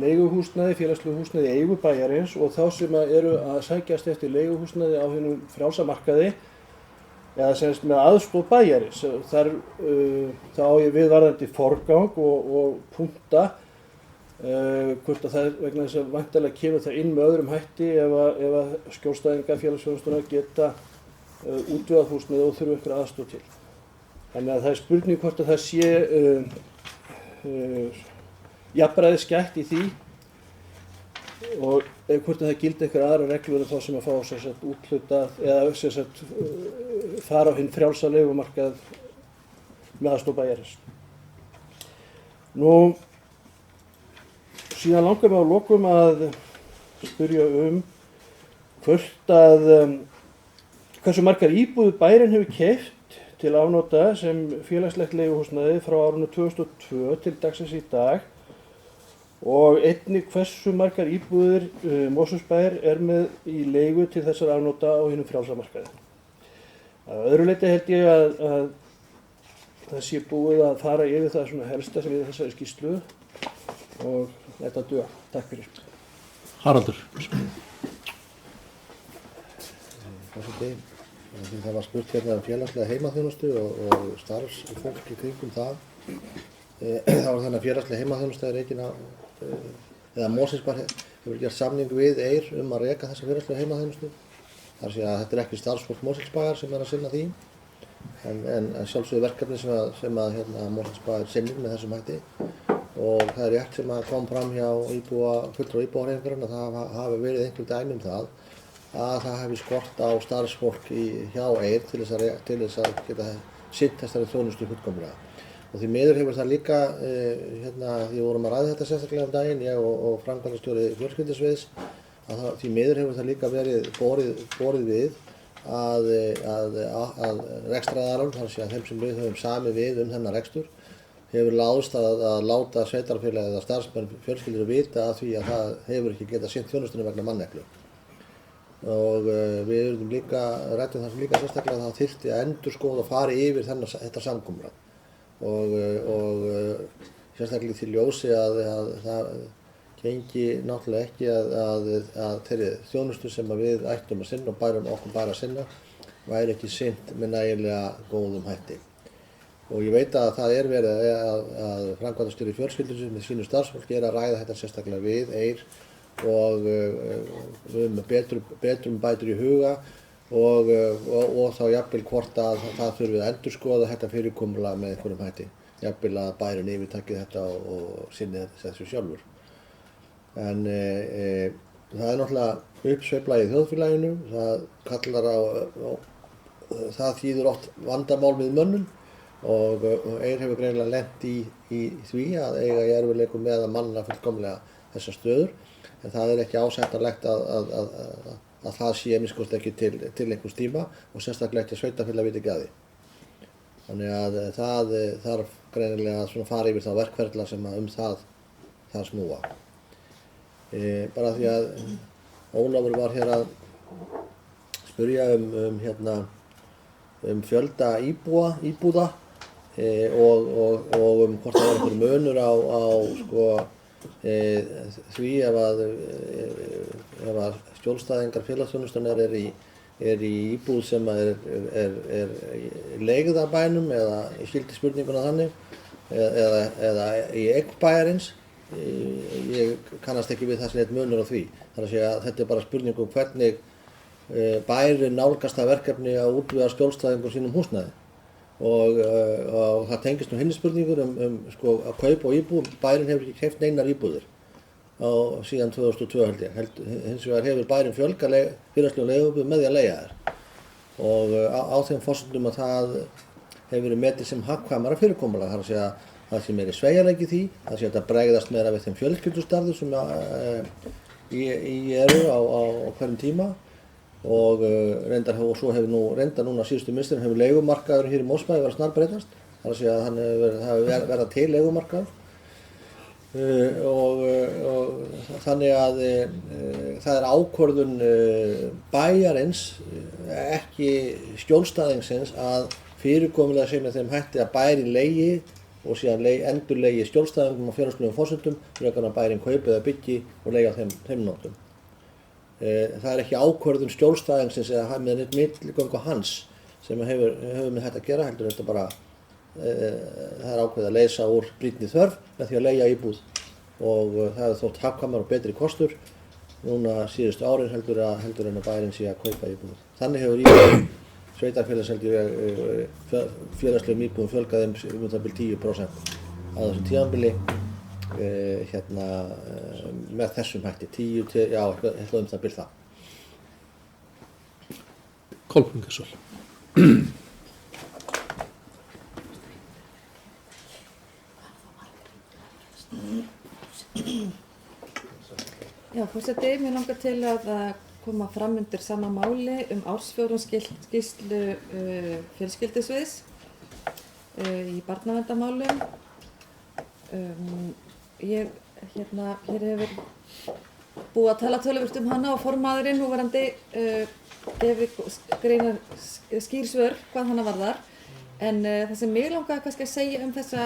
leiguhúsnæði, félagslegu húsnæði í eigu bæjarins og þá sem eru að sækjast eftir leiguhúsnæði á hinum frjálsa markaði eða semst með aðstoð bæjarins. Þá á ég við varðandi forgang og punkta hvort að það vegna þess að væntanlega kemur það inn með öðrum hætti ef að skjólstæðingar félagsþjónustunnar geta útvegað húsnæði og þurfa ykkur aðstoð til. Þannig að það er spurning hvort að það sé jafnræðis gætt í því og hvort að það gildi einhver aðra reglur en þá sem að fá úthlutað eða fara á hinn frjálsa leigumarkað með aðstoð bæjarins. Nú, síðan langar mig að lokum að spyrja hvort að hversu margar íbúðir bærinn hefur keypt til afnota sem félagslegt leiguhúsnæði frá árinu 2002 til dagsins í dag og einnig hversu margar íbúðir Mosfellsbær er með í leigu til þessar afnota á hinum frjálsa markaði. Að öðru leyti held ég að það sé búið að fara yfir það svona helsta sem við þessari skýrslu og þetta duga. Takk fyrir. Haraldur. Það var spurt hérna félagslega heimaþjónustu og starfsfólk í kringum það. Það var þannig að félagslega heimaþjónusta er rekin eða Mosfellsbær hefur gert samning við Eir að reka þessa félagslega heimaþjónustu. Það er að þetta er ekki starfsfólk Mosfellsbæjar sem er að sinna því en sjálfsögðu verkefni sem að Mosfellsbær sinnir með þessum hætti og það er rétt sem að kom fram hjá fulltrúa íbúahreyfingarinnar að það hafi verið einhver dæmi það að það hefði skort á starfsfólk hjá Eir til þess að geta sinnt þessari þjónustu fullkomlega. Og því miður hefur það líka, því við vorum að ræða þetta sérstaklega daginn, ég og framkvæmdastjóri fjölskyldusviðs, því miður hefur það líka verið borið við að rekstraraðilum, þar sé að þeim sem við höfum samið við þennan rekstur, hefur láðst að láta sveitarfélagið eða starfsmenn fjölskyldur vita að því að það hefur ekki getað sinnt þjónustunni vegna manneklu. Og við ræddum það sem líka sérstaklega að það þyrfti að endurskoða og fara yfir þetta samkomulag. Og sérstaklega því ljósi að það gengi náttúrulega ekki að þeirri þjónustu sem við ættum að sinna og okkur bara að sinna væri ekki sinnt með nægilega góðum hætti. Og ég veit að það verið að framkvæmdastjóri fjölskyldusviðs með sínu starfsfólki að ræða þetta sérstaklega við Eir og við með bætur í huga og þá jafnvel hvort að það þurfi að endurskoða þetta fyrirkomulag með einhverjum hætti. Jafnvel að bærinn yfirtaki þetta og sinni þessu sjálfur. En það náttúrulega uppsveifla í þjóðfélaginu, það þýðir oft vandamál með mönnum og Eir hefur greinilega lent í því að eiga í erfiðleikum með að manna fullkomlega þessar stöður. En það ekki ásættanlegt að það sé minnst ekki til einhvers tíma og sérstaklega ekki að sveitarfélag viti ekki að því. Þannig að það þarf greinilega að fara yfir þá verkferla sem það snúa. Bara því að Ólafur var hér að spyrja um fjölda íbúða og hvort það einhver munur á því ef að skjólstæðingar félagsþjónustunnar er í íbúð sem er leigð af bænum eða ég skildi spurninguna þannig eða í eign bæjarins. Ég kannast ekki við það sem eitt munur á því. Það að segja að þetta bara spurning hvernig bærinn nálgast það verkefni að útvega skjólstæðingum sínum húsnæði. Og það tengist hinni spurningur að kaupa á íbúðum. Bærinn hefur ekki keypt neinar íbúðir síðan 2002 held ég. Hins vegar hefur bærinn fjölgað félagslegum leigubílum með því að leigja þær. Og á þeim forsendum að það hefur verið metið sem hagkvæmara fyrirkomulag. Það að segja að það sé meiri sveigjanleiki í því, það sé að bregðast meira við þeim fjölskyldustarfum sem eru á hverjum tíma. Og svo hefur núna síðustu minnstrin hefur leigumarkaður hér í Mosfellsbæ verið að snarbreytast. Það að segja að það hefur verið til leigumarkaður. Og þannig að það er ákvörðun bæjarins, ekki skjólstæðingsins, að fyrirkomulega sé með þeim hætti að bærinn leigi og síðan endurleigi skjólstæðingum á félagslegum forsendum frekar að bærinn kaupi eða byggi og leigi á þeim nótum. Það ekki ákvörðun skjólstæðingsins eða með neitt milligöngu hans sem hefur með þetta að gera, heldur þetta bara það ákveðið að leysa úr brýnni þörf með því að leigja íbúð og það hefur þótt hagkvæmari og betri kostur núna síðustu árin heldur en að bærinn sé að kaupa íbúð. Þannig hefur íbúð sveitarfélags félagslegum íbúðum fjölgað um það bil 10% á þessu tímabili með þessum hætti 10 til, já, eitthvað það bil það. Kolbrún Geirsson. Já, forseti, mér langar til að koma fram undir sama máli ársfjórðungsskýrslu fjölskyldusviðs í barnaverndarmálum. Hér hefur búið að tala töluvert hana og formaðurinn núverandi greinar skýr svör hvað hana varðar. En það sem mig langar kannski að segja þessa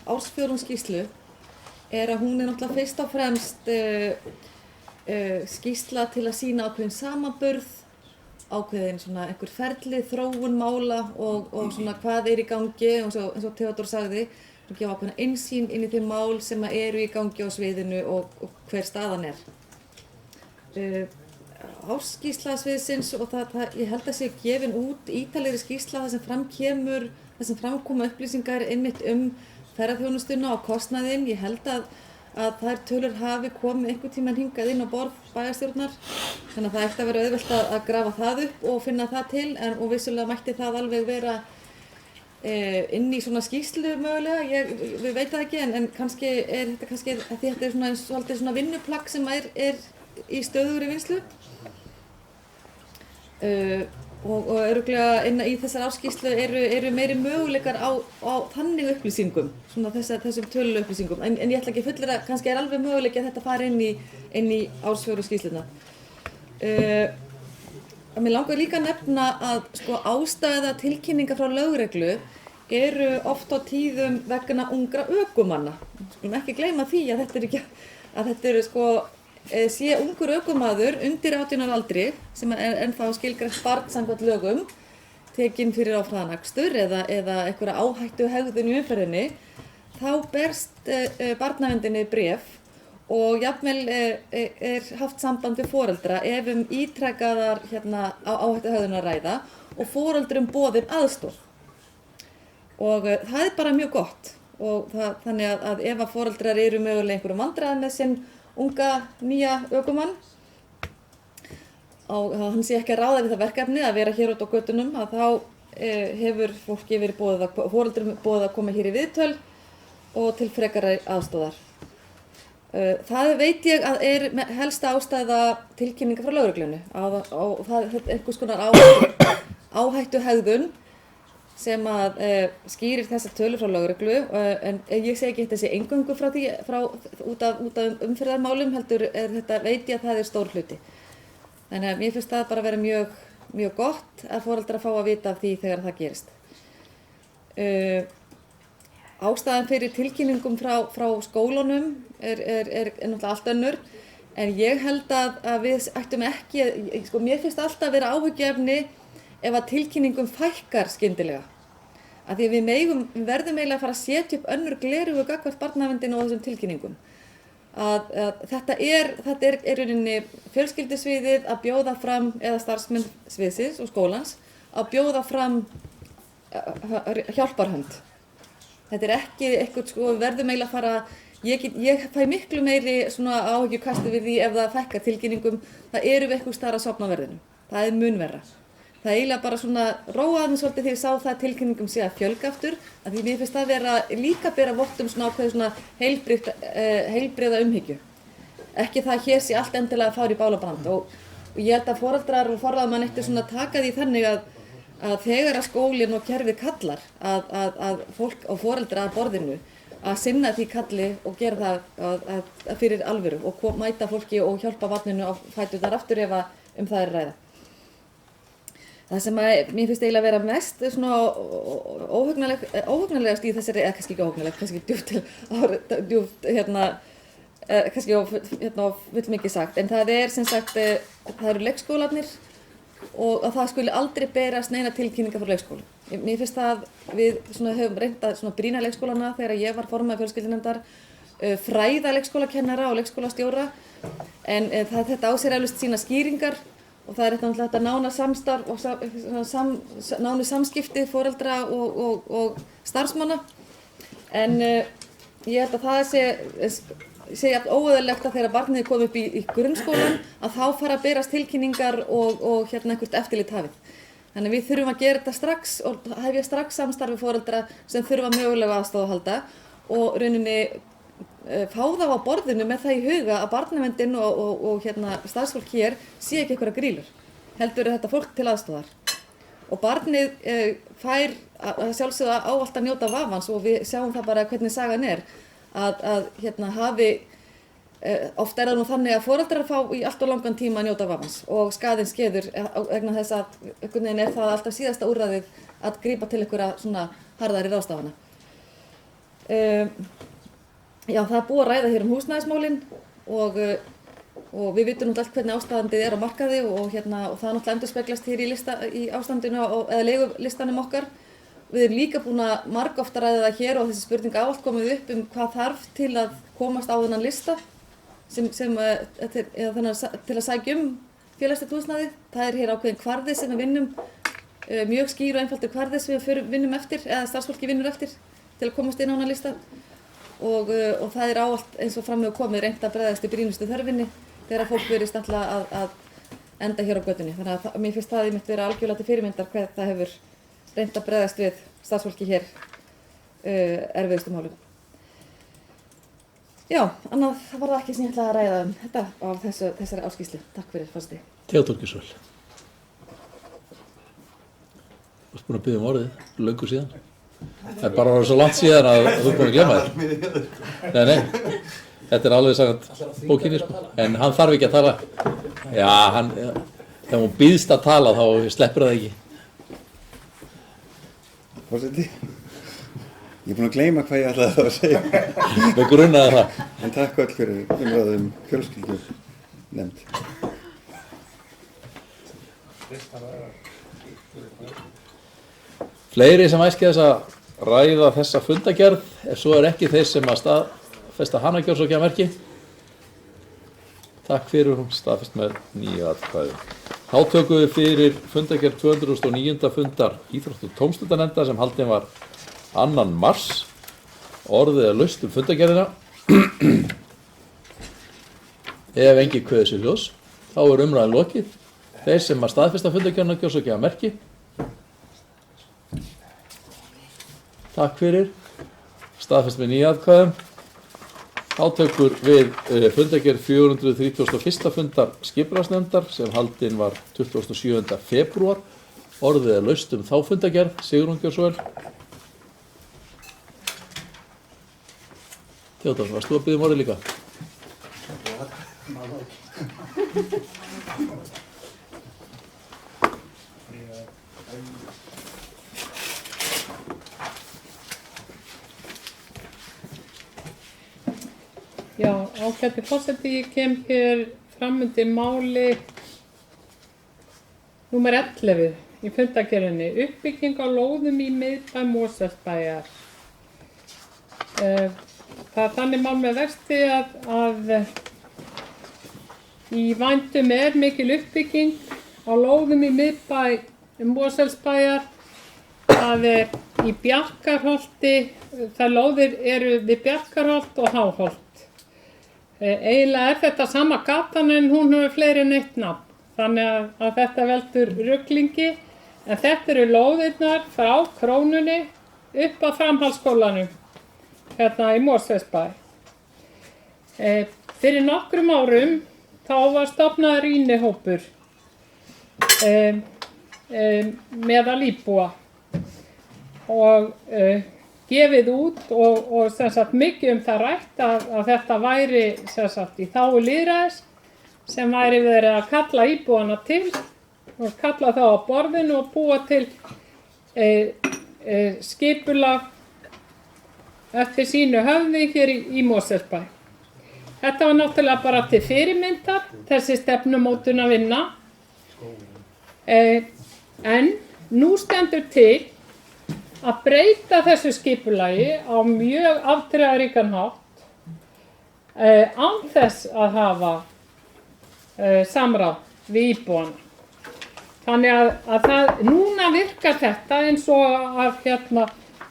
ársfjórðungsskýrslu er að hún náttúrulega fyrst og fremst skýrsla til að sýna ákveðin samanburð, ákveðin einhver ferli, þróun mála og svona hvað í gangi eins og Theodór sagði, og gefa ákveðna innsýn inn í þau mál sem eru í gangi á sviðinu og hver staðan er. Ársskýrsla sviðsins og ég held að sé gefin út ítarlegri skýrsla þar sem framkoma upplýsingar einmitt ferðaþjónustuna og kostnaðinn. Ég held að þær tölur hafi komið einhvern tímann hingað inn á borð bæjarstjórnar, þannig að það ætti að vera auðvelt að grafa það upp og finna það til, og vissulega mætti það alveg vera inn í svona skýrslu mögulega, við veit það ekki en kannski er þetta svona svolítið svona vinnuplagg sem er í stöðugri vinnslu og örugglega inn í þessar ársskýrslu eru meiri möguleikar á þannig upplýsingum, svona þessum tölulegu upplýsingum en ég ætla ekki að fullera, kannski er alveg möguleiki að þetta fari inn í ársfjóru skýrsluna. Mér langar líka að nefna að sko ástæða tilkynninga frá lögreglu eru oft á tíðum vegna ungra ökumanna. Skulum ekki gleyma því að þetta eru sko sé ungur ökumaður undir 18 ára aldri sem er ennþá skilgreint barn samkvæmt lögum tekinn fyrir áfráðanakstur eða einhverja áhættu hegðun í umferðinni, þá berst barnaverndinni bréf og jafnvel er haft samband við foreldra ef ítrekaðar áhættu hegðun að ræða og foreldrum boðin aðstoð. Og það er bara mjög gott og þannig að ef að foreldrar eru mögulega einhverjum vandræðum með sinn unga nýja ökumann og hann sé ekki að ráða við það verkefni að vera hér út á götunum að þá hefur fólki verið foreldrum boðið að koma hér í viðtöl og til frekari aðstoðar. Það veit ég að er helsta ástæða tilkynninga frá lögreglunni og það er einhvers konar áhættu hegðun sem að skýrir þessar tölur frá lögreglu en ég segi ekki þetta sé eingöngu út af umferðarmálum heldur veit ég að það er stór hluti. Þannig að mér finnst það bara vera mjög, mjög gott að foreldrar fá að vita af því þegar það gerist. Ástæðan fyrir tilkynningum frá skólunum er náttúrulega allt önnur en ég held að við ættum ekki, sko mér finnst alltaf vera áhyggjuefni ef að tilkynningum fækkar skyndilega. Af því að við verðum eiginlega að fara að setja upp önnur gleraugu gagnvart barnaverndinni og þessum tilkynningum. Þetta er í rauninni fjölskyldusviðið að bjóða fram, eða starfsmenn sviðsins og skólans, að bjóða fram hjálparhönd. Þetta er ekki eitthvað, sko, við verðum eiginlega að fara, ég fæ miklu meiri svona áhyggjukasti við því ef það fækkar tilkynningum, það eru við eitthvað staðar að sofna á verðinu. Það er mun verra. Það er eiginlega bara svona róaði mig svolítið þegar ég sá það að tilkynningum sé að fjölga aftur, af því mér finnst það vera líka bera vott svona ákveðið svona heilbrigða umhyggju. Ekki það að hér sé allt endilega að fara í bál og brand og ég held að foreldrar og forráðamenn ættu svona að taka því þannig að þegar að skólinn og kerfið kallar að fólk og foreldrar að borðinu að sinna því kalli og gera það fyrir alvöru og mæta fólki og hjálpa barninu á fæturnar aftur ef það er ræða. Það sem mér finnst eiginlega að vera mest svona óhugnanlegast í þessari, eða kannski ekki óhugnanleg, kannski kannski vill mikið sagt, en það er sem sagt, það eru leikskólarnir og að það skuli aldrei berast neina tilkynninga frá leikskólum. Mér finnst það við höfum reynt að brýna leikskólana þegar ég var formaður fjölskyldunefndar, fræða leikskólakennara og leikskólastjóra, en þetta á sér eflaust sína skýringar. Og það er þetta nána samstarf og nánu samskipti foreldra og starfsmanna. En ég held að það sé jafn óeðlilegt að þegar barnið kom upp í grunnskólan að þá fara að berast tilkynningar og einhvert eftirlit hafið. Þannig að við þurfum að gera þetta strax og hefja strax samstarf við foreldra sem þurfa mögulega aðstoð að halda og rauninni fá þá á borðinu með það í huga að barnaverndin og starfsfólk hér sé ekki einhverja grílur. Heldur þetta fólk til aðstoðar. Og barnið fær að sjálfsögða ávallt að njóta vafans og við sjáum það bara hvernig sagan er. Oft er það nú þannig að foreldrar fá í allt of langan tíma að njóta vafans og skaðinn skeður vegna þess að einhvern veginn er það alltaf síðasta úrræðið að grípa til einhverja svona harðari ráðstafana. Já, það er búið að ræða hér húsnæðismálin og við vitum nú allt hvernig ástandið er á markaði og það náttúrulega endurspeglast hér í ástandinu eða leigulistanum okkar. Við erum líka búin að margoft að ræða það hér og þessi spurning ávallt komið upp hvað þarf til að komast á þennan lista til að sækja félagslegt húsnæði. Það er hér ákveðin kvarði sem við vinnum, mjög skýr og einfaldur kvarði sem við vinnum eftir eða starfsfólki vinnur eftir til að komast inn á þennan lista. Og það er ávallt eins og fram með komið reynt að bregðast í brýnustu þörfinni þegar fólk verðist alltaf að enda hér á götunni. Þannig að mér finnst það einmitt vera algjörlega til fyrirmyndar hvað það hefur reynt að bregðast við starfsfólki hér erfiðustu málum. Já, annað var það ekki sem ég ætlaði að ræða þetta á þessari áskýrslu. Takk fyrir, forseti. Theodór Gissur. Þú ert búin að biðja orðið, löngu síðan. Það bara orðið svo langt síðan að þú ert búin að glemma þér. Nei, þetta alveg sagt bókinni, sko. En hann þarf ekki að tala. Já, þegar hún býðst að tala þá sleppur það ekki. Forseti, ég er búin að gleyma hvað ég ætlaði að segja. Við grunnaði það. En takk öll fyrir umræðum fjölskyldu nefnd. Fleiri sem æski þess að ræða þessa fundagerð, ef svo ekki þeir sem að staðfesta hana kjórsókjarmerki. Takk fyrir, hún staðfest með 9 atkvæðum. Þá tökum við fyrir fundagerð 209. fundar Íþrótta- og tómstundanefndar sem haldin var 2. mars. Orðið laust fundagerðina. Ef enginn kveður sér ljós, þá umræðan lokið. Þeir sem að staðfesta fundagerðina kjórsókjarmerki. Takk fyrir. Staðfest með 9 atkvæðum. Þá tökur við fundagerð 431. fundar skipulagsnefndar sem haldin var 27. febrúar. Orðið laust þá fundagerð. Sigrún Gjörsóel. Theodór, varst þú að biðja orðið líka? Já, ágæti forseti, ég kem hér fram undir máli númer 11 í fundagerðinni, uppbygging á lóðum í miðbæ Mosfellsbæjar. Það er þannig mál með vexti að í vændum mikil uppbygging á lóðum í miðbæ Mosfellsbæjar. Það í Bjarkarholti, það lóðir eru við Bjarkarholt og Háholt. Eiginlega þetta sama gatan en hún hefur fleiri en eitt nafn. Þannig að þetta veldur ruglingi. En þetta eru lóðirnar frá Krónunni upp að framhaldsskólanum. Hérna í Mosfellsbæ. Fyrir nokkrum árum þá var stofnaður rýnihópur meðal íbúa. Og gefið út og sem sagt mikið það rætt að þetta væri sem sagt í þágu lýðræðis sem væri verið að kalla íbúana til og kalla þá á borðinu og búa til skipulag eftir sínu höfði hér í Mosfellsbæ. Þetta var náttúrulega bara til fyrirmyndar, þessi stefnumótun að vinna. En nú stendur til að breyta þessu skipulagi á mjög afdrifaríkan hátt án þess að hafa samráð við íbúana. Þannig að núna virkar þetta eins og að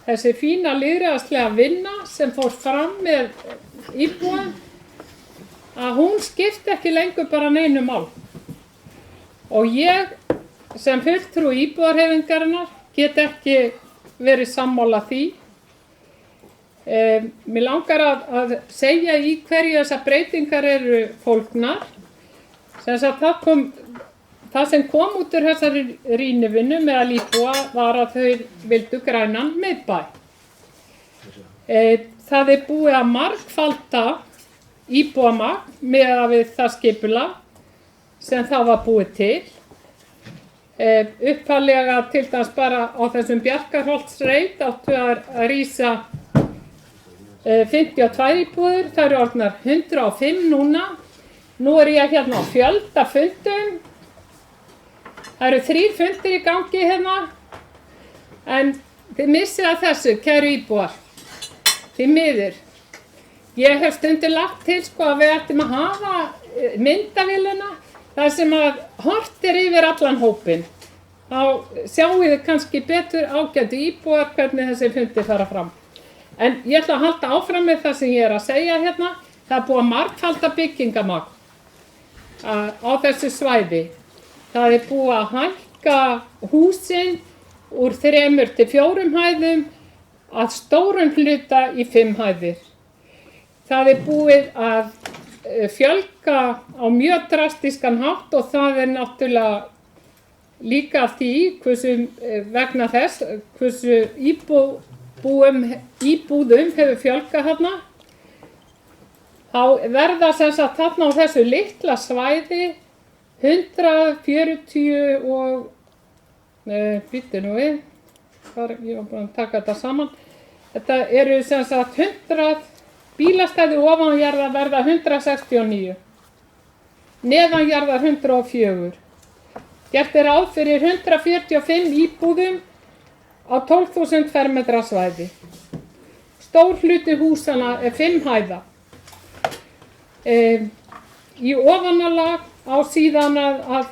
þessi fína lýðræðislega vinna sem fór fram með íbúan, að hún skipti ekki lengur bara neinu mál. Og ég sem fulltrúi íbúðarhreyfingarinnar get ekki verið sammála því. Mig langar að segja í hverju þessar breytingar eru fólgnar. Það sem kom út úr þessari rýnivinnu meðal íbúa var að þau vildu grænan miðbæ. Það búið að margfalda íbúamagn miðað við það skipulag sem það var búið til. Upphaflega til dæmis bara á þessum Bjarkarholtsreit áttu að rísa 52 íbúðir, það eru orðnar 105 núna. Nú ég hérna á fjölda fundum. Það eru 3 fundir í gangi hérna. En þið missið að þessu, kæru íbúar. Þið miður. Ég hef stundum lagt til að við ættum að hafa myndavélina. Það sem að hort yfir allan hópinn, þá sjáum við kannski betur ágætu íbúar hvernig þessi fundir fara fram. En ég ætla að halda áfram með það sem ég að segja hérna. Það búið að margfalda byggingamagn á þessu svæði. Það búið að hækka húsin úr 3 til 4 hæðum að stórum hluta í 5 hæðir. Það búið að fjölga á mjög drastískan hátt og það náttúrulega líka af því vegna þess hversu íbúðum hefur fjölgað þarna. Þá verða sem sagt þarna á þessu litla svæði 140 og býttu nú við, ég var búin að taka þetta saman. Þetta eru sem sagt 100 bílastæði ofanjarðar verða 169, neðanjarðar 104. Gert ráð fyrir 145 íbúðum á 12.000 fermetra svæði. Stór hluti húsana 5 hæða. Í ofanalag á síðan að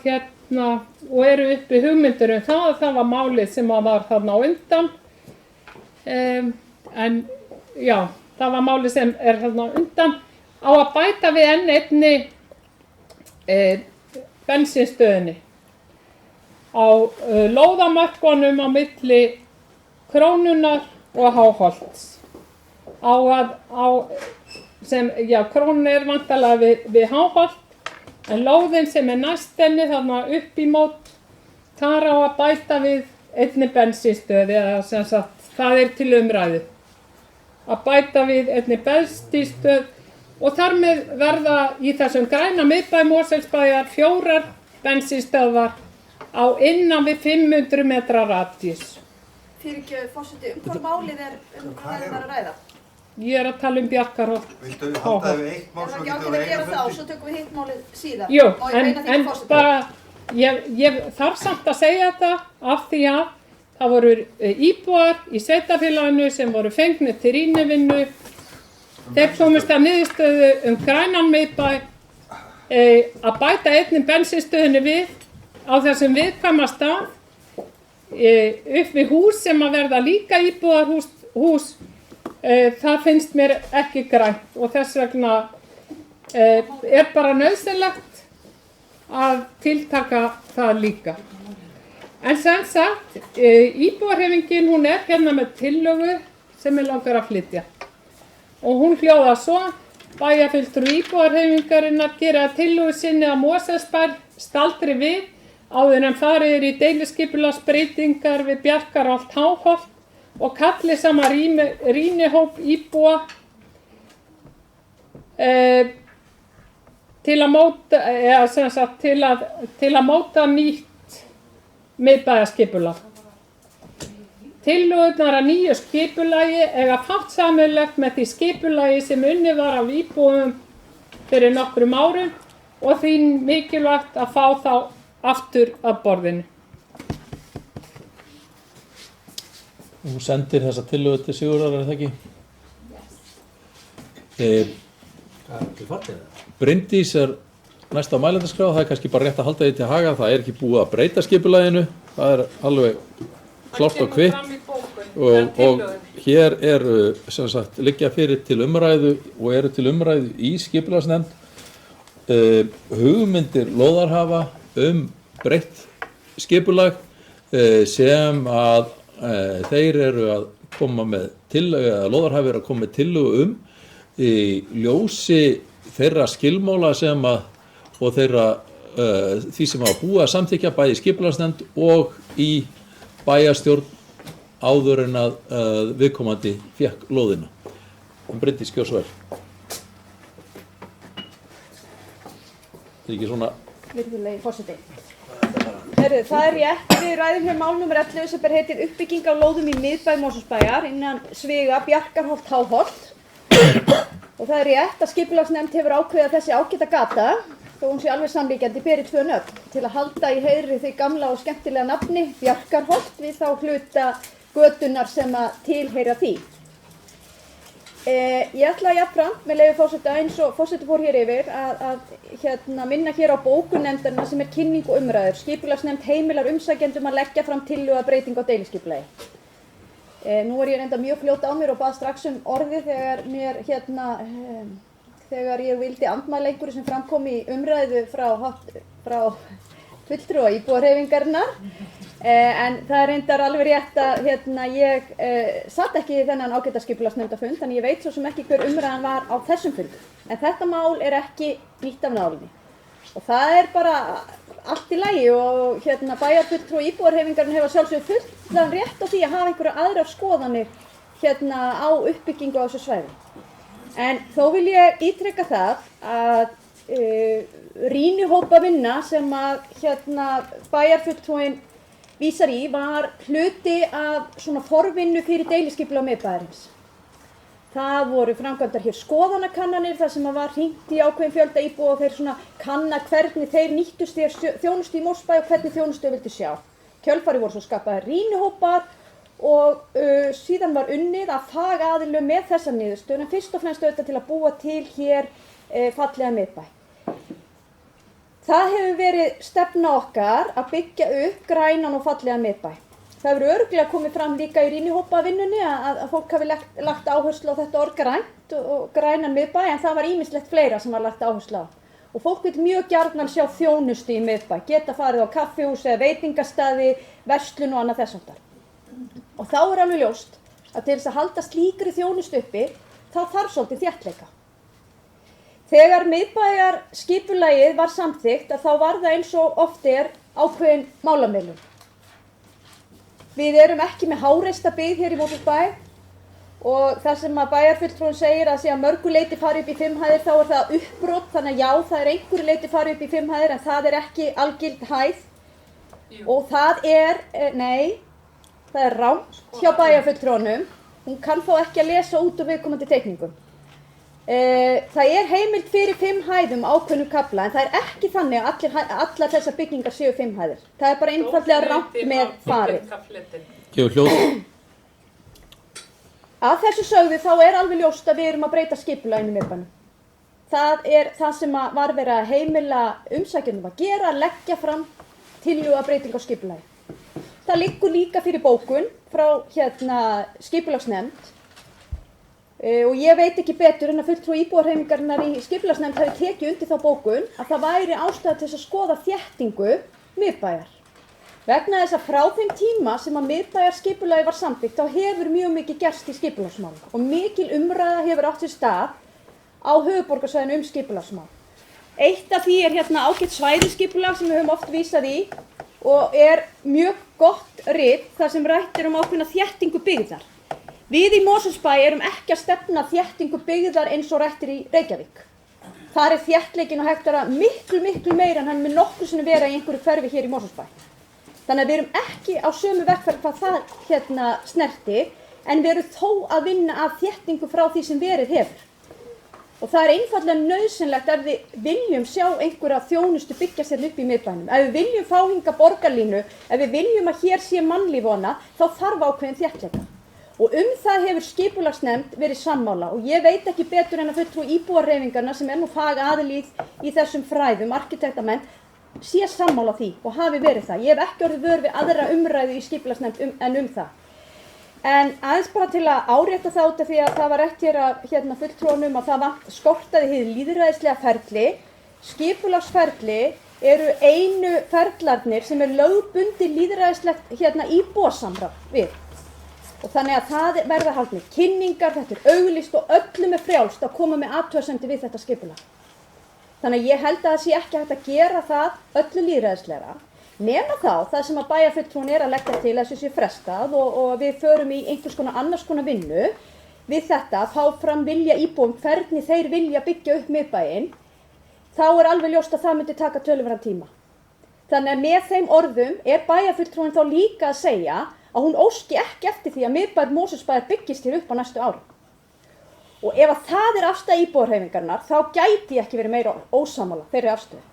og eru uppi hugmyndir það var málið sem var þarna á undan. En já, það var málið sem þarna á undan á að bæta við enn einni bensínstöðinni á lóðamörkunum á milli Krónunnar og Háholts. Krónan væntanlega við Háholt, en lóðin sem næst henni þarna upp í mót, þar á að bæta við einni bensínstöð, eða sem sagt, það til umræðu. Að bæta við einni bensínstöð og þar með verða í þessum græna miðbæ Mosfellsbæjar 4 bensínstöðvar á innan við 500 metra radíus. Fyrirgefðu forseti, hvað málið hvað að ræða? Ég að tala Bjarkarholt. Viltu halda við eitt mál svo getur við gera það og svo tökum við hitt málið síðar? Jú, en bara, ég þarf samt að segja þetta af því að það voru íbúar í sveitarfélaginu sem voru fengnir til rýnivinnu. Þeir komust að niðurstöðu grænan miðbæ að bæta einni bensínstöðinni við á þessum viðkvæma stað upp við hús sem að verða líka íbúðarhús. Það finnst mér ekki grænt og þess vegna bara nauðsynlegt að tiltaka það líka. En sem sagt, íbúðarhreyfingin hún hérna með tillögu sem langar að flytja. Og hún hljóðar svo: bæjarfulltrúi íbúðarhreyfingarinnar gera tillögu sinni að Mosfellsbær staldri við áður en farið í deiliskipulagsbreytingar við Bjarkarholt Háholt og kalli saman rýnihóp íbúa til að móta nýtt miðbæjarskipulag. Tillögurnar að nýju skipulagi eiga fátt sameiginlegt með því skipulagi sem unnið var af íbúum fyrir nokkrum árum og því mikilvægt að fá þá aftur að borðinu. Þú sendir þessa tillögu til Sigurðar, það ekki? Bryndís næst á mælendaskrá, það kannski bara rétt að halda því til haga, það ekki búið að breyta skipulaginu, það alveg klárt og kvitt og hér sem sagt liggja fyrir til umræðu og eru til umræðu í skipulagsnefnd hugmyndir lóðarhafa breytt skipulag sem að þeir eru að koma með tillögu, eða lóðarhafi að koma með tillögu í ljósi þeirra skilmála sem og þeirra því sem að búa að samþykkja bæði í skipulagsnefnd og í bæjarstjórn áður en að viðkomandi fékk lóðina. Bryndís, gjör svo vel. Ekki svona. Virðulegi forseti. Það rétt, við ræðum hér mál nr. 11 sem heitir uppbygging á lóðum í miðbæ Mosfellsbæjar innan sviga Bjarkarholt Háholt. Og það rétt að skipulagsnefnd hefur ákveðið að þessi ágæta gata, þó hún sé alveg samlíkjandi, beri 2 nöfn til að halda í heiðri því gamla og skemmtilega nafni Bjarkarholt við þá hluta götunnar sem að tilheyra því. Ég ætla jafnframt, með leyfi forseta eins og forseti fór hér yfir, að minna hér á bókunnefndarna sem kynning og umræður. Skipulagsnefnd heimilar umsækjendum að leggja fram tillögu að breytingu á deiliskipulagi. Nú ég reynda mjög fljót á mér og bað strax orði þegar ég vildi andmæla einhverju sem framkom í umræðu frá fulltrúa íbúðarhreyfingarinnar. En það er reyndar alveg rétt að ég satt ekki í þennan ágæta skipulagsnefndarfund, þannig ég veit svo sem ekki hver umræðan var á þessum fundi. En þetta mál er ekki nýtt af nálinni. Og það er bara allt í lagi og bæjarfulltrúi íbúðarhreyfingarinnar hefur sjálfsögðu fullan rétt á því að hafa einhverja aðrar skoðanir á uppbyggingu á þessu svæði. En þó vil ég ítreka það að rýnihópa vinna sem að bæjarfulltrúin vísar í var hluti af svona forvinnu fyrir deiliskipulag miðbæjarins. Það voru framkvæmdar hér skoðanakannanir þar sem að var hringt í ákveðin fjölda íbúa og þeir svona kanna hvernig þeir nýttust þjónustu í Mosfellsbæ og hvernig þjónustu þeir vildu sjá. Kjölfarið voru svo skapaðir rýnihópar og síðan var unnið að fagaðilum með þessa niðurstöðu en fyrst og fremst auðvitað til að búa til hér fallega miðbæ. Það hefur verið stefna okkar að byggja upp grænan og fallega miðbæ. Það hefur örugglega komið fram líka í rýnihópavinnunni að fólk hafi lagt áherslu á þetta orð grænt og grænan miðbæ en það var ýmislegt fleira sem var lagt áherslu á. Og fólk vil mjög gjarnan sjá þjónustu í miðbæ, geta farið á kaffihús eða veitingastaði, verslun og annað þess háttar. Og þá er alveg ljóst að til þess að halda slíkri þjónustu uppi, þá þarf svolítið þéttleika. Þegar miðbæjarskipulagið var samþykkt að þá var það eins og oft er ákveðin málamiðlun. Við erum ekki með háreista byggð hér í Mosfellsbæ og það sem að bæjarfulltrúin segir að sé að mörgu leyti fari upp í 5 hæðir þá er það uppbrot, þannig að já, það er einhverju leyti fari upp í 5 hæðir en það er ekki algild hæð. Og það er rangt hjá bæjarfulltrúnum, hún kann þó ekki að lesa út úr viðkomandi teikningum. Það er heimild fyrir 5 hæðum ákveðnum kafla en það er ekki þannig að allar þessar byggingar séu 5 hæðir. Það er bara einfaldlega rangt með farið. Gefur hljóð. Að þessu sögðu þá er alveg ljóst að við erum að breyta skipulaginu í miðbænum. Það er það sem var verið að heimila umsækjendum að gera, leggja fram tillögu að breytingu á skipulagi. Það liggur líka fyrir bókun frá skipulagsnefnd. Og ég veit ekki betur en að fulltrúi íbúðarhreyfingarinnar í skipulagsnefnd hafi tekið undir þá bókun að það væri ástæða til þess að skoða þéttingu miðbæjar. Vegna þess að frá þeim tíma sem að miðbæjarskipulagið var samþykkt þá hefur mjög mikið gerst í skipulagsmálum og mikil umræða hefur átt sér stað á höfuðborgarsvæðinu skipulagsmál. Eitt af því er ágætt svæðisskipulag sem við höfum oft vísað í og er mjög gott rit þar sem rætt er ákveðna þéttingu byggðar. Við í Mosfellsbæ erum ekki að stefna þéttingu byggðar eins og rættir í Reykjavík. Þar er þéttleikinn og hektara miklu meira en hann mun nokkru sinni vera í einhverju hverfi hér í Mosfellsbæ. Þannig að við erum ekki á sömu vegferð hvað það snertir, en við erum þó að vinna að þéttingu frá því sem verið hefur. Og það er einfaldlega nauðsynlegt ef við viljum sjá einhverja þjónustu byggjast hérna upp í miðbænum. Ef við viljum fá hingað borgarlínu, ef við viljum að hér sé mannlífvona, þá þarf ákveðin þéttleika. Og það hefur skipulagsnefnd verið sammála og ég veit ekki betur en að fulltrúi íbúðarhreyfingarinnar sem er nú fagaðili í þessum fræðum, arkitektamenn, sé sammála því og hafi verið það. Ég hef ekki orðið vör við aðra umræðu í skipulagsnefnd en það. En aðeins bara til að árétta það út af því að það var rætt hér fulltrúanum að það skortaði hið lýðræðislega ferli. Skipulagsferli eru einu ferlarnir sem er lögbundið lýðræðislegt íbúasamráð við. Og þannig að það verða haldnir kynningar, þetta er auglýst og öllum er frjálst að koma með athugasemdir við þetta skipulag. Þannig að ég held að það sé ekki hægt að gera það öllu lýðræðislega. Nema þá það sem að bæjarfulltrúin er að leggja til þessu sé frestað og við förum í einhvers konar annars konar vinnu við þetta að fá fram vilja íbúum hvernig þeir vilja byggja upp miðbæinn. Þá er alveg ljóst að það myndi taka töluverðan tíma. Þannig að með þeim orðum er bæjarfulltrúin þá líka að segja að hún óski ekki eftir því að miðbær Mosfellsbæjar byggist hér upp á næstu árum. Og ef að það er afstaða íbúðarhreyfingarinnar, þá gæti ég ekki verið meira ósammála þeirri afstöðu.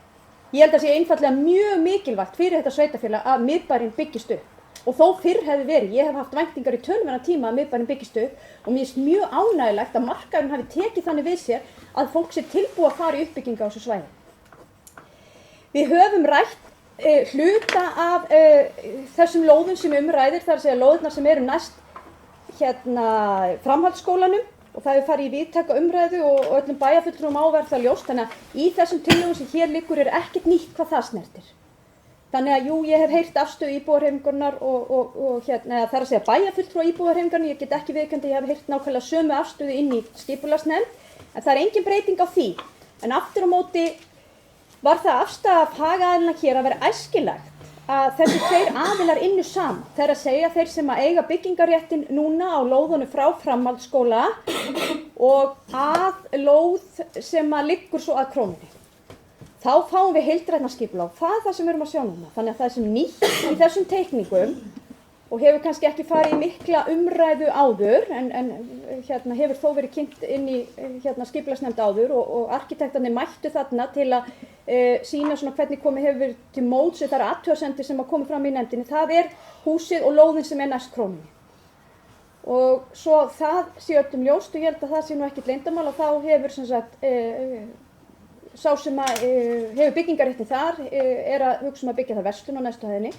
Ég held að sé einfaldlega mjög mikilvægt fyrir þetta sveitarfélag að miðbærinn byggist upp. Og þó fyrr hefði verið, ég hef haft væntingar í töluverðan tíma að miðbærinn byggist upp og mér finnst mjög ánægjulegt að markaðurinn hafi tekið þannig við sér að fólk sé tilbúið að fara í uppbyggingu á þessu svæði. Við höfum rætt hluta af þessum lóðum sem ræðir, þar að segja lóðirnar sem eru næst framhaldsskólanum og það hefur farið í víðtæka umræðu og öllum bæjarfulltrúum áverð það ljóst, þannig að í þessum tillögum sem hér liggur er ekkert nýtt hvað það snertir. Þannig að jú, ég hef heyrt afstöðu íbúahreyfingarinnar og hérna, það er að segja bæjarfulltrúa íbúahreyfingarinnar, ég get ekki viðurkennt að ég hef heyrt nákvæmlega sömu afstöðu inn í skipulagsnefnd, en það er engin breyting á því. En aftur á móti var það afstaða fagaðilina hér að vera æskilegt að þessi tveir aðilar innu saman. Það er að segja þeir sem að eiga byggingarréttin núna á lóðunum frá framhaldsskóla og að lóð sem að liggur svo að Krónunni. Þá fáum við heildrænna skipulag. Það er það sem við erum að sjá núna. Þannig að það sem nýtt í þessum teikningum og hefur kannski ekki farið í mikla umræðu áður en hefur þó verið kynnt inn í skipulagsnefnd áður og arkitektarnir mættu þarna til að sýna svona hvernig komið hefur verið til móts við þær athugasemdir sem að koma fram í nefndinni. Það er húsið og lóðin sem er næst Krónunni. Og svo það sé öllum ljóst og ég held að það sé nú ekkert leyndarmál og þá hefur sem sagt sá sem hefur byggingarréttin þar er að hugsa að byggja það verslun á næstu hæðinni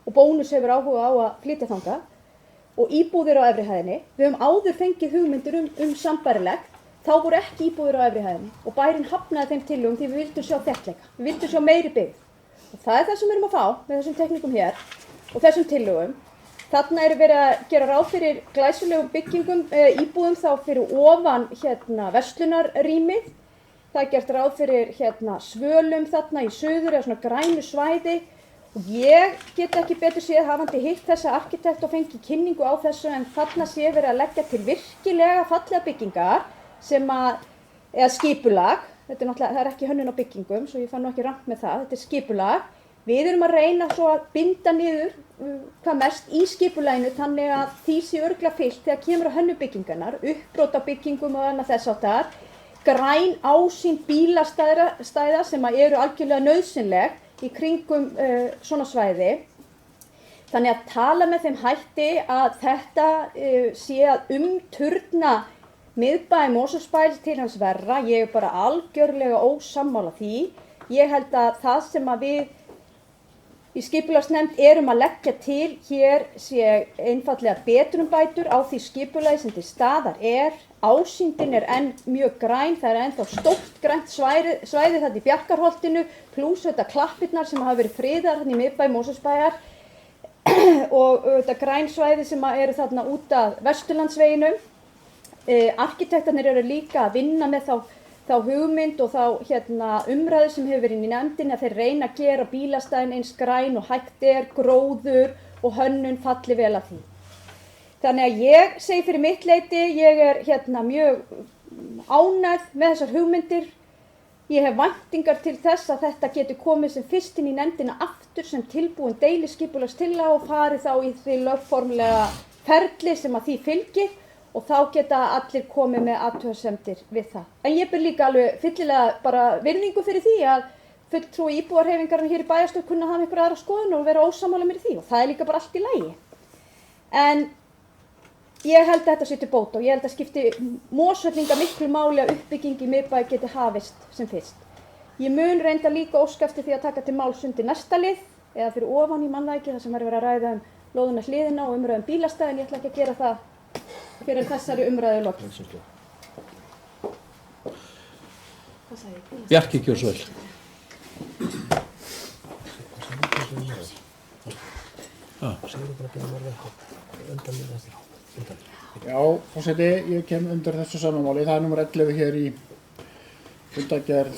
og Bónus hefur áhuga á að flytja þangað og íbúðir á efri hæðinni. Við höfum áður fengið hugmyndir sambærilegt, þá voru ekki íbúðir á efri hæðinni og bærinn hafnaði þeim tillögum því við vildum sjá þéttleika, við vildum sjá meiri byggð. Og það er það sem við erum að fá með þessum teknikum hér og þessum tillögum. Þarna er verið að gera ráð fyrir glæsilegum byggingum, íbúðum þá fyrir ofan verslunarrýmið. Það er gert ráð fyrir svölum þarna í suður eða svona grænu svæði og ég get ekki betur séð hafandi hitt þessa arkitekt og fengið kynningu á þessu en þarna sé verið að leggja til virkilega fallega byggingar sem eða skipulag, þetta er náttúrulega, það er ekki hönnun á byggingum svo ég fann nú ekki rangt með það, þetta er skipulag. Við erum að reyna svo að binda niður hvað mest í skipulaginu þannig að því sé örugglega fylgt þegar kemur á hönnubyggingarnar, uppbrot á byggingum og annað þess háttar. Græn ásýnd bílastæða sem eru algjörlega nauðsynleg í kringum svona svæði. Þannig að tala með þeim hætti að þetta sé að umturna miðbæ Mosfellsbæ til hans verra. Ég er bara algjörlega ósammála því. Ég held að það sem að við í skipulagsnefnd erum að leggja til hér sé einfaldlega betrumbætur á því skipulagi sem til staðar er. Ásýndin er enn mjög græn, það er ennþá stórt grænt svæði þarna í Bjarkarholtinu, pluss þetta klappirnar sem hafa verið friðar þarna í miðbæ Mosfellsbæjar og þetta græn svæði sem eru þarna út af Vesturlandsveginum. Arkitektarnir eru líka að vinna með þá hugmynd og þá umræðu sem hefur verið í nefndinni að þeir reyna að gera bílastæðin eins græn og hægt er, gróður og hönnun falli vel að því. Þannig að ég segi fyrir mitt leyti, ég er mjög ánægð með þessar hugmyndir. Ég hef væntingar til þess að þetta geti komið sem fyrst inn í nefndina aftur sem tilbúin deiliskipulagstillaga og farið þá í því lögformlega ferli sem að því fylgir og þá geta allir komið með athugasemdir við það. En ég ber líka alveg fyllilega bara virðingu fyrir því að fulltrúi íbúarhreyfingarinnar hér í bæjarstjórn kunna hafa einhverja aðra skoðun og vera ósammála mér í því og það er líka bara allt í lagi. En ég held að þetta sé til bóta og ég held að skipti Mosfellinga miklu máli að uppbygging í miðbæ geti hafist sem fyrst. Ég mun reynda líka óska eftir því að taka til máls undir næsta lið eða fyrir ofan í mannvæki þar sem verið að ræða lóðuna hliðina og umræða bílastæðin. Ég ætla ekki að gera það fyrir þessari umræðu lokið. Bjarki, gjörðu svo vel. Já, forseti, ég kem undir þessu samanmáli. Það er nummer 11 hér í fundargerð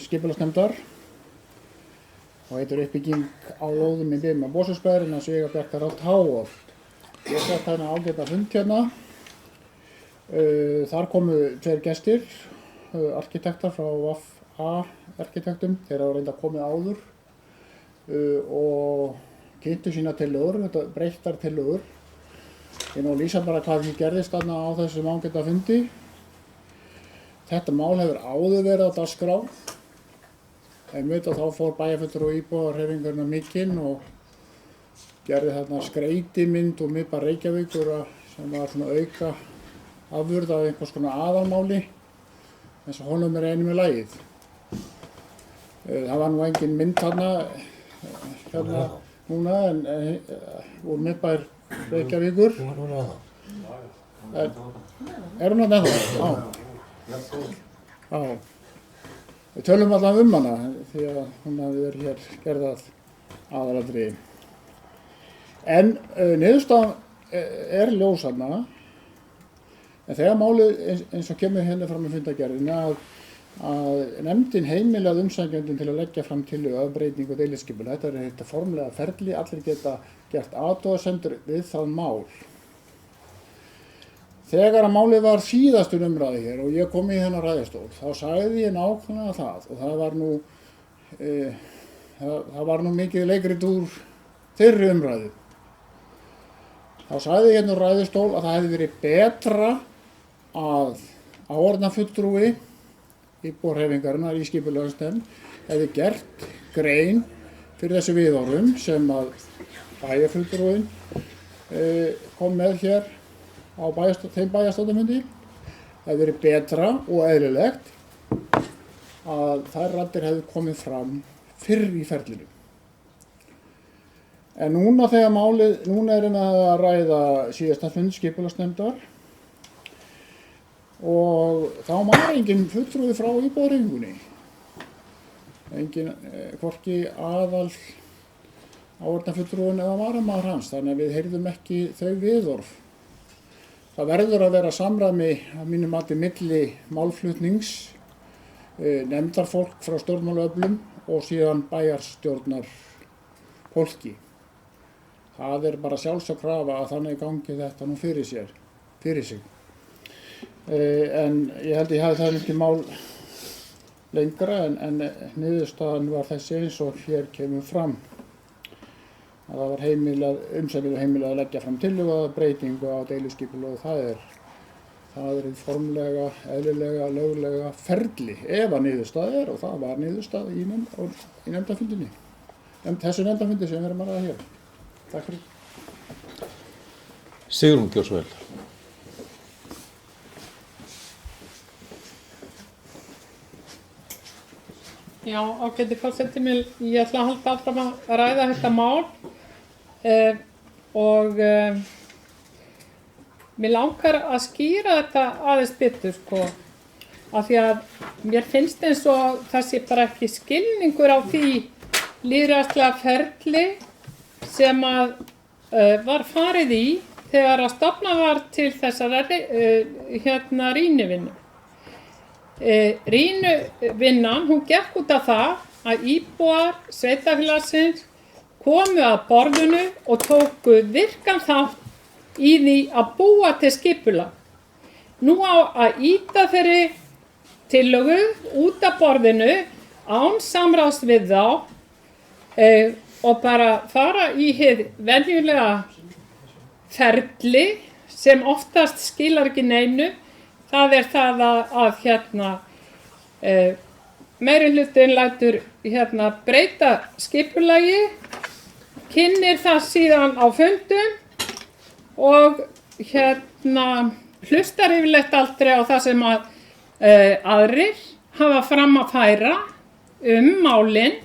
skipulagsnefndar og heitir uppbygging á lóðum í byggðum Mosfellsbæjar innan Svegabjarkar á Táholt. Ég sett hérna ágæta fund hérna. Þar komu tveir gestir, arkitektar frá VA arkitektum, þeir hafa reynda komið áður og kynntu sína tillögur, þetta breyttar tillögur. Ég nú lýsa bara hvað því gerðist þarna á þessum ágæta fundi. Þetta mál hefur áður verið á dagskrá. Einmitt og þá fór bæjarfulltrúi og íbúahreyfingarinnar mikinn og gerði þarna skreitimynd og miðbæ Reykjavíkur sem var svona auka afurð af einhvers konar aðalmáli eins og honum er einu með lagið. Það var nú engin mynd þarna núna en úr miðbæ Reykjavíkur. Er hún að nefna? Já. Við tölum allavega hana því að hún hafi verið hér gerð að aðalatriði. En niðurstaðan er ljós þarna, en þegar málið eins og kemur hérna fram í fundargerðinni að nefndin heimilaði umsækjendum til að leggja fram tillögu að breytingu deiliskipulags. Þetta er þetta formlega ferli, allir geta gert athugasemdir við það mál. Þegar að málið var síðastur umræði hér og ég kom í þennan ræðustól, þá sagði ég nákvæmlega það og það var nú mikið leikrit úr þeirri umræðu. Þá sagði ég hérna úr ræðustól að það hefði verið betra að áheyrnarfulltrúi íbúahreyfingarinnar í skipulagsnefnd hefði gert grein fyrir þessu viðhorfum sem að bæjarfulltrúinn kom með hér á þeim bæjarstjórnarfundi. Það hefði verið betra og eðlilegt að þær raddir hefði komið fram fyrr í ferlinu. En núna erum við að ræða síðasta fund skipulagsnefndar og þá var engin fulltrúi frá íbúahreyfingunni. Engin, hvorki aðal áheyrnarfulltrúinn eða varamaður hans, þannig að við heyrðum ekki þau viðhorf. Það verður að vera samræmi að mínu mati milli málflutnings, nefndarfólk frá stjórnmálaöflum og síðan bæjarstjórnar fólki. Það er bara sjálfsögð krafa að þannig gangi þetta nú fyrir sig. En ég held ég hafi það ekki mál lengra en niðurstaðan var þessi eins og hér kemur fram. Að það var umsækjendum heimilað að leggja fram tillögu að breytingu á deiliskipulagi og það er formlega, eðlilega, löglega ferli ef að niðurstaða og það var niðurstaða í nefndarfundinni. Þessu nefndarfundi sem við erum að ræða hér. Takk fyrir. Sigrún, gjör svo vel. Já, ágæti forseti, ég ætla að halda áfram að ræða þetta mál og mér langar að skýra þetta aðeins betur, af því að mér finnst eins og það sé bara ekki skilningur á því lýðræðislega ferli sem að var farið í þegar að stofnað var til þessara rýnivinnu. Rýnivinnan, hún gekk út af það að íbúar sveitarfélagsins komu að borðinu og tóku virkan þátt í því að búa til skipulag. Nú á að ýta þeirri tillögu út af borðinu án samráðs við þá og bara fara í hið venjulega ferli sem oftast skilar ekki neinu. Það er það að meirihlutinn lætur breyta skipulagi, kynnir það síðan á fundum og hlustar yfirleitt aldrei á það sem aðrir hafa fram að færa málin,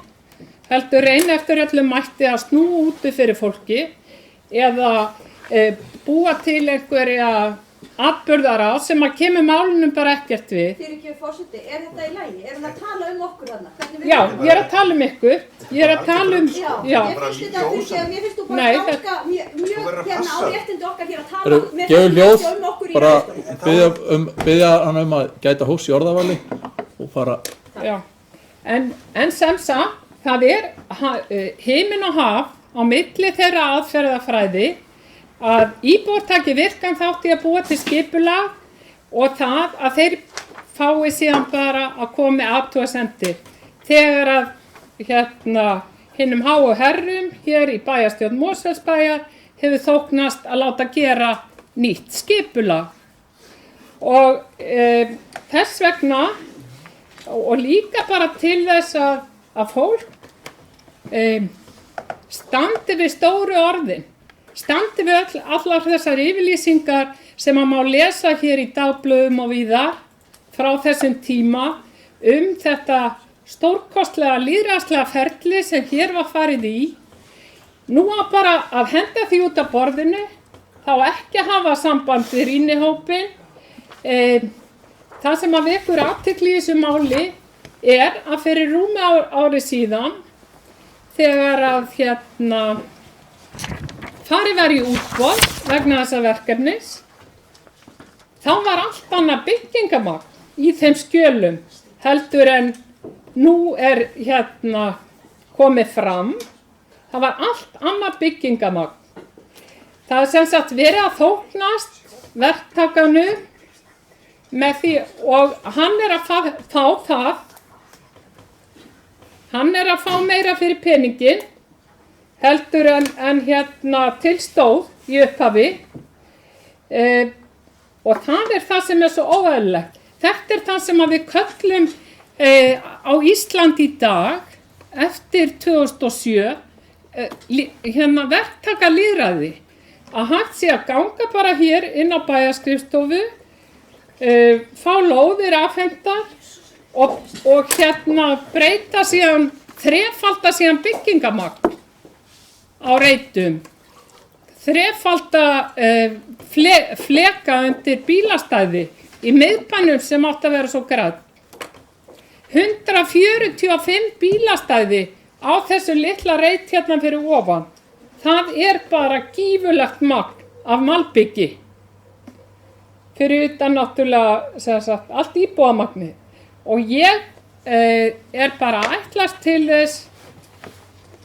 heldur reyna eftir öllum mætti að snúa úti fyrir fólki eða búa til einhverja atburðarás sem að kemur málunum bara ekkert við. Fyrirgefðu forseti, er þetta í lagi? Er hann að tala okkur þarna? Já, ég er að tala ykkur. Ég er að tala Já, mér finnst þetta fyrirgefðu, mér finnst þú bara ganga mjög á réttindi okkar hér að tala með það okkur í bara ræðustólnum. biðja hann að gæta hófs í orðavali og fara. Já, en sem sagt, það er himinn og haf á milli þeirra aðferðafræði að íbúar taki virkan þátt í að búa til skipulag og það að þeir fái síðan bara að koma með athugasemdir. Þegar að hinum háu herrum hér í bæjarstjórn Mosfellsbæjar hefur þóknast að láta gera nýtt skipulag. Og þess vegna og líka bara til þess að fólk standi við stóru orðin. Standi við allar þessar yfirlýsingar sem að má lesa hér í dagblöðum og víðar frá þessum tíma þetta stórkostlega lýðræðislega ferli sem hér var farið í. Nú á bara að henda því út af borðinu, þá ekki að hafa samband við rýnihópinn. Það sem að vekur athygli í þessu máli er að fyrir rúmi ári síðan þegar að farið var í útboð vegna þessa verkefnis, þá var allt annað byggingamagn í þeim skjölum heldur en nú er komið fram. Það var allt annað byggingamagn. Það er sem sagt verið að þóknast verktakanu með því, og hann er að fá það, hann er að fá meira fyrir peningin heldur en til stóð í upphafi, og það er það sem er svo óeðlilegt. Þetta er það sem að við köllum á Íslandi í dag eftir 2007 verktakalýðræði, að hægt sé að ganga bara hér inn á bæjarskrifstofu, fá lóðir afhentar og breyta síðan, þrefalda síðan byggingamagn á reitum, þrefalda fleka undir bílastæði í miðbænum sem átti að vera svo grænn. 145 bílastæði á þessu litla reit fyrir ofan. Það er bara gífurlegt magn af malbyggi. Fyrir utan náttúrulega allt íbúðamagnið. Og ég er bara að ætlast til þess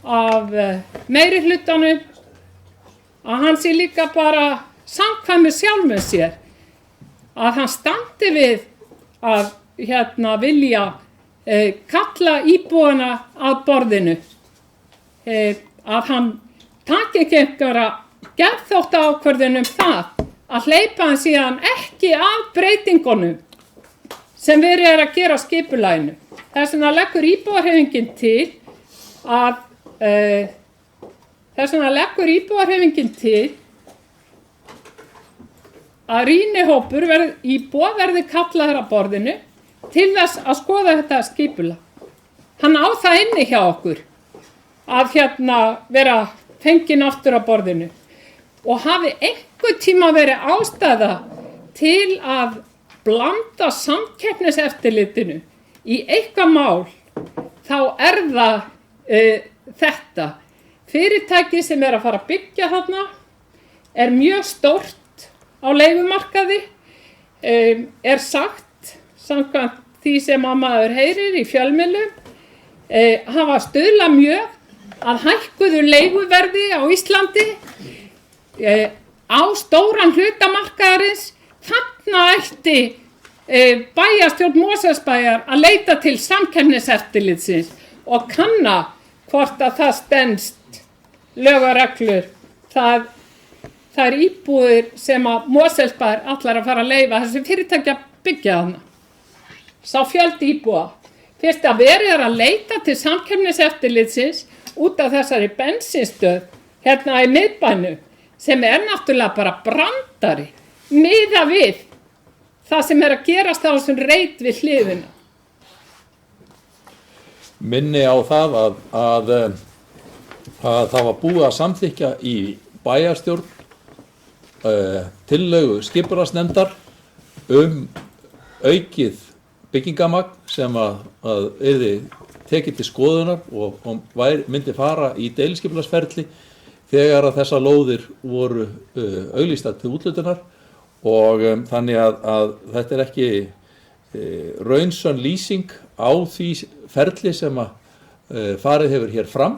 af meiri hlutanum að hann sé líka bara samkvæmur sjálfum sér. Að hann standi við að vilja kalla íbúana að borðinu. Að hann taki ekki einhverja geðþótta ákvörðun það að hleypa hann síðan ekki af breytingunum sem verið er að gera á skipulaginu. Þess vegna leggur íbúahreyfingin til að rýnihópur íbúa verði kallaður að borðinu til þess að skoða þetta skipulag. Hann á það inni hjá okkur að vera fenginn aftur á borðinu, og hafi einhver tíma verið ástæða til að blanda samkeppniseftirlitinu í eitthvað mál, þá er það þetta. Fyrirtæki sem er að fara að byggja þarna er mjög stórt á leigumarkaði, er sagt, samkvæmt því sem að maður heyrir í fjölmiðlum, hafa stuðlað mjög að hækkuðu leiguverði á Íslandi á stóran hlutamarkaðarins. Þarna ætti bæjarstjórn Mosfellsbæjar að leita til samkeppniseftirlitsins og kanna hvort að það stenst lög og reglur. Það er íbúðir sem að Mosfellsbæjar ætlar að fara að leyfa þessi fyrirtæki að byggja þarna. Sá fjöldi íbúa. Fyrst að verið er að leita til samkeppniseftirlitsins út af þessari bensínstöð í miðbænum, sem er náttúrulega bara brandari miðað við það sem er að gerast á þessum reit við hliðina. Minni á það að það var búið að samþykkja í bæjarstjórn tillögu skipulagsnefndar aukið byggingamagn sem að yrði tekið til skoðunar og myndi fara í deiliskipulagsferli þegar að þessar lóðir voru auglýstar til úthlutunar, og þannig að þetta er ekki raunsönn lýsing á því ferli sem að farið hefur hér fram,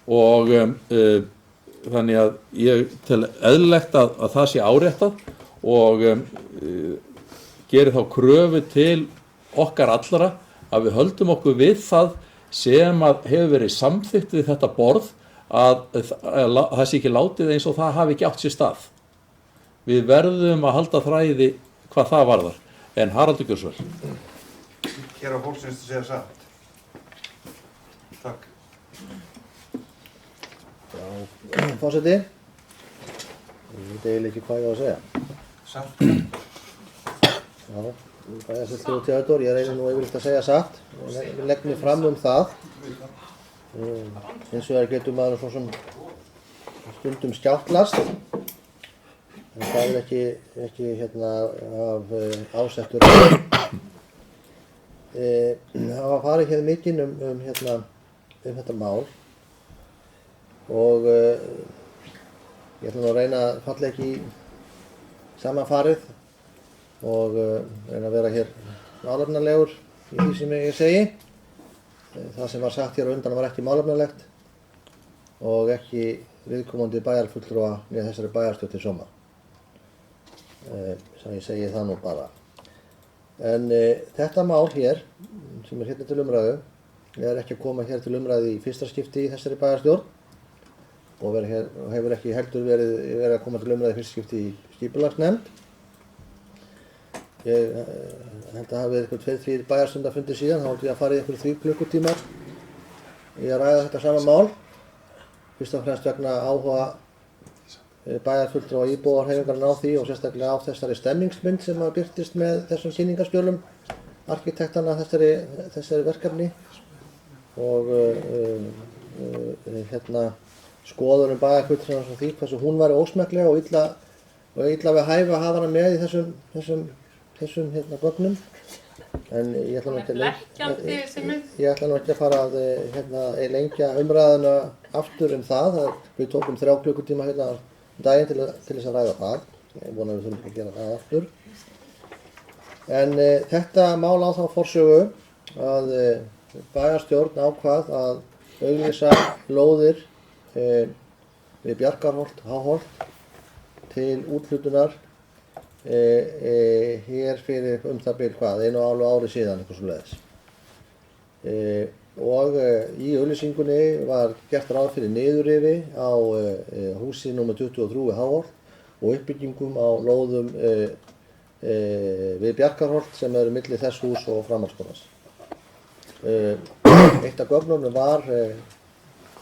og þannig að ég tel eðlilegt að það sé áréttað og geri þá kröfu til okkar allra að við höldum okkur við það sem að hefur verið samþykkt við þetta borð, að það sé ekki látið eins og það hafi ekki átt sér stað. Við verðum að halda þræði hvað það varðar. En Haraldur Gjörsvöld. Hér á fólksins að segja satt. Takk. Já, forseti. Ég veit eiginlega ekki hvað ég á að segja. Satt. Já. Bæjarfulltrúi Theodór, ég reynir nú yfirleitt að segja satt og legg mér fram það. Hins vegar getur maður svo sem stundum skjáttlast, en það er ekki af ásettur. Það var farið mikið um þetta mál og ég ætla nú að reyna að falla ekki í sama farið og reyna að vera hér málefnalegur í því sem ég segi. Það sem var sagt hér á undan var ekki málefnalegt og ekki viðkomandi bæjarfulltrúa með þessari bæjarstjórn til sóma. Svo ég segi það nú bara. En þetta mál hér, sem hérna til umræðu, ekki að koma hér til umræðu í fyrsta skipti í þessari bæjarstjórn og hefur ekki heldur verið að koma til umræðu í fyrsta skipti í skipulagsnefnd. Ég held að hafi eitthvað 2-3 bæjarfundir síðan, þá átti ég að fara í eitthvað 3 klukkutímar í að ræða þetta sama mál. Fyrst og fremst vegna áhuga bæjarfulltrúa og íbúahreyfingarinnar á því og sérstaklega á þessari stemningsmynd sem birtist með þessum kynningarskjölum arkitektana þessari verkefni og skoðunum bæjarfulltrúans á því hversu hún væri ósmekkleg og illa við hæfi að hafa hana með í þessum gögnum. En ég ætla nú ekki að fara að lengja umræðuna aftur það. Við tókum 3 klukkutíma daginn til þess að ræða það. Ég vona að við þurfum ekki að gera það aftur. En þetta mál á þá forsögu að bæjarstjórn ákvað að auglýsa lóðir við Bjarkarholt, Háholt til úthlutunar hér fyrir það bil 1,5 ári síðan, eitthvað svoleiðis. Og í auglýsingunni var gert ráð fyrir niðurrifi á húsi nr. 23 við Háholt og uppbyggingum á lóðum við Bjarkarholt sem eru milli þess hús og framhaldsskólans. Eitt af gögnunum var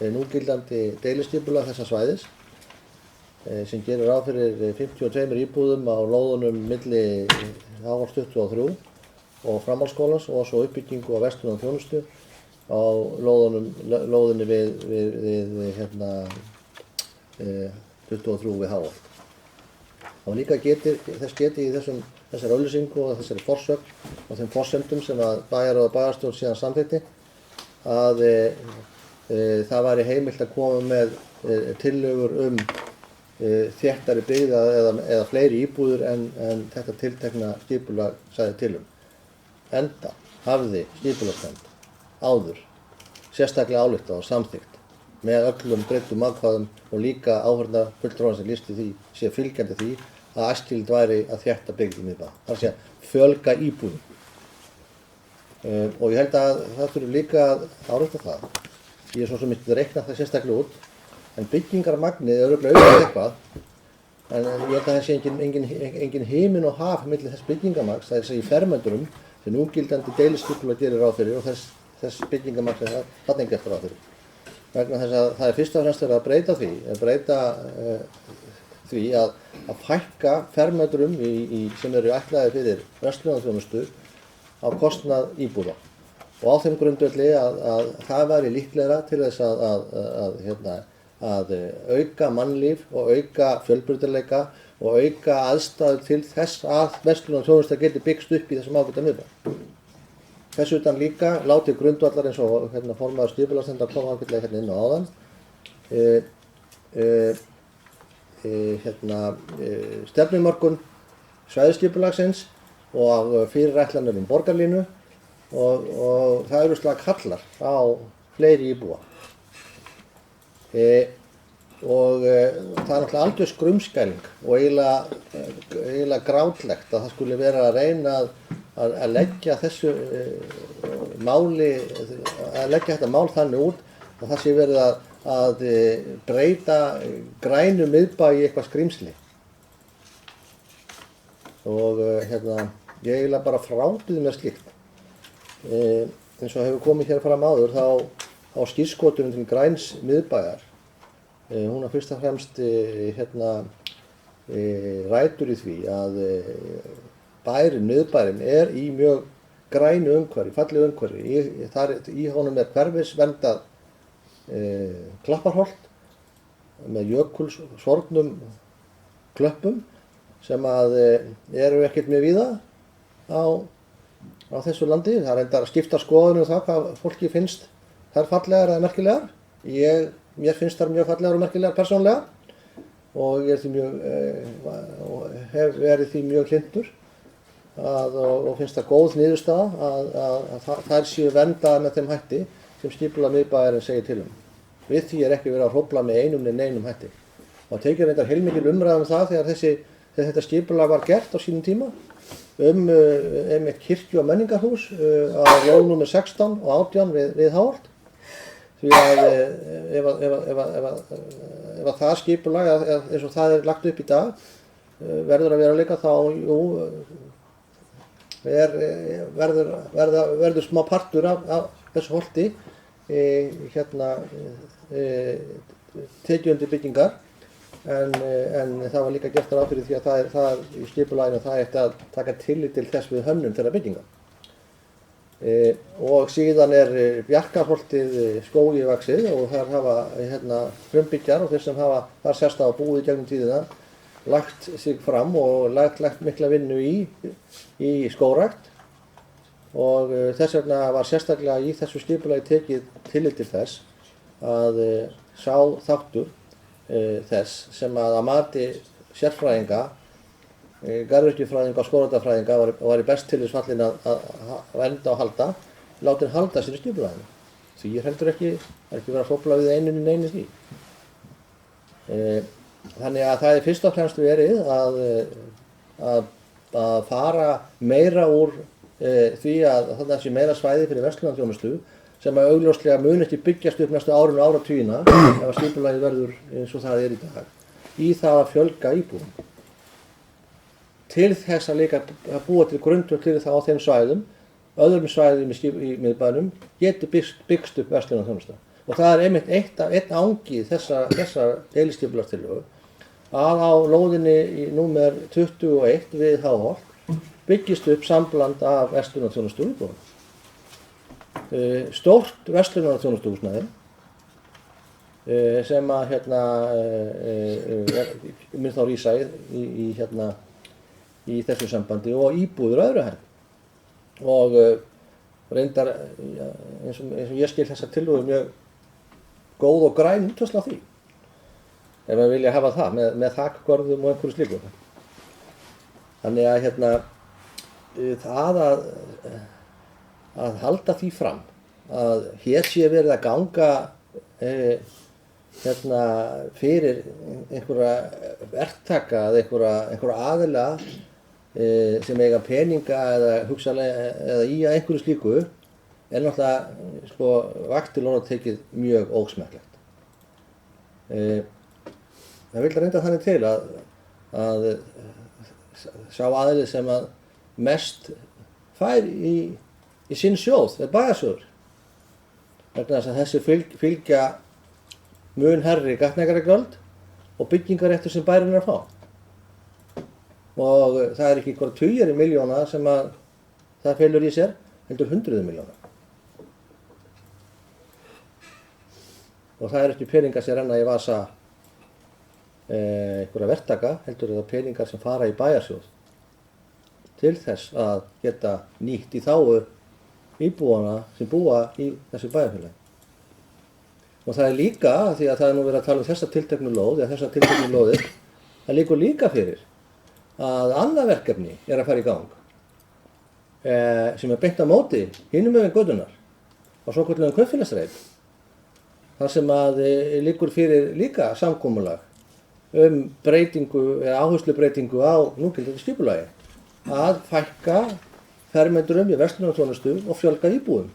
núgildandi deiliskipulag þessa svæðis sem gerir ráð fyrir 52 íbúðum á lóðunum milli Háholts 23 og framhaldsskólans og svo uppbyggingu á verslun og þjónustu á lóðunni við 23 við Háholt. Það var líka þess getið í þessari auglýsingu og þessari forsögn og þeim forsendum sem að bæjarráð og bæjarstjórn síðan samþykkti að það væri heimilt að koma með tillögur þéttari byggð eða fleiri íbúðir en þetta tiltekna skipulag sagði til Enda hafði skipulagsnefnd áður sérstaklega ályktað og samþykkt með öllum breyttum ákvæðum og líka áheyrnarfulltrúar sem lýstu því sé fylgjandi því að æskilegt væri að þétta byggð í miðbæ. Það sé að fjölga íbúðum. Og ég held að það þurfi líka að árétta það. Ég svo sem ekki reikna það sérstaklega út, en byggingarmagnið er örugglega aukið eitthvað, en ég held að það sé engin himinn og haf milli þess byggingarmagns, það er þess að í fermetrum sem núgildandi deiliskipulag gerir ráð fyrir og þess byggingarmagns er þarna gert ráð fyrir. Vegna þess að það er fyrst og fremst verið að breyta því að fækka fermetrum sem eru ætlaðir fyrir verslunarþjónustu á kostnað íbúða. Og á þeim grundvelli að það væri líklegra til þess að auka mannlíf og auka fjölbreytileika og auka aðstæður til þess að verslunarþjónusta geti byggst upp í þessum ágæta miðbæ. Þess utan líka látið grundvallar eins og formaður skipulagsnefndar kom ágætlega inn á áðan. Stefnumörkun svæðisskipulagsins og fyrirætlanir borgarlínu og það eru slag kallar á fleiri íbúa. Og það er náttúrulega algjör skrumskæling og eiginlega grátlegt að það skuli vera að reyna að leggja þetta mál þannig út að það sé verið að breyta grænu miðbæ í eitthvað skrímsli. Og ég eiginlega bara frábið mér slíkt. Eins og hefur komið hér fram áður þá á skírskotunum til græns miðbæjar. Hún er fyrst og fremst rætur í því að miðbærin er í mjög grænu umhverfi, fallegu umhverfi. Í honum er hverfisverndað Klapparholt með jökulsorfnum klöppum sem eru ekkert mjög víða á þessu landi. Það er reyndar að skipta skoðunum það hvað fólki finnst þær fallegar eða merkilegar. Ég mér finnst þær mjög fallegar og merkilegar persónulega og ég er því mjög, og hef verið því mjög hlynntur og finnst það góð niðurstaða að þær séu verndaðar með þeim hætti sem skipulag miðbæjarins segir til um. Við því er ekki verið að hrófla með einum né neinum hætti. Og tekið reyndar heilmikil umræða það þegar þetta skipulag var gert á sínum tíma einmitt kirkju- og menningarhús á ról nr. 16 og 18 við Háholt. Því að ef það skipulag eins og það lagt upp í dag verður að vera líka þá verður smá partur af þessu holti tekið undir byggingar en það var líka gert ráð fyrir því að það í skipulaginu það ætti að taka tillit til þess við hönnun þeirra bygginga. Og síðan Bjarkarholtið skógi vaxið og þar hafa frumbyggjar og þeir sem hafa þar sérst á búið gegnum tíðina lagt sig fram og lagt mikla vinnu í skógrækt og þess vegna var sérstaklega í þessu skipulagi tekið tillit til þess að sá þáttur þess sem að mati sérfræðinga, garðyrkjufræðinga og skógræktarfræðinga var í best til þess fallin að vernda og halda, látin halda sér í skipulaginu. Því ég heldur ekki verið að hrófla við einu neinu því. Þannig að það fyrst og fremst verið að fara meira úr því að þarna sé meira svæði fyrir verslunarþjónustu sem að augljóslega mun ekki byggjast upp næstu árinu og áratugina ef að skipulagið verður eins og það í dag í það að fjölga íbúum. Til þess að líka að búa til grundvöll til það á þeim svæðum, öðrum svæðum í miðbænum geti byggst upp verslunarþjónusta. Og það einmitt einn angi þessa deiliskipulagstillögu að á lóðinni í númer 21 við Háholt byggist upp sambland af verslunarþjónustu íbúðum. Stórt verslunarþjónustuhúsnæði sem að mun þá rísa í þessu sambandi og íbúður öðru hæð. Og reyndar eins og ég skil þessa tillögu mjög góð og græn útfærsla á því. Ef við vilja hafa það með þakgörðum og einhverju slíku. Þannig að það að halda því fram að hér sé verið að ganga fyrir einhverja verktaka eða einhverja aðila sem eiga peninga eða hugsanlega eða í að einhverju slíku er náttúrulega vakt til orða tekið mjög ósmekklegt. Það vil reynda þannig til að sá aðili sem að mest fær í sinn sjóð er bæjarsjóður. Vegna þess að þessi fylgja mun herri gatnagerðargjöld og byggingaréttur sem bærinn er að fá. Og það er ekki einhverja tugir milljóna sem að það felur í sér, heldur hundruð milljóna. Og það er ekki peningar sem renna í vasa einhverja verktaka, heldur það peningar sem fara í bæjarsjóð til þess að geta nýtt í þágu íbúana sem búa í þessu bæjarfélagi. Og það er líka, því að það er nú verið að tala um þessa tilteknu lóð, eða þessa tilteknu lóðir, það liggur líka fyrir að annað verkefni er að fara í gang sem er beint á móti hinum megin götunnar á svokölluðum kaupfélagsreit. Þar sem að liggur fyrir líka samkomulag breytingu eða áherslubreytingu á núgildandi skipulagi að fækka fermetrum í verslunarþjónustu og fjölga íbúðum.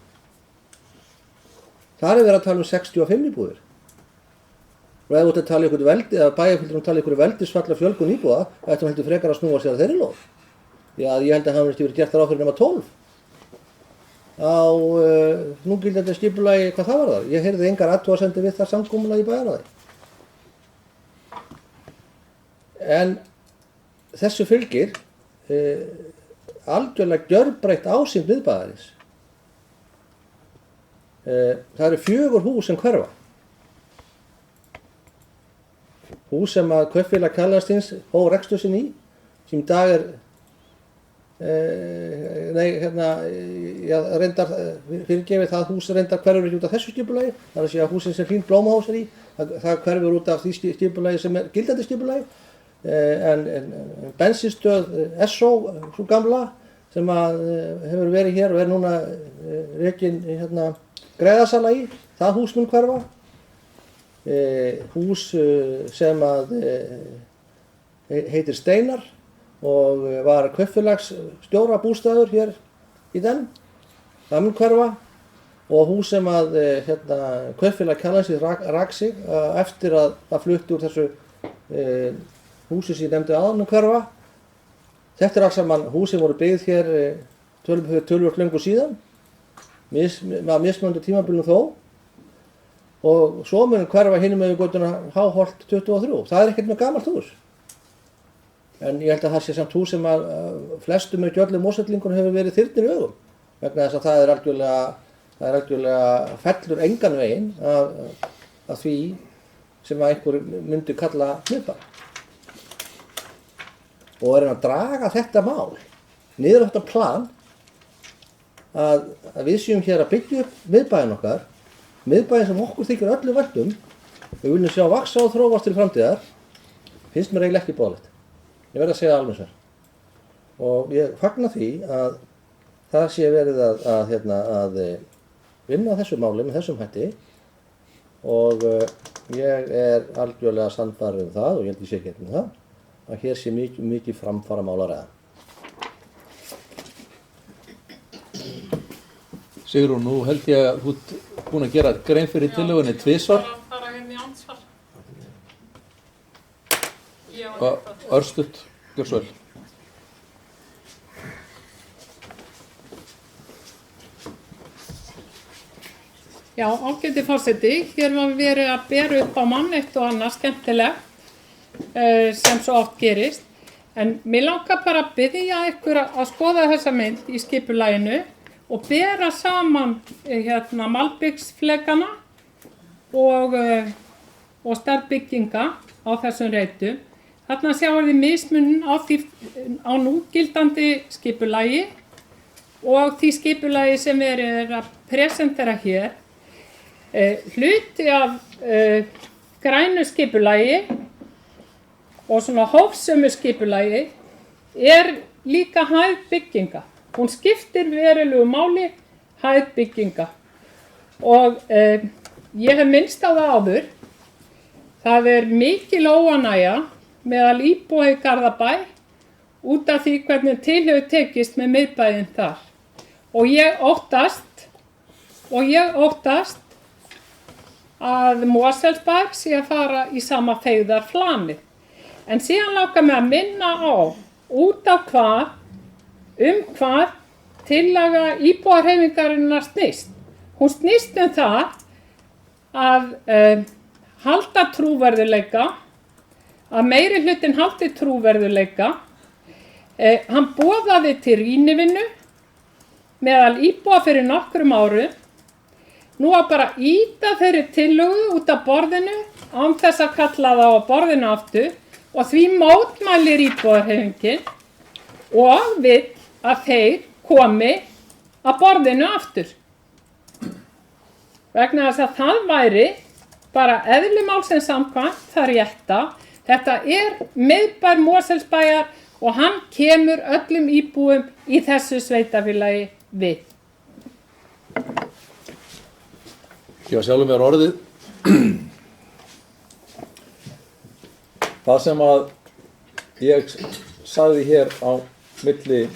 Þar er verið að tala um 65 íbúðir. Og ef þú ert að tala ykkur veldi, eða bæjarfélagið tala ykkur veldisfalla fjölgun íbúða, ættum heldur frekar að snúa sér að þeirri lóð. Því að ég held að það hafi ekki verið gert ráð fyrir nema 12 á núgildandi skipulagi hvað það var þar. Ég heyrði engar athugasemdir við það samkomulag í bæjarráði. En þessu fylgir algjörlega gjörbreytt ásýnd miðbæjarins. Það eru 4 hús sem hverfa. Hús sem að kaupfélag Kjalarnesþings hóf rekstur sinn í, sem í dag reyndar fyrirgefið það hús reyndar hverfur ekki út af þessu skipulagi, það er að segja húsin sem fín blómahús er í, það hverfur út af því skipulagi sem er gildandi skipulagi, en bensinstöð Esso, svo gamla, sem að hefur verið hér og er núna rekin greiðasala í, það hús mun hverfa, hús sem að heitir Steinar og var kaupfélagsstjóra bústaður hér í den, það mun hverfa, og hús sem að kaupfélag Kjalarnesið rak sig eftir að það flutti úr þessu húsi sem ég nefndi áðan mun hverfa. Þetta alls saman hús sem voru byggð hér töluvert löngu síðan, með mismunandi tímabilum þó, og svo mun hverfa hinum með götuna Háholt 23. Það er ekkert með gamalt hús. En ég held að það sé samt hús sem að flestum með öllum Mosfellingunum hefur verið þyrnir í augum, vegna þess að það er algjörlega fellur engan veginn af því sem að einhver myndi kalla miðbæ. Og er að draga þetta mál niður á þetta plan að við séum hér að byggja upp miðbæinn okkar, miðbæinn sem okkur þykir öllu vænt við viljum sjá vaxa og þróast til framtíðar, finnst mér eiginlega ekki boðlegt. Ég verð að segja alveg sér. Og ég fagna því að það sé verið að vinna þessu máli með þessum hætti, og ég er algjörlega sannfærður það, og ég held ég sé ekki það, að hér sé mikið framfara mál að ræða. Sigrún, nú held ég að þú ert búin að gera grein fyrir tillögunni tvisvar. Fara hérna í andsvar. Örstutt, gjör svo vel. Já, ágæti forseti, hér var verið að bera upp á mann eitt og annað skemmtilegt sem svo oft gerist, en mér langar bara að biðja ykkur að skoða þessa mynd í skipulaginu og bera saman malbiksflekana og stærð bygginga á þessum reitum. Þarna sjáum við mismuninn á núgildandi skipulagi og því skipulagi sem er að presentera hér. Hluti af grænu skipulagi og svona hófsömu skipulagi er líka hæð bygginga. Hún skiptir verulegu máli hæð bygginga. Og ég hef minnst á það áður, það er mikil óánægja meðal íbúa í Garðabæ út af því hvernig til hefur tekist með miðbæinn þar. Og ég óttast að Mosfellsbær sé að fara í sama feigðarflanið. En síðan langar mig að minna á út af hvað tillaga íbúahreyfingarinnar snýst. Hún snýst það að halda trúverðugleika, að meiri hlutinn haldi trúverðugleika. Hann boðaði til rýnivinnu meðal íbúa fyrir nokkrum árum. Nú að bara ýta þeirri tillögu út af borðinu án þess að kalla það á borðinu aftur, og því mótmælir íbúahreyfingin og vill að þeir komi að borðinu aftur. Vegna þess að það væri bara eðli málsins samkvæmt það rétta. Þetta er miðbær Mosfellsbæjar og hann kemur öllum íbúum í þessu sveitafélagi við. Já, sjálfum mér orðið. Það sem að ég sagði hér á milli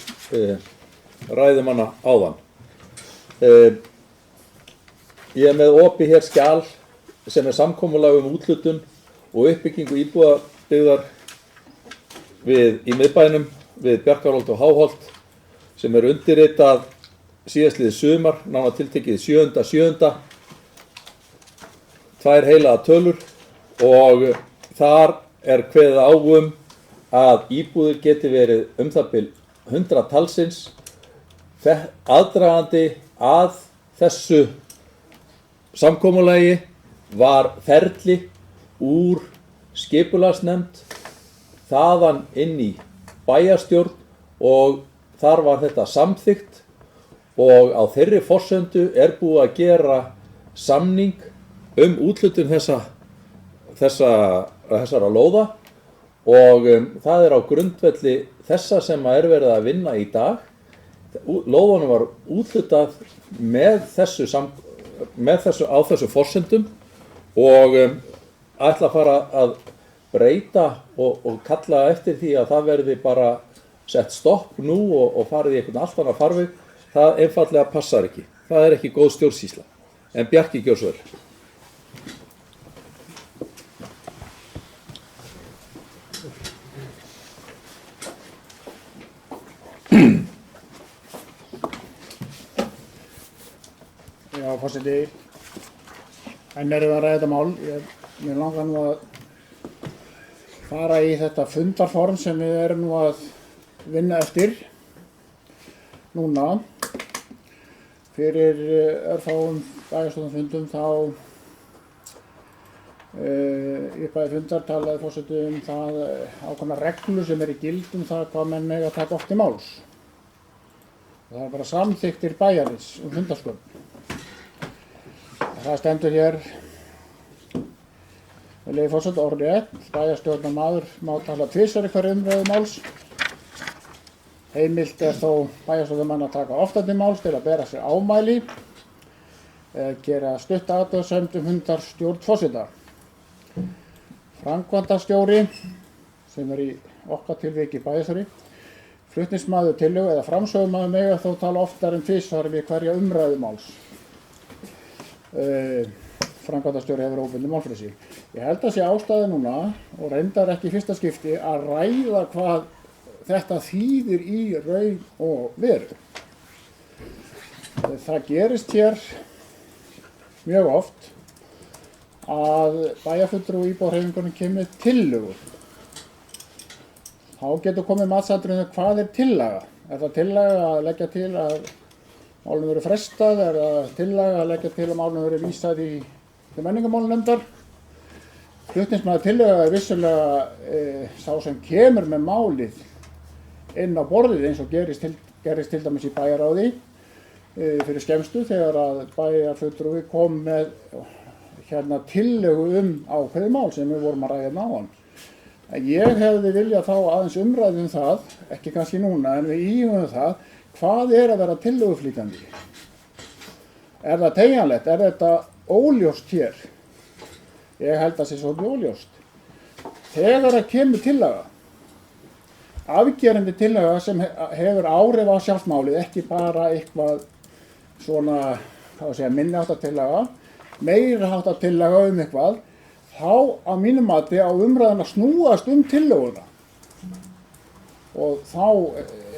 ræðumanna áðan. Ég er með opið hér skjal sem er samkomulag úthlutun og uppbyggingu íbúðabyggðar í miðbænum við Bjarkarholt og Háholt sem er undirritað síðastliðið sumar, nánar tiltekið 7.7. 2 heilaga tölur, og þar er kveðið á að íbúðir geti verið það bil 100 talsins. Aðdragandi að þessu samkomulagi var ferli úr skipulagsnefnd þaðan inn í bæjarstjórn, og þar var þetta samþykkt og á þeirri forsendu búið að gera samning úthlutun þessara lóða og það á grundvelli þessa sem verið að vinna í dag. Lóðunum var úthlutað með á þessu forsendum og ætla að fara að breyta og kalla eftir því að það verði bara sett stopp nú og farið í einhvern allt annan farveg. Það einfaldlega passar ekki. Það ekki góð stjórnsýsla. En Bjarki, gjörðu svo vel. Já, forseti, enn erum við að ræða þetta mál. Mér langar nú að fara í þetta fundarform sem við erum nú að vinna eftir núna. Fyrir örfáum bæjarstjórnarfundum þá í upphafi fundar talaði forseti það ákveðna reglur sem í gildi það hvað menn mega taka oft til máls. Það bara samþykktir bæjarins fundarsköp. Það stendur hér með leyfi forseta orðrétt: bæjarstjórnarmaður má tala tvisvar í hverju umræðu máls. Heimilt þó bæjarstjórnarmann að taka oftar til máls til að bera sér ámæli eða gera stutta athugasemd fundarstjórn forseta. Framkvæmdastjóri, sem í okkar tilviki bæjarstjóri, flutningsmaður tillögu eða framsögumaður mega þó tala oftar en tvisvar við hverja umræðu máls. Framkvæmdastjóri hefur óbundið málfrelsi. Ég held að sé ástæða núna og reyndar ekki í fyrsta skipti að ræða hvað þetta þýðir í raun og veru. Það gerist hér mjög oft að bæjarfulltrúi og íbúahreyfingunum kemur tillögur. Þá getur komið matsatriði hvað tillaga. Það tillaga að leggja til að málum verið frestað, það tillaga að leggja til að málum verið vísað til menningarmálanefndar. Flutningsmaður tillaga vissulega sá sem kemur með málið inn á borðið eins og gerist til dæmis í bæjarráði fyrir skemmstu þegar að bæjarfulltrúi kom með tillögu ákveðið mál sem við vorum að ræða áðan. Ég hefði viljað þá aðeins umræðu það, ekki kannski núna, en við íhugum það, hvað að vera tillöguflýtandi? Það teygjanlegt? Þetta óljóst hér? Ég held að það sé svolítið óljóst. Þegar það kemur tillaga, afgerandi tillaga sem hefur áhrif á sjálfsmálið, ekki bara eitthvað svona, minni háttar tillaga, meiri háttar tillaga eitthvað, þá að mínum mati á umræðan að snúast tillöguna. Og þá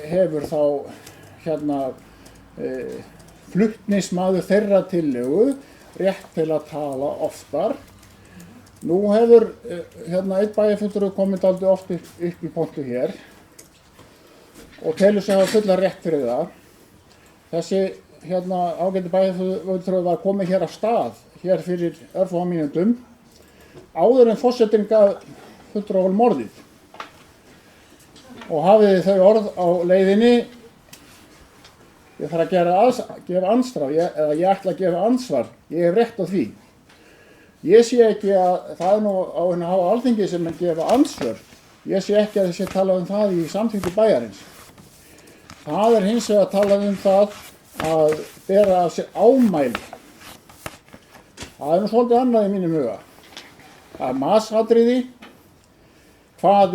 hefur flutningsmaður þeirra tillögu rétt til að tala oftar. Nú hefur einn bæjarfulltrúi komið dálítið oft upp í pontu hér og telur sig hafa fullan rétt fyrir það. Þessi ágæti bæjarfulltrúi var komið hér af stað hér fyrir örfáum mínútum áður en forsetinn gaf fulltrúanum orðið. Og hafiði þau orð á leiðinni: ég þarf að gefa ansvar, eða ég ætla að gefa ansvar, ég hef rétt á því. Ég sé ekki að það nú á henni háa Alþingi sem gefa ansvar. Ég sé ekki að þessi talað það í samþykki bæjarins. Það hins vegar að tala það að bera af sér ámæli. Það nú svolítið annað í mínum huga. Það matsatriði. Hvað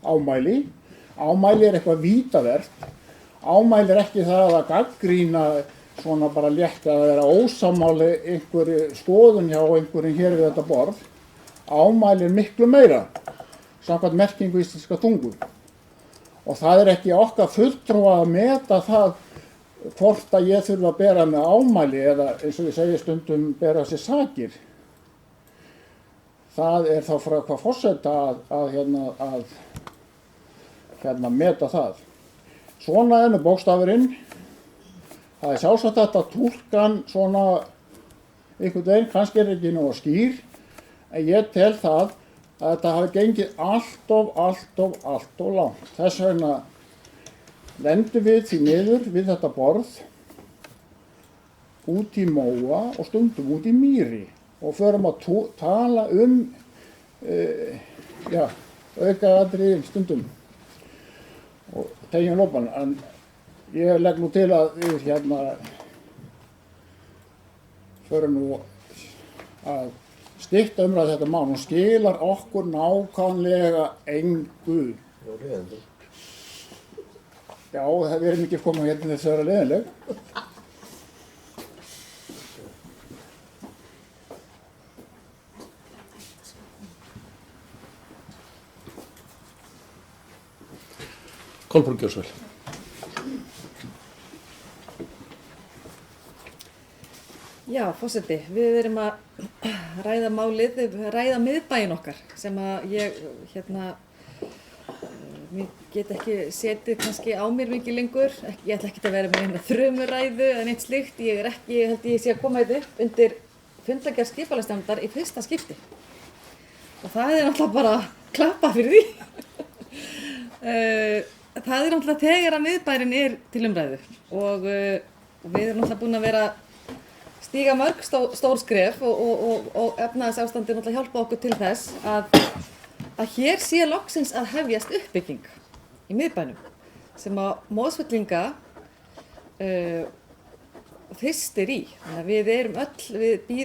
ámæli? Ámæli eitthvað vítavert. Ámæli ekki það að gagnrýna svona bara létt að vera ósammáli einhverju skoðun hjá einhverjum hér við þetta borð. Ámæli miklu meira, samkvæmt merkingu íslenska tungu. Og það ekki okkar fulltrúa að meta það hvort að ég þurfa að bera með ámæli eða eins og ég segi stundum bera sér sakir. Það þá frá hvað forseta að meta það. Svona nú bókstafurinn. Það sjálfsagt hægt að túlka hann svona einhvern veginn, kannski ekki nógu skýr, en ég tel það að þetta hafi gengið allt of langt. Þess vegna lendum við því miður við þetta borð út í móa og stundum út í mýri og förum að tala aukaatriði stundum og tegjum lopan. En ég legg nú til að við förum nú að stytta umræðu þetta mál og skilar okkur nákvæmlega engu. Já, við erum ekki komið hérna þess að vera leiðinleg. Kolbrún Gjörsvel. Já, forseti, við erum að ræða málið, ræða miðbæinn okkar sem að ég get ekki setið kannski á mér mikið lengur. Ég ætla ekki að vera með eina þrumuræðu en eitt slíkt. Ég held ég sé að koma þetta upp undir fundargerð skipulagsnefndar í fyrsta skipti. Og það er náttúrulega bara að klappa fyrir því. Það er náttúrulega þegar að miðbærinn er til umræðu og við erum náttúrulega búin að vera stíga mörg stór skref og efnahagsástandið náttúrulega hjálpa okkur til þess að hér sé loksins að hefjast uppbygging í miðbænum sem að Mosfellinga fyrstir í. Þannig að við erum öll,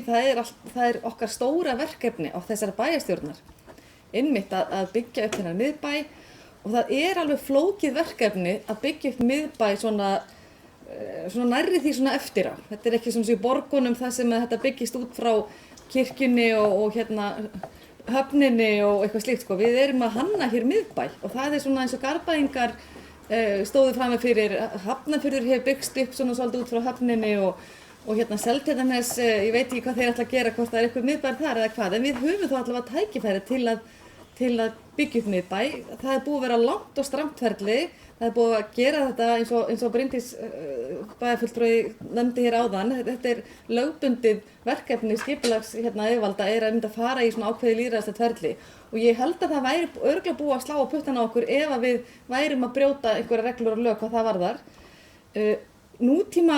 það er okkar stóra verkefni á þessara bæjarstjórnar einmitt að byggja upp þennan miðbæ og það er alveg flókið verkefni að byggja upp miðbæ svona nærri því svona eftir á. Þetta er ekki svona í borgunum það sem þetta byggist út frá kirkjunni og höfninni og eitthvað slíkt sko. Við erum að hanna hér miðbæ og það er svona eins og Garðbæingar stóðu fram með fyrir. Hafnarfjörður hefur byggst upp svona svolítið út frá höfninni og Seltjarnarnes, ég veit ekki hvað þeir ætla að gera, hvort það er eitthvað miðbær þar eða hvað, en við höfum þá allavega tækifæri til að byggja upp miðbæ. Það er búið að vera langt og strangt ferli. Það er búið að gera þetta eins og Bryndís bæjarfulltrúi nefndi hér áðan. Þetta er lögbundið verkefni skipulags yfirvalda er að mynda að fara í svona ákveðið lýðræðislegt ferli og ég held að það væri örugglega búið að slá á puttana á okkur ef að við værum að brjóta einhverja reglur og lög hvað það varðar. Nútíma,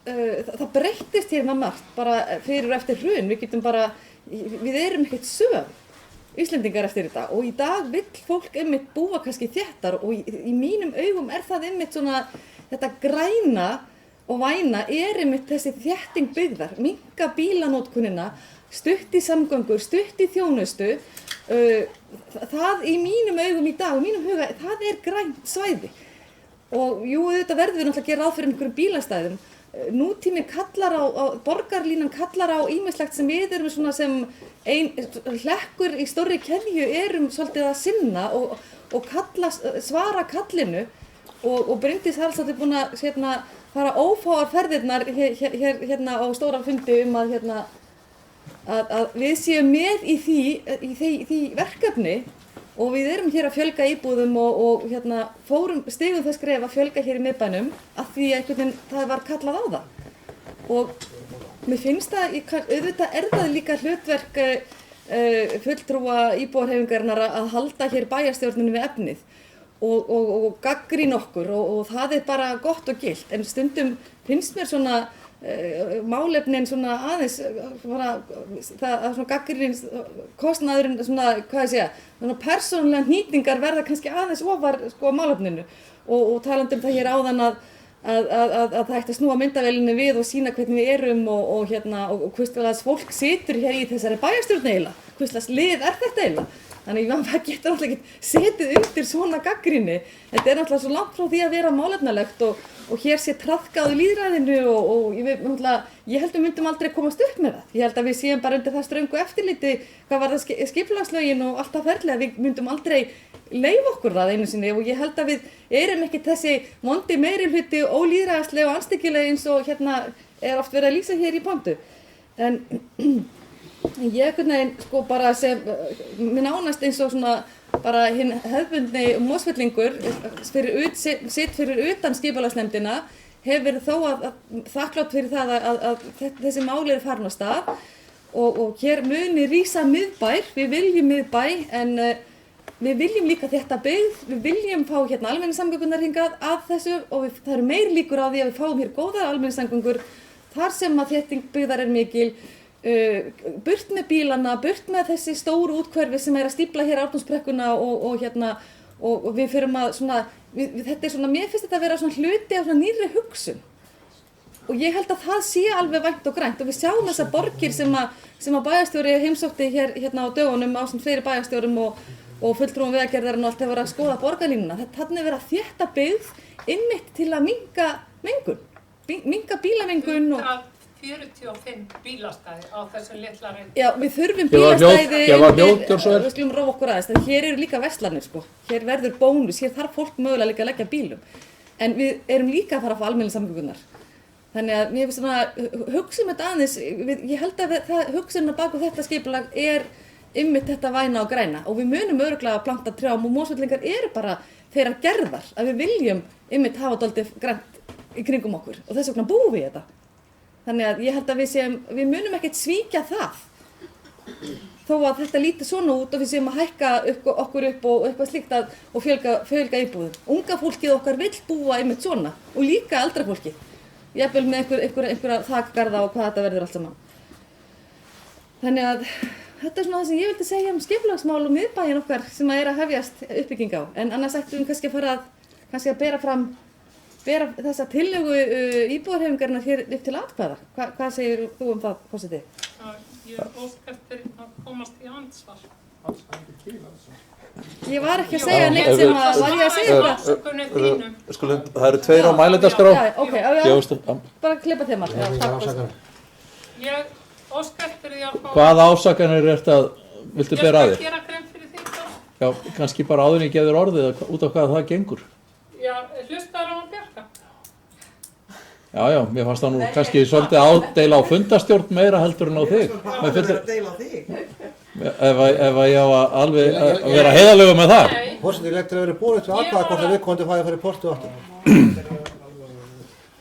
það breyttist hér með margt bara fyrir og eftir hrun. Við erum ekkert söm Íslendingar eftir þetta og í dag vill fólk einmitt búa kannski þéttar og í mínum augum er það einmitt svona þetta græna og væna er einmitt þessi þétting byggðar, minnka bílanótkunina, stutt í samgöngur, stutt í þjónustu, það í mínum augum í dag og mínum huga, það er grænt svæði og jú þetta verður við náttúrulega að gera ráð fyrir einhverjum bílastæðum. Nútíminn kallar á, borgarlínan kallar á ýmislegt sem við erum svona sem ein hlekkur í stórri keðju erum svolítið að sinna og svara kallinu og Bryndís Haraldsdóttir búin að fara ófáar ferðirnar hérna á stóra fundi að við séum með í því verkefni og við erum hér að fjölga íbúðum og stigum þess skref að fjölga hér í miðbænum af því að það var kallað á það og mér finnst það, auðvitað er það líka hlutverk fulltrúa íbúðarhreyfingarinnar að halda hér bæjarstjórninni við efnið og gagnrýna okkur og það er bara gott og gilt en stundum finnst mér svona málefnin svona aðeins svona gagnrýnins kostnaðurinn svona, hvað ég segja, svona persónulega hnýtingar verða kannski aðeins ofar sko málefninu og talandi það hér áðan að það ætti að snúa myndavélinni við og sýna hvernig við erum og hvers slags fólk situr hér í þessari bæjarstjórn eiginlega, hvers slags lið er þetta eiginlega. Þannig að maður getur náttúrulega ekki setið undir svona gagnrýni. Þetta er náttúrulega svo langt frá því að vera málefnalegt og hér sé traðkað í lýðræðinu og ég held við myndum aldrei komast upp með það. Ég held að við séum bara undir það ströngu eftirliti hvað var það skipulagslögin og allt það ferli að við myndum aldrei leyfa okkur það einu sinni og ég held að við erum ekki þessi vondi meirihluti ólýðræðisleg og anstíkileg eins og er oft verið að lýsa hér í pontu. En ég sko bara sem mér nánast eins og svona bara hinn hefðbundni Mosfellingur sitt fyrir utan skipulagsnefndina hefur verið þó að þakklátt fyrir það að þessi máli eru farin af stað og hér muni rísa miðbær, við viljum miðbæ en við viljum líka þetta byggð, við viljum fá hérna almenningssamgöngunar hingað að þessu og það eru meiri líkur á því að við fáum hér góða almenningssamgöngur þar sem að þétting byggðar er mikil, burt með bílana, burt með þessi stóru úthverfi sem að stífla hér Ártúnsbrekkuna og við fyrum að svona, þetta er svona, mér finnst þetta að vera svona hluti af svona nýrri hugsun. Og ég held að það sé alveg vænt og grænt og við sjáum þessar borgir sem að bæjarstjóri heimsótti hérna á dögunum á sem fleiri bæjarstjórum og fulltrúum Vegagerðarinnar og allt hefur verið að skoða borgarlínuna. Þarna er verið að þétta byggð einmitt til að minnka bílamengun og 145 bílastæði á þessu litla reynd. Já, við þurfum bílastæði við skulum róa okkur aðeins, en hér eru líka verslanir sko. Hér verður bónus, hér þarf fólk mögulega líka að leggja bílum. En við erum líka að fara að fá almenningssamgöngunar. Þannig að mér finnst svona, hugsa þetta aðeins, ég held að hugsunna bak við þetta skipulag er einmitt þetta væna og græna og við munum örugglega að planta trjám og Mosfellingar eru bara þeirra gerðar að við viljum einmitt hafa dálítið grænt í kringum okkur og þess vegna búum við þetta. Þannig að ég held að við munum ekkert svíkja það þó að þetta líti svona út og við séum að hækka okkur upp og eitthvað slíkt og fjölga íbúðum. Unga fólkið okkar vill búa einmitt svona og líka eldra fólkið. Jafnvel með einhverja þakgarða og hvað þetta verður allt saman. Þannig að þetta er svona það sem ég vildi segja skipulagsmál og miðbæinn okkar sem að hefjast uppbygging á. En annars ættum við kannski að fara að bera þessa tillögu íbúðarhreyfingarinnar hér upp til atkvæða. Hvað segir þú það, forseti? Ég óska eftir að komast í andsvar. Ég var ekki að segja neitt sem að var ég að segja eitthvað. Það eru 2 á mælendaskrá. Bara klippa þeim allt. Ég óska eftir því að fá... Hvaða ásakanir viltu bera að þér? Ég skal gera grein fyrir því þá. Já, kannski bara áður en ég gef þér orðið út af hvað það gengur. Já, hlustaðu á Bjarka. Já, mér fannst það nú kannski svolítið ádeila á fundastjórn meira heldur en á þig. Það er að deila á þig. Ef ég á að alveg að vera heiðarlegur með það. Forseti, ég legg til að vera búið til atkvæða hvort að viðkomandi fái að fara í portu aftur.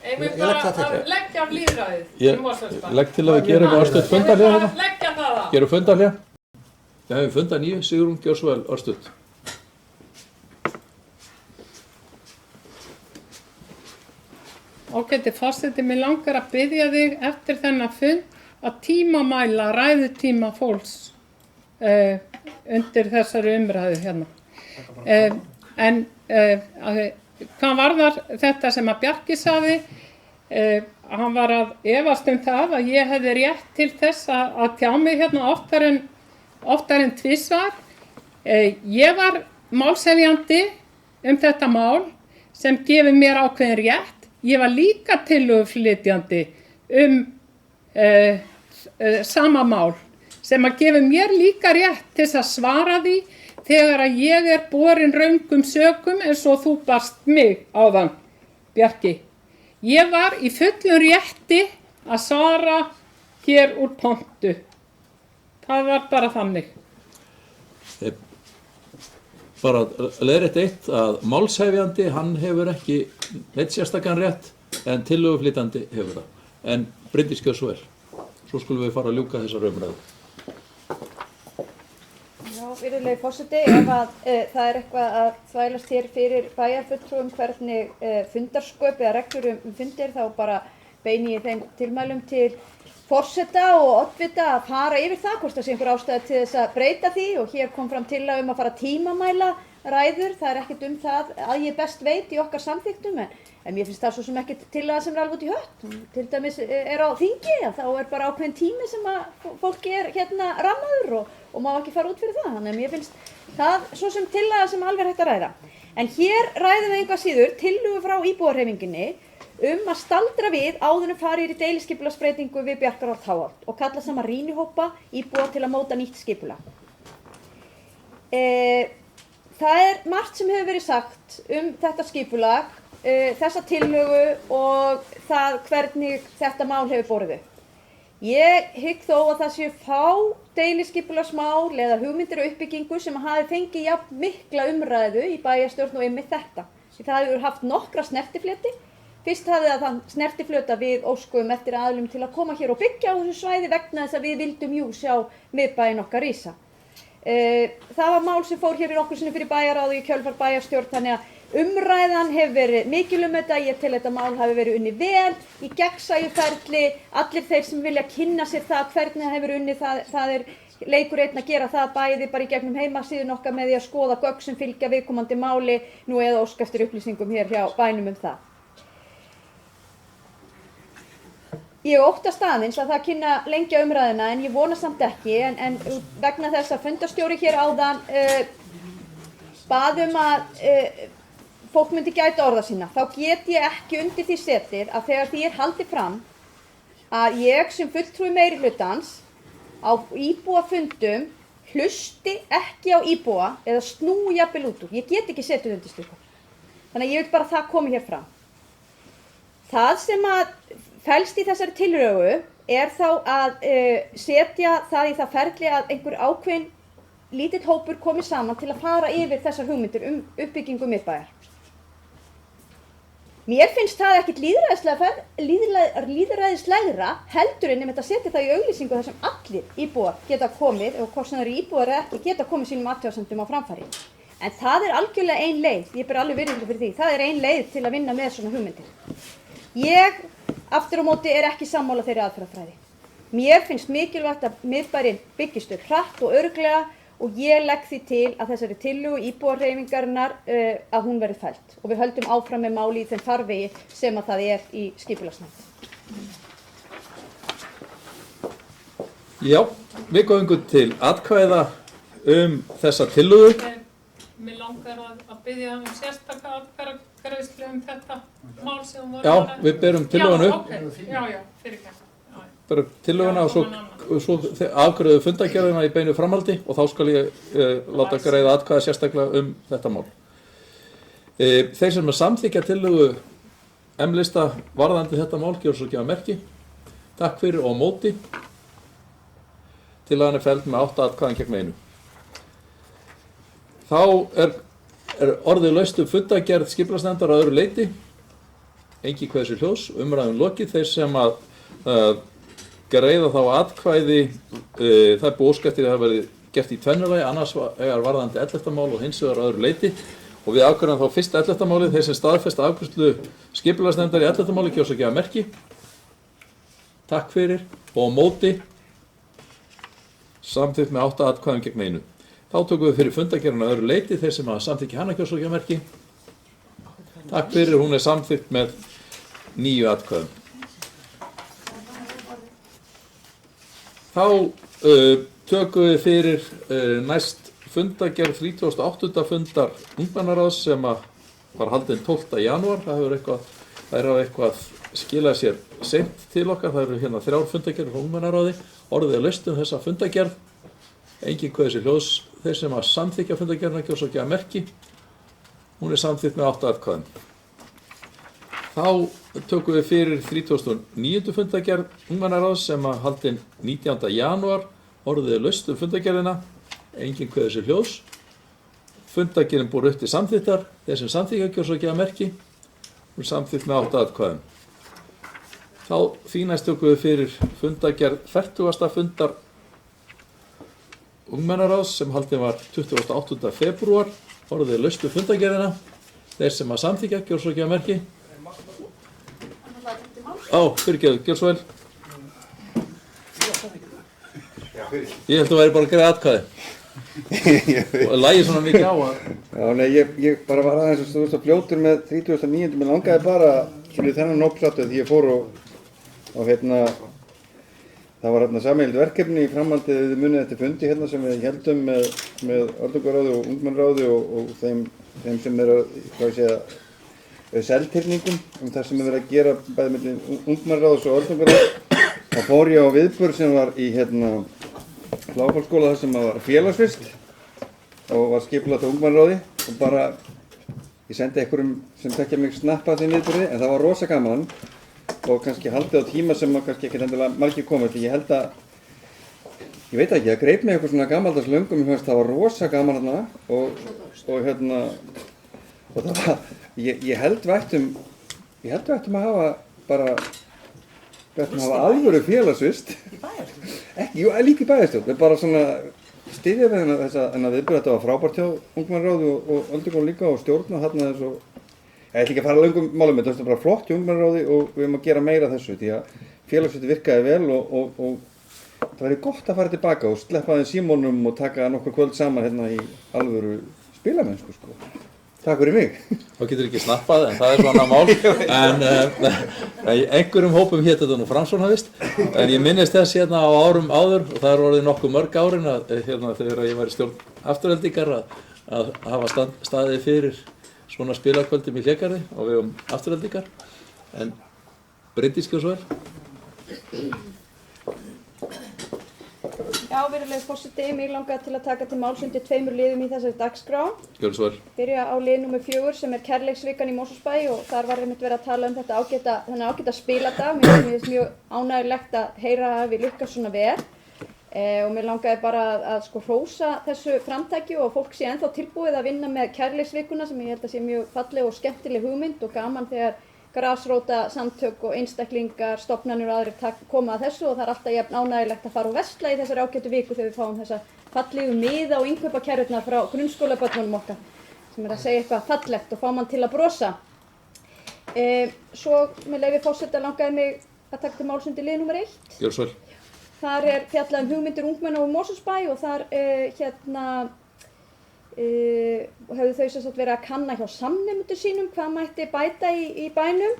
Ég legg það til. Leggja af lýðræðið í Mosfellsbæ. Ég legg til að við gerum örstutt fundarhlé hérna. Leggja það á. Gerum fundarhlé. Já, við funda 9, Sigrún, gjör svo vel, örstutt. Ágæti forseti, mig langar að biðja þig eftir þennan fund að tímamæla ræðutíma fólks undir þessari umræðu hérna. Hvað varðar þetta sem að Bjarki sagði, hann var að efast það að ég hefði rétt til þess að tjá mig hérna oftar en tvisvar. Ég var málshefjandi þetta mál sem gefur mér ákveðin rétt. Ég var líka tillöguflytjandi sama mál sem að gefa mér líka rétt til að svara því þegar að ég er borin röngum sökum eins og þú barst mig áðan, Bjarki. Ég var í fullum rétti að svara hér úr pontu. Það var bara þannig. Bara leiðrétt eitt að málshefjandi, hann hefur ekki neitt sérstakann rétt en tillöguflytjandi hefur það. En Bryndís gjör svo vel. Svo skulum við fara að ljúka þessar umræðu. Já, virðulegi forseti, ef að það er eitthvað að þvælast hér fyrir bæjarfulltrúum hvernig fundarsköp eða reglur fundir, þá bara beini ég þeim tilmælum til forseta og oddvita að fara yfir það hvort það sé einhver ástæða til þess að breyta því og hér kom fram tillaga að fara að tímamæla ræður. Það er ekkert það að ég best veit í okkar samþykktum en mér finnst það svo sem ekkert tillaga sem er alveg út í hött. Til dæmis er á þingi þá er bara ákveðin tími sem að fólki er hérna rammaður og má ekki fara út fyrir það. Þannig að mér finnst það svo sem tillaga sem alveg er hægt að ræða. En hér ræðum við einhvað síður tillögu frá íbúahreyfingunni að staldra við áður en farið í deiliskipulagsbreytingu við Bjarkarholt Háholt og kalla saman rýnihópa íbúa til að móta nýtt skipulag. Það er margt sem hefur verið sagt þetta skipulag, þessa tillögu og það hvernig þetta mál hefur borið upp. Ég hygg þó að það séu fá deiliskipulagsmál eða hugmyndir og uppbyggingu sem hafi fengið jafn mikla umræðu í bæjarstjórn og einmitt þetta. Því það hefur haft nokkra snertifleti. Fyrst hafði það þann snertiflöta við óskum eftir aðilum til að koma hér og byggja á þessu svæði vegna þess að við vildum sjá miðbæinn okkar rísa. Það var mál sem fór hér í nokkur sinni fyrir bæjarráð í kjölfar bæjarstjórn, þannig að umræðan hefur verið mikil þetta. Ég tel þetta mál hafi verið unnið vel í gegnsæju ferli. Allir þeir sem vilja kynna sér það hvernig það hefur unnið, það er leikur einn að gera það bæði bara í gegnum heimasíðun okkar með því að skoða gögn sem fylgja viðkomandi máli nú eða óska eftir upplýsingum hér hjá bænum það. Ég óttast aðeins að það kynna lengja umræðina en ég vona samt ekki en vegna þess að fundarstjóri hér áðan bað að fólk myndi gæta orða sína, þá get ég ekki undir því setið að þegar því haldið fram að ég sem fulltrúi meirihlutans á íbúafundum hlusti ekki á íbúa eða snúi jafnvel út úr. Ég get ekki setið undir slíku. Þannig að ég vil bara það komi hér fram. Það sem að felst í þessari tillögu þá að setja það í það ferli að einhver ákveðin lítill hópur komi saman til að fara yfir þessar hugmyndir uppbyggingu miðbæjar. Mér finnst það ekkert lýðræðislegra heldur en að setja það í auglýsingu þar sem allir íbúar geta komið og hvort sem það eru íbúar eða ekki geta komið sínum athugasemdum á framfæri. En það er algjörlega ein leið, ég ber alveg virðingu fyrir því, það er ein leið til að vinna með svona hugmyndir. Ég aftur á móti ekki sammála þeirri aðferðafræði. Mér finnst mikilvægt að miðbærinn byggist upp hratt og örugglega og ég legg því til að þessari tillögu íbúahreyfingarinnar að hún verði felld og við höldum áfram með máli í þeim farvegi sem að það er í skipulagsnefnd. Já, við göngum til atkvæða þessa tillögu. Mér langar að biðja sérstaka atkvæðagreiðslu þetta mál sem voru Já, við berum tillöguna upp. Já, fyrirgefðu. Berum tillöguna og svo afgreiðu fundargerðina í beinu framhaldi og þá skal ég láta greiða atkvæða sérstaklega þetta mál. Þeir sem samþykkja tillögu M-lista varðandi þetta mál gjörðu svo gefa merki. Takk fyrir og á móti. Tillagan er felld með 8 atkvæðum gegn 1. Þá er orðið laust fundargerð skipulagsnefndar að öðru leyti. Enginn kveður sér hljóðs, umræðum lokið. Þeir sem að greiða þá atkvæði, það er búið ósk eftir að það verði gert í tvennulagi, annars er varðandi 11. mál og hins vegar að öðru leyti. Og við afgreiðum þá fyrst 11. málið, þeir sem staðfesta afgreiðslu skipulagsnefndar í 11. máli gjörðu svo gefa merki. Takk fyrir og á móti. Samþykkt með 8 atkvæðum gegn 1. Þá tökum við fyrir fundargerðina að öðru leyti, þeir sem að samþykja hana gjörðu svo gefa merki. Takk fyrir, hún er samþykkt með 9 atkvæðum. Þá tökum við fyrir næst fundargerð 38. fundar ungmennaráðs sem var haldinn 12. janúar. Það er eitthvað skilað sér seint til okkar. Það eru hérna 3 fundargerðir frá ungmennaráði. Orðið er laust þessa fundargerð. Enginn kveður sér hljóðs. Þeir sem að samþykkja fundargerðina gjörðu svo gefa merki. Hún er samþykkt með 8 atkvæðum. Þá tökum við fyrir 39. fundargerð ungmennaráðs sem að haldinn 19. janúar. Orðið er laust fundargerðina. Enginn kveður sér hljóðs. Fundargerðin búið upp til samþykktar. Þeir sem samþykkja gjörðu svo gefa merki. Hún er samþykkt með 8 atkvæðum. Þá því næst tökum við fyrir fundargerð 40. fundar ungmennaráðs sem haldinn var 28. febrúar. Orðið er laust fundargerðina. Þeir sem að samþykkja gjörðu svo gefa merki. Fyrirgefðu, gjörðu svo vel. Ég held að það væri bara að greiða atkvæði. Og lægir svona mikið á að... Já, nei, ég bara var aðeins að þú veist að fljótur með 39. Mér langaði bara svona í þennan hópsáttu því ég fór og það var sameiginlegt verkefni í framhaldið við munið eftir fundi hérna sem við heldum með öldungaráði og ungmennaráði og þeim sem eru, hvað ég segja, seltirningum það sem er verið að gera bæði milli ungmennaráðs og öldungaráðs. Þá fór ég á viðburð sem var í Bláfellsskóla þar sem var félagsvist og var skipulagt á ungmennaráði og bara ég sendi einhverjum sem þekkja mig snappa þeim viðburði en það var rosa gaman og kannski haldið á tíma sem kannski ekki endilega margir komið því ég held að ég veit ekki, það greip mig eitthvað svona gamaldags löngum það var rosa gaman þarna og það var ég held við ættum að hafa bara við ættum að hafa alvöru félagsvist ekki, líka í bæjarstjórn bara svona styðja við þennan viðbyrð. Þetta var frábært hjá ungmennaráði og öldrunarskólanum líka og stjórn og þarna þess og ég ætla ekki að fara löngum málum með þetta, þetta er bara flott hjá ungmennaráði og við erum að gera meira af þessu því að félagsviti virkaði vel og það væri gott að fara tilbaka og sleppa þeim símónum og taka nokkur kvöld saman hérna í alvöru spilamennsku sko. Takk fyrir mig. Þá getur ekki snappað en það er svona mál. En í einhverjum hópum hétt þetta nú Framsóknarvist. En ég minnist þess hérna á árum áður og það er orðið nokkuð mörg árin að hérna þegar ég var í stjórn Aftureldingar að hafa staðið fyrir svona spilakvöldum í Hlégarði og við Aftureldingar. En Bryndís gjör svo vel. Já, virðulegi forseti, mig langaði til að taka til máls undir 2 liðum í þessari dagskrá. Gjör svo vel. Byrja á lið nr. 4 sem er Kærleiksvikan í Mosfellsbæ og þar var einmitt verið að tala um þetta ágæta spiladag. Mér finnst mjög ánægjulegt að heyra að við lukkast svona vel og mér langaði bara að sko hrósa þessu framtaki og fólk sé ennþá tilbúið að vinna með Kærleiksvikuna sem ég held að sé mjög falleg og skemmtileg hugmynd og gaman þegar grasróta samtök og einstaklingar, stofnanir og aðrir koma að þessu og það er alltaf jafn ánægjulegt að fara og versla í þessari ágætu viku þegar við fáum þessa fallegu miða og innkaupakerrurnar frá grunnskólabörnunum okkar sem er að segja eitthvað fallegt og fá mann til að brosa. Svo með leyfi forseta langaði mig að taka til máls undir lið nr. 1. Gjör svo vel. Þar er fjallað hugmyndir ungmenna úr Mosfellsbæ og þar hefðu þau sem sagt verið að kanna hjá samnemendur sínum hvað mætti bæta í bænum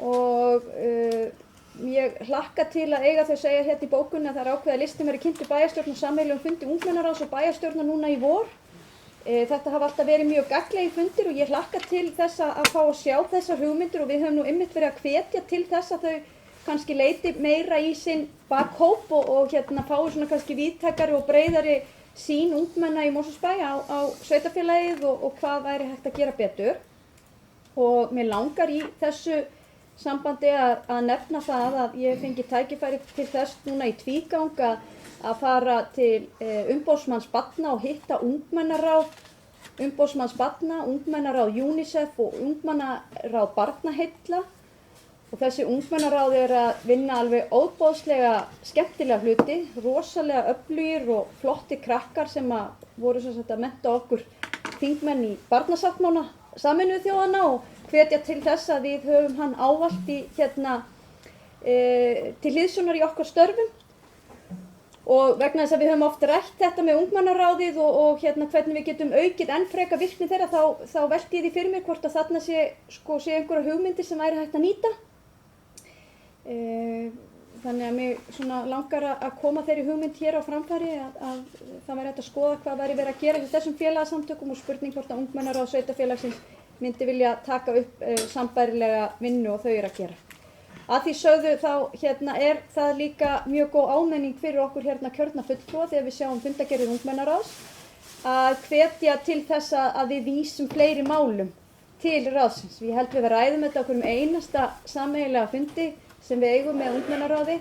og ég hlakka til að eiga þau segja hérna í bókunni að það er ákveðið að listin verið kynntur bæjarstjórn og sameiginlegum fundi ungmennaráðs og bæjarstjórnar núna í vor. Þetta hafa alltaf verið mjög gagnlegir fundir og ég hlakka til þess að fá að sjá þessar hugmyndir og við höfum nú einmitt verið að hvetja til þess að þau kannski leiti meira í sinn bakhóp og hérna fái svona kannski víðtækari og breiðari sín ungmenna í Mosfellsbæ á sveitarfélagið og hvað væri hægt að gera betur. Og mér langar í þessu sambandi að nefna það að ég fengi tækifæri til þess núna í tvígang að fara til umboðsmanns barna og hitta ungmennaráð, umboðsmanns barna, ungmennaráð UNICEF og ungmennaráð barnaheilla. Og þessi ungmennaráð er að vinna alveg óboðslega skemmtilega hluti, rosalega öflugir og flotti krakkar sem voru sem sagt að mennta okkur þingmenn í barnasáttmála Sameinuðu þjóðanna og hvetja til þess að við höfum hann ávallt í til hliðsjónar í okkar störfum. Og vegna þess að við höfum oft rætt þetta með ungmennaráðið og hvernig við getum aukið enn frekar virkni þeirra þá velti ég því fyrir mér hvort að þarna sé einhverja hugmyndir sem væri hægt að nýta. Þannig að mig svona langar að koma þeirri hugmynd hér á framfæri að það væri hægt að skoða hvað væri verið að gera hjá þessum félagasamtökum og spurning hvort að ungmennaráð sveitarfélagsins myndi vilja taka upp sambærilega vinnu og þau eru að gera. Að því sögðu þá er það líka mjög góð áminning fyrir okkur kjörna fulltrúa þegar við sjáum fundargerðir ungmennaráðs að hvetja til þess að við vísum fleiri málum til ráðsins. Ég held við ræðum þetta okkur einasta sameiginlega fundi sem við eigum með ungmennaráði.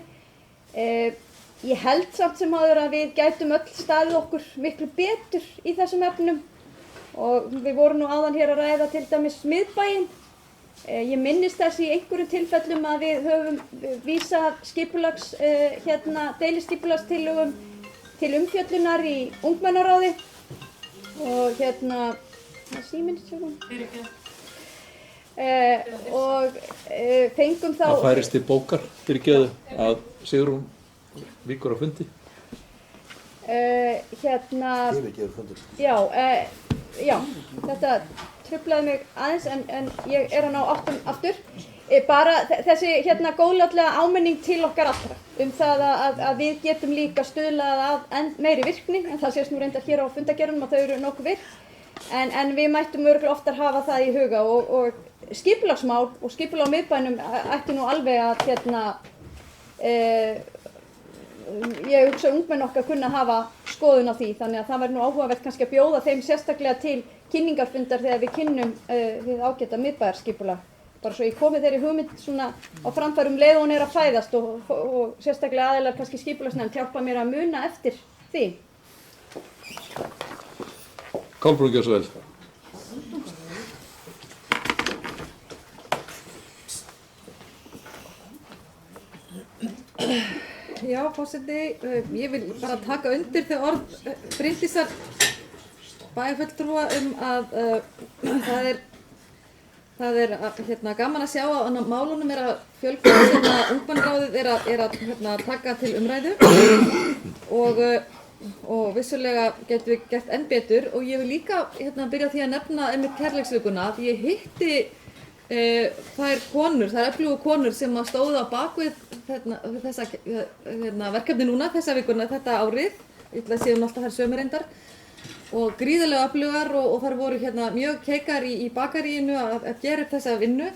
Ég held samt sem áður að við gætum öll staðið okkur miklu betur í þessum efnum og við vorum nú áðan hér að ræða til dæmis miðbæinn. Ég minnist þess í einhverjum tilfellum að við höfum vísað deiliskipulagstillögum til umfjöllunar í ungmennaráði og síminn og fengum þá... Það færist til bókar fyrirgeðu að Sigrún víkur á fundi. Yfirgefur fundur. Já, þetta truflaði mig aðeins en ég er að ná áttum aftur. Bara þessi góðlátlega áminning til okkar allra það að við getum líka stuðlað að enn meiri virkni en það sést nú reyndar hér á fundagerðunum að þau eru nokkuð virk. En við mættum örugglega oftar hafa það í huga og skipulagsmál og skipulag á miðbænum ætti nú alveg að ég hugsa ungmenn okkar kunna hafa skoðun á því þannig að það væri nú áhugavert kannski að bjóða þeim sérstaklega til kynningarfundar þegar við kynnum við ágæta miðbæjarskipulag. Bara svo ég komi þeirri hugmynd svona á framfærum leið og hún er að fæðast og sérstaklega aðilar kannski skipulagsnefnd hjálpa mér að muna eftir því. Kolbrún gjör svo vel. Já, forseti, ég vil bara taka undir þau orð Bryndísar bæjarfulltrúa að það er gaman að sjá að málunum er að fjölga sem að ungmennaráðið er að taka til umræðu og vissulega getum við gert enn betur og ég vil líka byrja á því að nefna einmitt kærleiksvikuna því ég hitti þær öflugu konur sem að stóðu á bakvið þessa verkefni núna, þessa vikuna, þetta árið, ég ætla að séum alltaf þær sömu reyndar og gríðarlega öflugar og þær voru mjög keikar í bakaríinu að gera upp þessa vinnu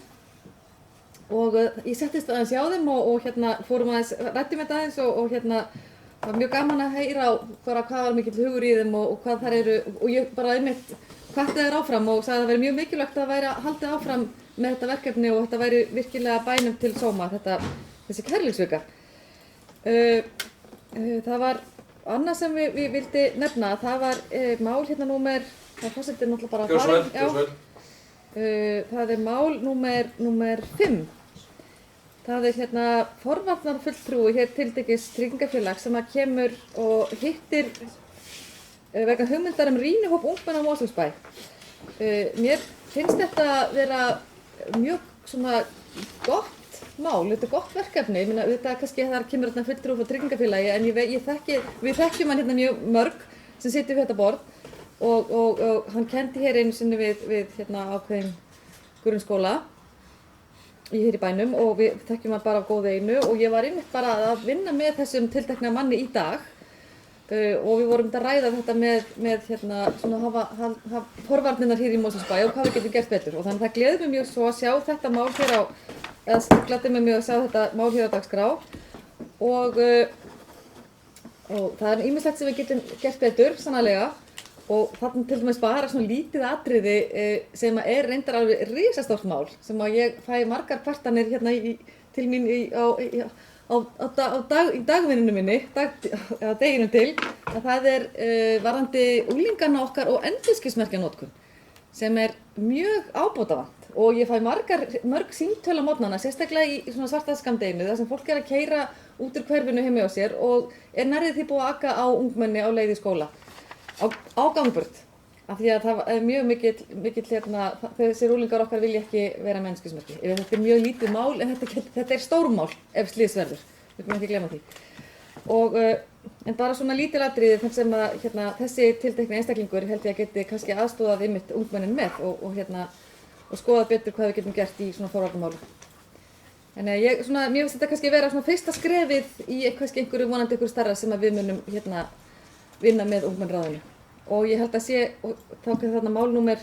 og ég settist aðeins hjá þeim og fórum aðeins, ræddum þetta aðeins og það var mjög gaman að heyra bara hvað var mikill hugur í þeim og hvað þær eru og ég bara einmitt hvatti þær áfram og sagði að það væri mjög mikilvægt að væri að halda áfram með þetta verkefni og þetta væri virkilega bænum til sóma, þessi kærleiksvika. Það var annað sem við vildi nefna, það var mál númer, það fórsetir náttúrulega bara að fara. Það er mál númer 5. Það er forvarnarfulltrúi hér tiltekins tryggingafélag sem að kemur og hittir vegna hugmyndar rýnihóp ungmenna á Mosfellsbæ. Mér finnst þetta vera mjög svona gott mál, þetta gott verkefni. Ég meina, þetta kannski þar kemur fulltrúi frá tryggingafélagi en við þekkjum hann mjög mörg sem sitjum við þetta borð og hann kenndi hér einu sinni við ákveðin grunnskóla hér í bænum og við þekkjum hann bara af góðu einu og ég var einmitt bara að vinna með þessum tiltekna manni í dag og við vorum að ræða þetta með svona hafa forvarnirnar hér í Mosfellsbæ og hvað við getum gert betur og þannig að það gleður mig mjög svo að sjá þetta mál hér eða gladdi mig mjög að sjá þetta mál hér á dagskrá og það er ýmislegt sem við getum gert betur sannarlega og þarna til dæmis bara svona lítið atriði sem er reyndar alveg risastórt mál sem að ég fæ margar kvartanir til mín í dagvinnunum minni, deginum til, að það er varðandi unglingana okkar og endurskinsmerkjanotkun sem er mjög ábótavant og ég fæ mörg símtöl á morgnana, sérstaklega í svona svartaskammdeginu þar sem fólk er að keyra út úr hverfinu heima hjá sér og er nærrið því búið að aka á ungmenni á leið í skóla á gangburt af því að það er mjög mikill þessir unglingar okkar vilja ekki vera með endurskinsmerki. Þetta er mjög lítið mál en þetta er stórmál ef slys verður, við má ekki gleyma því. En bara svona lítil atriði sem að þessi tiltekni einstaklingur held ég að geti kannski aðstoðað einmitt ungmennin með og skoða betur hvað við getum gert í svona forvarnarmálum. En mér finnst þetta kannski vera svona fyrsta skrefið í einhverju vonandi einhverju starra sem að við munum vinna með ungmennaráðinu. Og ég held að þá kannski þarna málnúmer,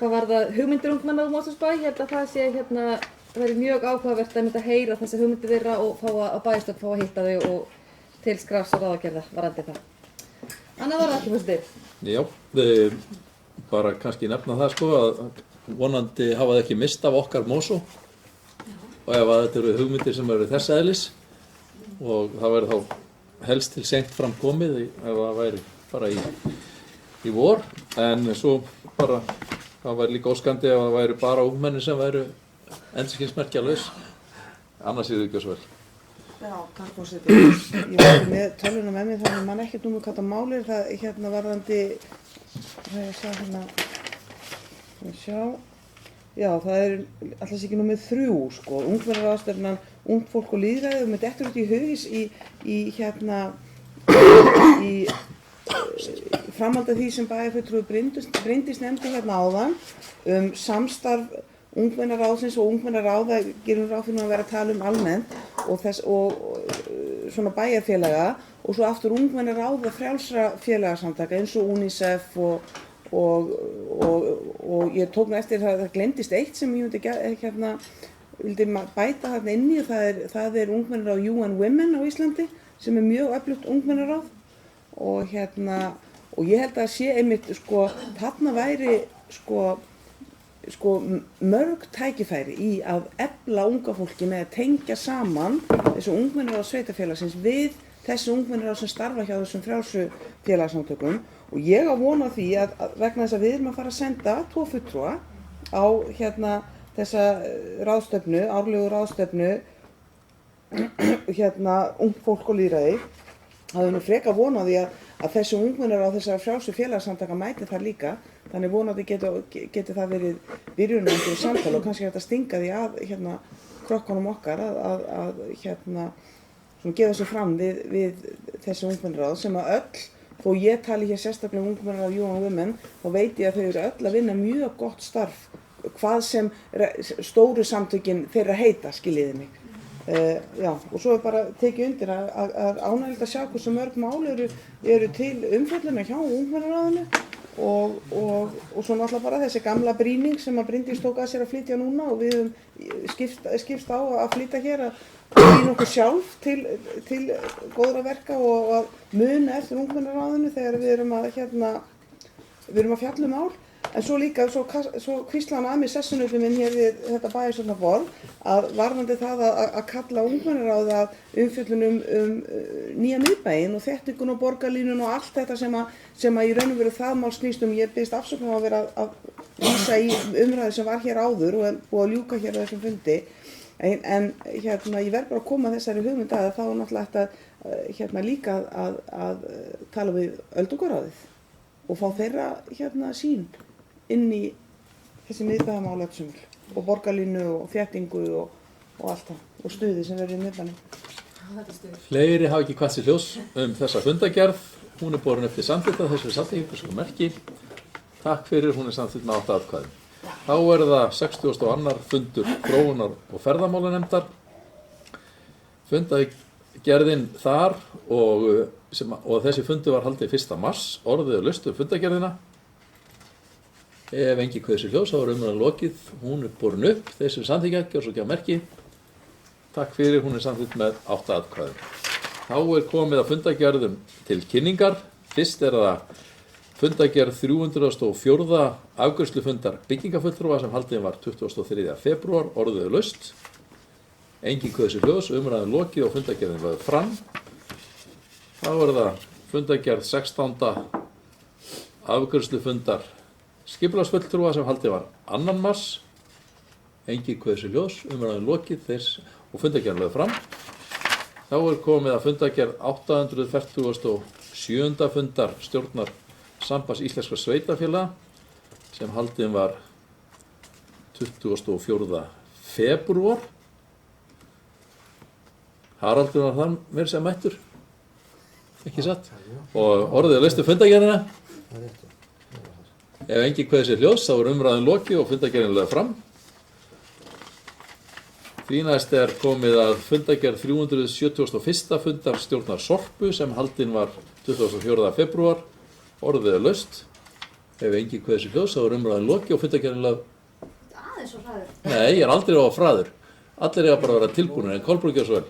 hvað var það, hugmyndir ungmenna á Mosfellsbæ, ég held að það sé það verið mjög áhugavert að heyra þessar hugmyndir þeirra og fá að bæjarstjórn fá að hitta þau og til skrafs og ráðagerða varðandi það. Annað var það ekki fyrst þig? Já, bara kannski nefna það að vonandi hafa það ekki mist af okkar Mosó og ef að þetta eru hugmyndir sem eru þess eðlis og það verður þá helst til seint fram komið ef það væri bara í vor en svo bara það væri líka óskandi ef það væri bara ungmenni sem væru endurskinsmerkjalaus annars séu þau ekki svo vel. Já, takk forseti. Ég var með tölvuna með mér þannig að mann ekkert hvað það mál er það varðandi það er alltaf ekki númer 3 ungmennaráðstefnan ungt fólk og lýðræði og með dettur út í hugis í framhald af því sem bæjarfulltrúi Bryndís nefndi áðan samstarf ungmennaráðsins og ungmennaráða gerum ráð fyrir að vera að tala almennt og svona bæjarfélaga og svo aftur ungmennaráða frjálsra félagasamtaka eins og UNICEF og ég tók með eftir það glemdist eitt sem ég vildi bæta þarna inn í og það er ungmennaráð UN Women á Íslandi sem er mjög öflugt ungmennaráð og ég held að sé einmitt þarna væri mörg tækifæri í að efla unga fólki með að tengja saman þessu ungmennaráð sveitarfélagsins við þessi ungmennaráð sem starfa hjá þessum frjálsu félagasamtökum og ég á von á því að vegna þess að við erum að fara að senda 2 fulltrúa á þessa ráðstefnu, árlegu ráðstefnu ungt fólk og lýðræði, það er nú freka von á því að þessi ungmennir á þessara frjálsu félagsamtaka mæti þar líka, þannig vonandi getur það verið byrjunin á einhverju samtali og kannski hægt að stinga því að krökkunum okkar að gefa sig fram við þessi ungmenniráð sem að öll, þó ég tali hér sérstaklega um ungmenniráð Young Women, þá veit ég að þau eru öll að vinna mjög gott starf, hvað sem stóru samtökin þeirra heita, skiljiði mig. Og svo bara tekið undir að ánægilegt að sjá hversu mörg mál eru til umfjölluna hjá ungmenniráðinu og svo náttúrulega bara þessi gamla brýning sem að Bryndís tók að sér að flytja núna og við höfum skipst á að flytja hér að brýna okkur sjálf til góðra verka og að muna eftir ungmenniráðinu þegar við erum að fjalla um mál. En svo líka, svo hvísla hann að mér sessunautum minn hér við þetta bæjarstjórnarborð að varðandi það að kalla ungmenniráð að umfjöllun nýja miðbæinn og þéttingun og borgarlínun og allt þetta sem að í raun og veru það mál snýst um. Ég biðst afsökunar á að vera að vísa í umræðu sem var hér áður og er búið að ljúka hér á þessum fundi. En ég verð bara að koma þessari hugmynd að þá er náttúrulega hægt líka að tala við öldungaráðið og fá þeirra sín inn í þessi miðbæðamál öll sumul og borgarlínu og þéttingu og allt það og stuði sem verður í miðbænum. Fleiri hafa ekki kvætt sér hljós þessa fundargerð. Hún er borin upp til samþykktar þessu samþykkingu sem merki. Takk fyrir, hún er samþykkt með 8 atkvæðum. Þá er það 62. fundur þróunar og ferðamálanefndar. Fundargerðin þar og þessi fundur var haldið 1. mars. Orðið er laust fundargerðina. Ef enginn kveður sér hljós, þá er umræðan lokið. Hún er borin upp, þeir sem samþykkja ekki og svo gefa merki. Takk fyrir, hún er samþykkt með 8 atkvæðum. Þá er komið að fundargerðum til kynningar. Fyrst er það fundargerð 304. afgreiðslufundar byggingafulltrúa sem haldin var 23. febrúar, orðið er laust. Enginn kveður sér hljós, umræðan lokið og fundargerðin lögð fram. Þá er það fundargerð 16. afgreiðslufundar skipulagsfulltrúa sem haldið var 2. mars. Enginn kveður sér hljós, umræðan lokið og fundargerðin lögð fram. Þá er komið að fundargerð 847. fundar stjórnar Sambands íslenskra sveitarfélaga sem haldin var 24. febrúar. Haraldur var þar meira sem mættur, ekki satt? Og orðið er laust fundargerðina. Ef enginn kveður sér hljós, þá er umræðan lokið og fundargerðin lögð fram. Því næst er komið að fundargerð 371. fundar stjórnar Sorpu sem haldin var 24. febrúar. Orðið er laust. Ef enginn kveður sér hljós, þá er umræðan lokið og fundargerðin lögð. Aðeins og hraður. Nei, ég er aldrei á fræður. Allir eiga bara að vera tilbúinir, en Kolbrún gjör svo vel.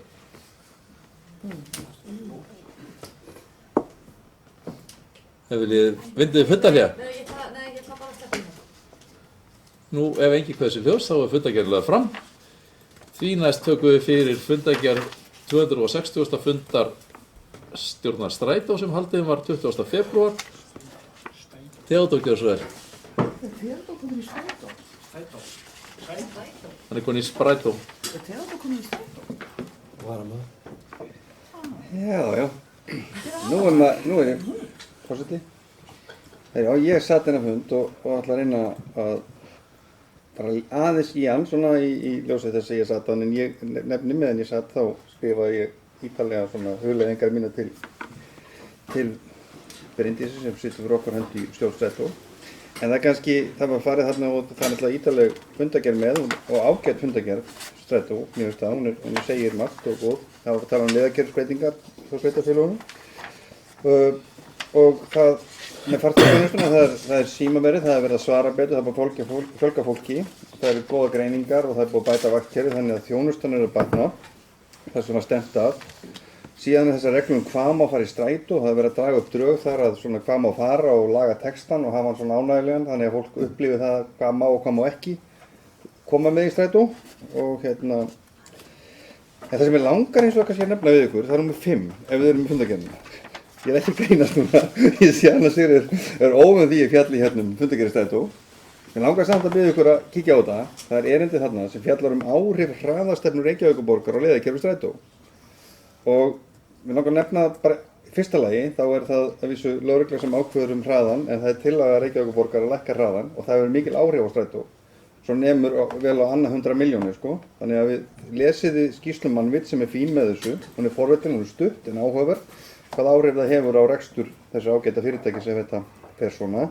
Ef viljið fundarhlé? Nei, ég ætla bara að sleppa hérna. Nú, ef enginn kveður sér hljós, þá er fundargerðin lögð fram. Því næst tökum við fyrir fundargerð 260. fundar stjórnar Strætó sem haldin var 20. febrúar. Theodór gjör svo vel. Theodór komin í Strætó? Hann er komin í Strætó. Theodór komin í Strætó? Varamaður. Já. Nú er ég forseti. Já, ég satt þennan fund og ætla að reyna að bara aðeins í hann, svona í ljósið þess að ég satt hann, en ég nefni meðan ég satt þá skrifaði ég ítarlega svona hugleiðingar mína til Bryndísi sem situr fyrir okkar hönd í stjórn Strætó. En það var farið þarna og það er náttúrulega ítarleg fundargerð með og ágætt fundargerð Strætó, mér finnst það, hún segir margt og góð. Það var að tala um leiðakerfisbreytingar frá sveitarfélögunum og það með farþegaþjónustuna, það er símaverið, það er verið að svara betur, það er búið að fjölga fólki, það eru góða greiningar og það er búið að bæta vaktkerfi þannig að þjónustan eru að batna, það sem var stefnt að. Síðan er þessar reglum hvað má fara í strætó, það er verið að draga upp drög þar að svona hvað má fara og laga textan og hafa hann svona ánægilegan þannig að fólk upplifi það hvað má og hvað má ekki koma með í strætó og en það sem er langar eins og kannski að nefna við ykkur, það er númer 5 ef við erum í fundargerðina. Ég er ekki að grínast núna, ég sé annars er óvön því ég fjalli hérna fundargerði strætó Mér langar samt að biðja ykkur að kíkja á þetta. Það er erindi þarna sem fjallar áhrif hraðastefnu Reykjavíkurborgar á leiðakerfi strætó. Og mér langar að nefna bara í fyrsta lagi, þá er það að vísu lögregla sem ákveður hraðan, en það er tillaga Reykjavíkurborgar að lækka hraðan og það hefur mikil áhrif á strætó. Svo nemur vel á annað 100 milljónir sko. Þannig að við lesiði skýrslum Mannvit sem er fín með þessu. Hún er forvitin, hún er stutt en áhugaverð. Hvað áhrif það hefur á rekstur þessu ágæta fyrirtækis ef þetta fer svona.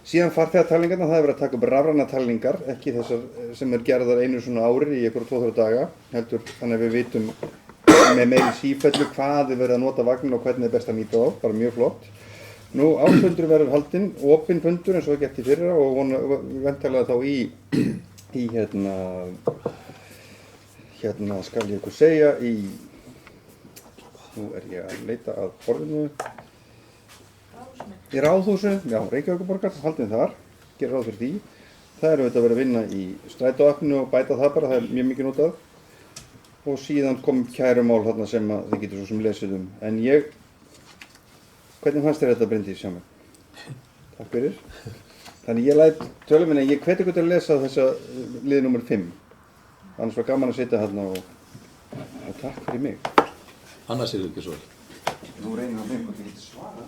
Síðan farþegatalningarna, það er verið að taka upp rafrænar talningar, ekki þessar sem er gerðar einu svona ári í einhverja 2-3 daga, heldur þannig að við vitum með meiri sífellu hvað er verið að nota vagnin og hvernig er best að nýta þá, bara mjög flott. Nú, áfundur verður haldinn, opinn fundur eins og gert í fyrra og væntanlega þá í hérna skal ég ykkur segja nú er ég að leita að borðinu. Í Ráðhúsu, já, Reykjavíkurborgar, haldin þar, gerir ráð fyrir því. Það er auðvitað verið að vinna í strætóappinu og bæta það bara, það er mjög mikið notað. Og síðan kom kærumál þarna sem að þið getur svo sem lesið um. En hvernig fannst þér þetta Bryndís hjá mig? Takk fyrir. Þannig ég læt tölum minni, ég hvet ykkur til að lesa þessa lið nummer 5. Annars var gaman að sitja þarna og takk fyrir mig. Annars er ekki svo vel. Nú reynir það mig hvort ég geti svarað.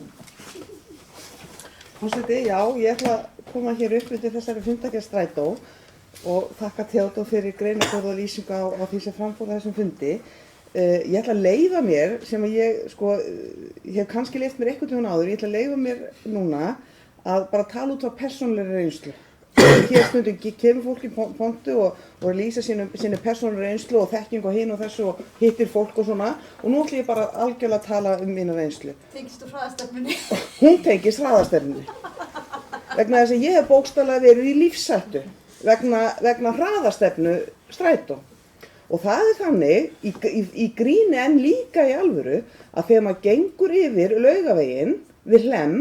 Forseti, já, ég ætla að koma hér upp undir þessari fundargerð strætó og þakka Theodór fyrir greinargóða lýsingu á því sem framfór þessum fundi. Ég ætla að leyfa mér, sem að ég hef kannski leyft mér einhvern veginn áður, ég ætla að leyfa mér núna að bara tala út frá persónulegri reynslu. Hér stundum kemur fólk í pontu og lýsa sinni persónulegri reynslu og þekkingu og hinn og þessu og hittir fólk og svona. Og nú ætla ég bara algjörlega að tala um mína reynslu. Tengist þú hraðastefnunni? Hún tengist hraðastefnunni. Vegna þess að ég hef bókstaflega verið í lífshættu vegna hraðastefnu strætó. Og það er þannig, í gríni en líka í alvöru, að þegar maður gengur yfir Laugaveginn við Hlemm,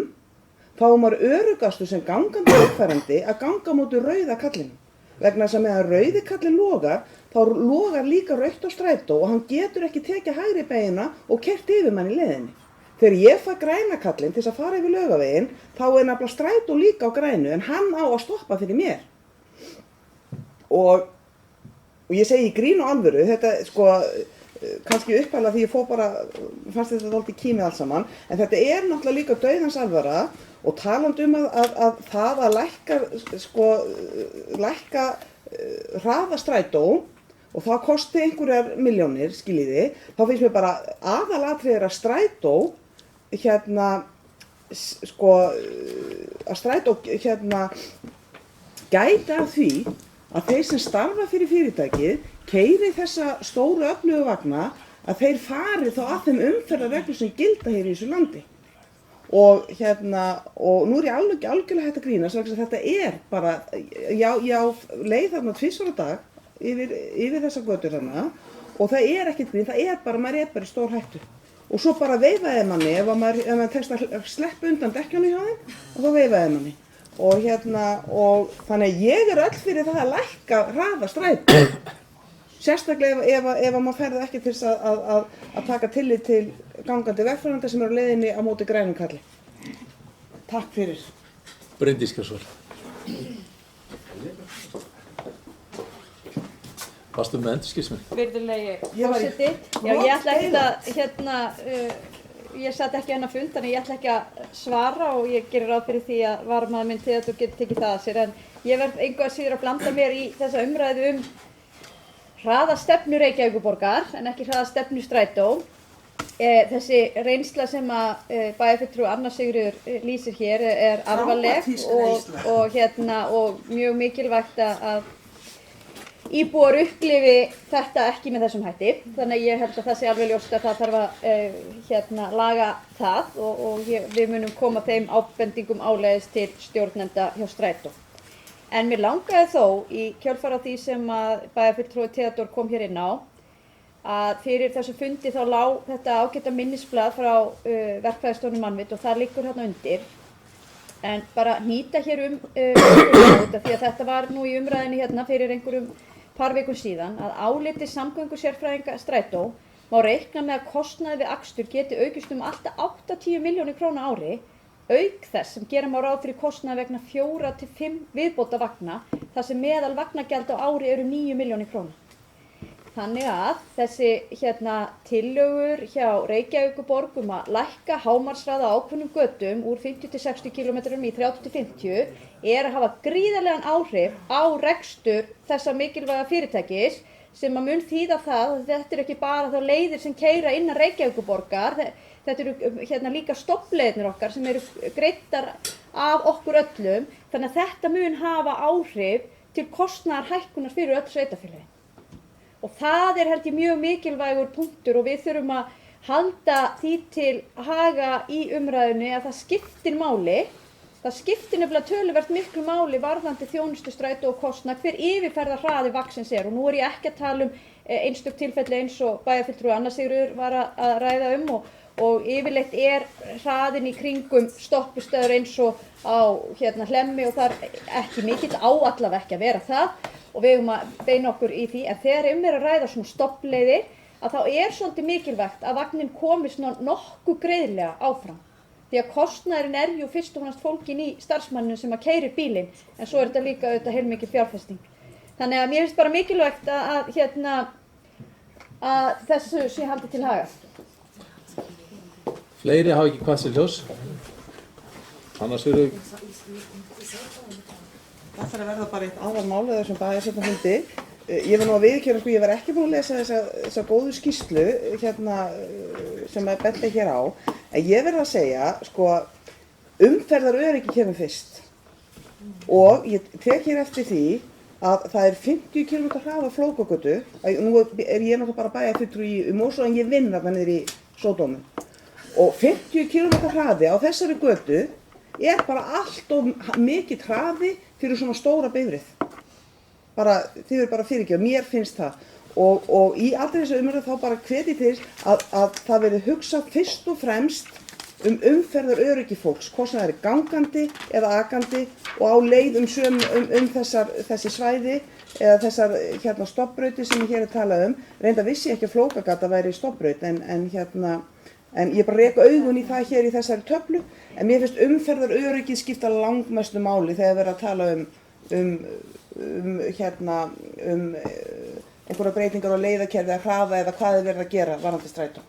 þá er maður öruggastur sem gangandi vegfarandi að ganga móti rauða kallinum. Vegna þess að meðan rauði kallinn logar, þá logar líka rautt á strætó og hann getur ekki tekið hægri beina og keyrt yfir mann í leiðinni. Þegar ég fæ græna kallinn til þess að fara yfir Laugaveginn, þá er nefnilega strætó líka á grænu en hann á að stoppa fyrir mér. Og ég segi í grín og alvöru, þetta kannski upphæla því ég fannst þetta dálítið kímið allt saman, en þetta er náttúrulega líka dauðans alvara og talandi um að það að lækka hraða strætó og það kosti einhverjar milljónir, skiljiði, þá finnst mér bara aðalatriðir að strætó gæti af því að þeir sem starfa fyrir fyrirtækið keyri þessa stóru öflugu vagna að þeir fari þá að þeim umferðarreglum sem gilda hér í þessu landi. Og nú er ég algjörlega hægt að grínast vegna þess að þetta er bara, já, leið þarna 2 á dag yfir þessa götur þarna og það er ekkert grín, það er bara, maður er bara í stór hættu. Og svo bara veifaði manni, ef maður tekst að sleppa undan dekkjunum hjá þeim, og þá veifaði manni. Og þannig að ég er öll fyrir það að lækka hraða strætó. Sérstaklega ef maður ferði ekki til þess að taka tillit til gangandi vegfarenda sem eru á leiðinni á móti grænum kalli. Takk fyrir. Bryndís Kjærsvall. Varstu með endurskinsmið? Virðulegi forseti. Já, ég ætla ekki ég satt ekki hérna fund, þannig ég ætla ekki að svara og ég gerir ráð fyrir því að varamaður minn Theodór getur tekið það að sér. En ég verð engu að síður að blanda mér í þessa umræðu hraðastefnu Reykjavíkurborgar en ekki hraðastefnu strætó. Þessi reynsla sem að bæjarfulltrúi Anna Sigríður lýsir hér er alvarleg og mjög mikilvægt að íbúar upplifi þetta ekki með þessum hætti. Þannig að ég held að það sé alveg ljóst að það þarf að laga það og við munum koma þeim ábendingum áleiðis til stjórnenda hjá strætó. En mér langaði þó í kjölfar á því sem að bæjarfulltrúi Theodór kom hér inn á að fyrir þessu fundi þá lá þetta ágæta minnisblað frá verkfræðistofnun Mannvit og það liggur hérna undir. En bara hnýta hér út af því að þetta var nú í umræðinni hérna fyrir einhverjum par vikum síðan að áliti samgöngusérfræðinga strætó má reikna með að kostnaði við akstur geti aukist alltaf 80 milljónir króna á ári auk þess sem gera má ráð fyrir kostnaði vegna 4 til 5 viðbóta vagna þar sem meðal vagnagjald á ári eru 9 milljónir króna. Þannig að þessi tillögur hjá Reykjavíkurborg að lækka hámarkshraða á ákveðnum götum úr 50 til 60 km í 30 til 50 að hafa gríðarlegan áhrif á rekstur þessa mikilvæga fyrirtækis sem að mun þýða það að þetta ekki bara þá leiðir sem keyra innan Reykjavíkurborgar, þetta eru líka stofnleiðirnir okkar sem eru greiddar af okkur öllum, þannig að þetta mun hafa áhrif til kostnaðarhækkunar fyrir öll sveitarfélögin. Og það held ég mjög mikilvægur punktur og við þurfum að halda því til haga í umræðunni að það skiptir máli. Það skiptir nefnilega töluvert miklu máli varðandi þjónustustrætó og kostnað hver yfirferðarhraði vaxins og nú ég ekki að tala einstök tilfelli eins og bæjarfulltrúi Anna Sigríður var að ræða og yfirleitt hraðin í kringum stoppistöður eins og á Hlemmi og það ekki mikill á allavega ekki að vera það og við eigum að beina okkur í því en þegar að ræða svona stoppleiðir að þá svolítið mikilvægt að vagnin komist nokkuð greiðlega áfram. Því að kostnaðurinn jú fyrst og fremst fólkin í starfsmanninu sem að keyrir bílinn en svo þetta líka auðvitað heilmikil fjárfesting. Þannig að mér finnst bara mikilvægt að þessu sé haldið til haga. Fleiri hafa ekki hvað sér ljós. Annars eru... Það þarf að verða bara eitt aðalmálið þessum bæjarstjórnarfundi. Ég var nú að viðurkenna ég var ekki búin að lesa þessa góðu skýrslu sem bent hér á. En ég verð að segja, umferðaröryggi kemur fyrst. Og ég tek hér eftir því að það 50 km hraði á Flókagötu. Nú ég náttúrulega bara bæjarfulltrúi í Mosó en ég vinn þarna niður í Sódómum. Og 50 km hraði á þessari götu bara allt of mikill hraði fyrir svona stóra bifreið. Þið eru bara fyrirgefið, mér finnst það. Og í allri þessu umræðu þá bara hvet ég til að það verði hugsað fyrst og fremst umferðaröryggi fólks, hvort sem það gangandi eða akandi og á leið þessi svæði eða þessar stoppbrautir sem ég hér talað Reynda vissi ég ekki að Flókagata væri stoppbraut en ég bara reka augun í það hér í þessari töflu en mér finnst umferðaröryggið skipta langmestu máli þegar verið að tala einhverja breytingar á leiðakerfi að hraða eða hvað verið að gera varðandi strætó.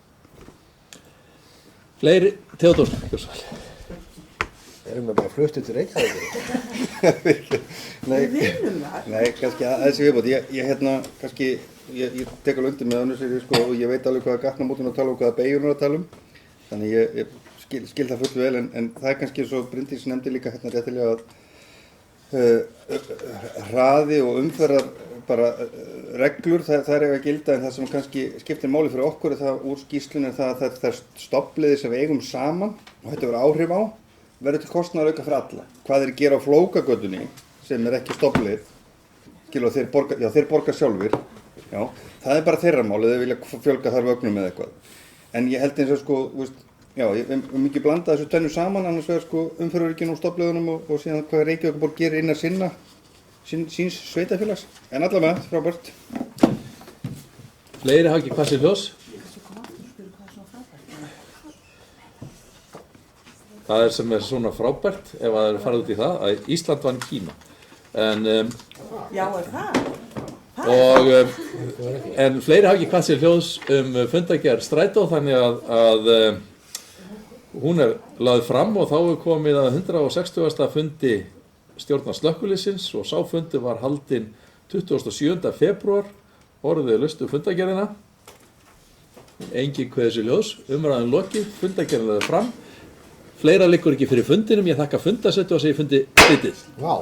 Fleiri, Theodór Gjörsal. Erum við bara fluttið til Reykjavíkur? Nei, kannski aðeins í viðbót. Ég tek alveg undir með Önnu Sigríður og ég veit alveg hvaða gatnamótin að tala og hvaða beygjur að tala Þannig ég skil það full vel en það kannski eins og Bryndís nefndi líka réttilega að hraði og umferðar bara reglur það eiga að gilda en það sem kannski skiptir máli fyrir okkur það úr skýrslunni það að það stofnleiðir sem við eigum saman og þetta verður áhrif á verður til kostnaðar auka fyrir alla. Hvað að gera á Flókagötunni sem ekki stofnleið þeir borga sjálfir. Já, það bara þeirra mál eða vilja fjölga þar vögnum eða eitthvað. En ég held eins og við mikið blanda þessu tvennu saman annars vegar umferðarörygginu og stofnleiðunum og síðan hvað Reykjavíkurborg gerir innan síns sveitafélags. En allavega, frábært. Fleiri hafa ekki hvað sér ljós. Það sem svona frábært ef það farið út í það að Ísland vann Kína. Já, það? En fleiri hafa ekki hvað sér ljós fundargerð strætó þannig að hún lögð fram og þá komið að 160. fundi stjórnar slökkviliðsins og sá fundi var haldinn 27. febrúar, orðið laustu fundargerðina. Engin kveður sér ljós, umræðan lokið, fundargerðin lögð fram. Fleira liggur ekki fyrir fundinum, ég þakka fundasettu og segi fundi slitið. Vá,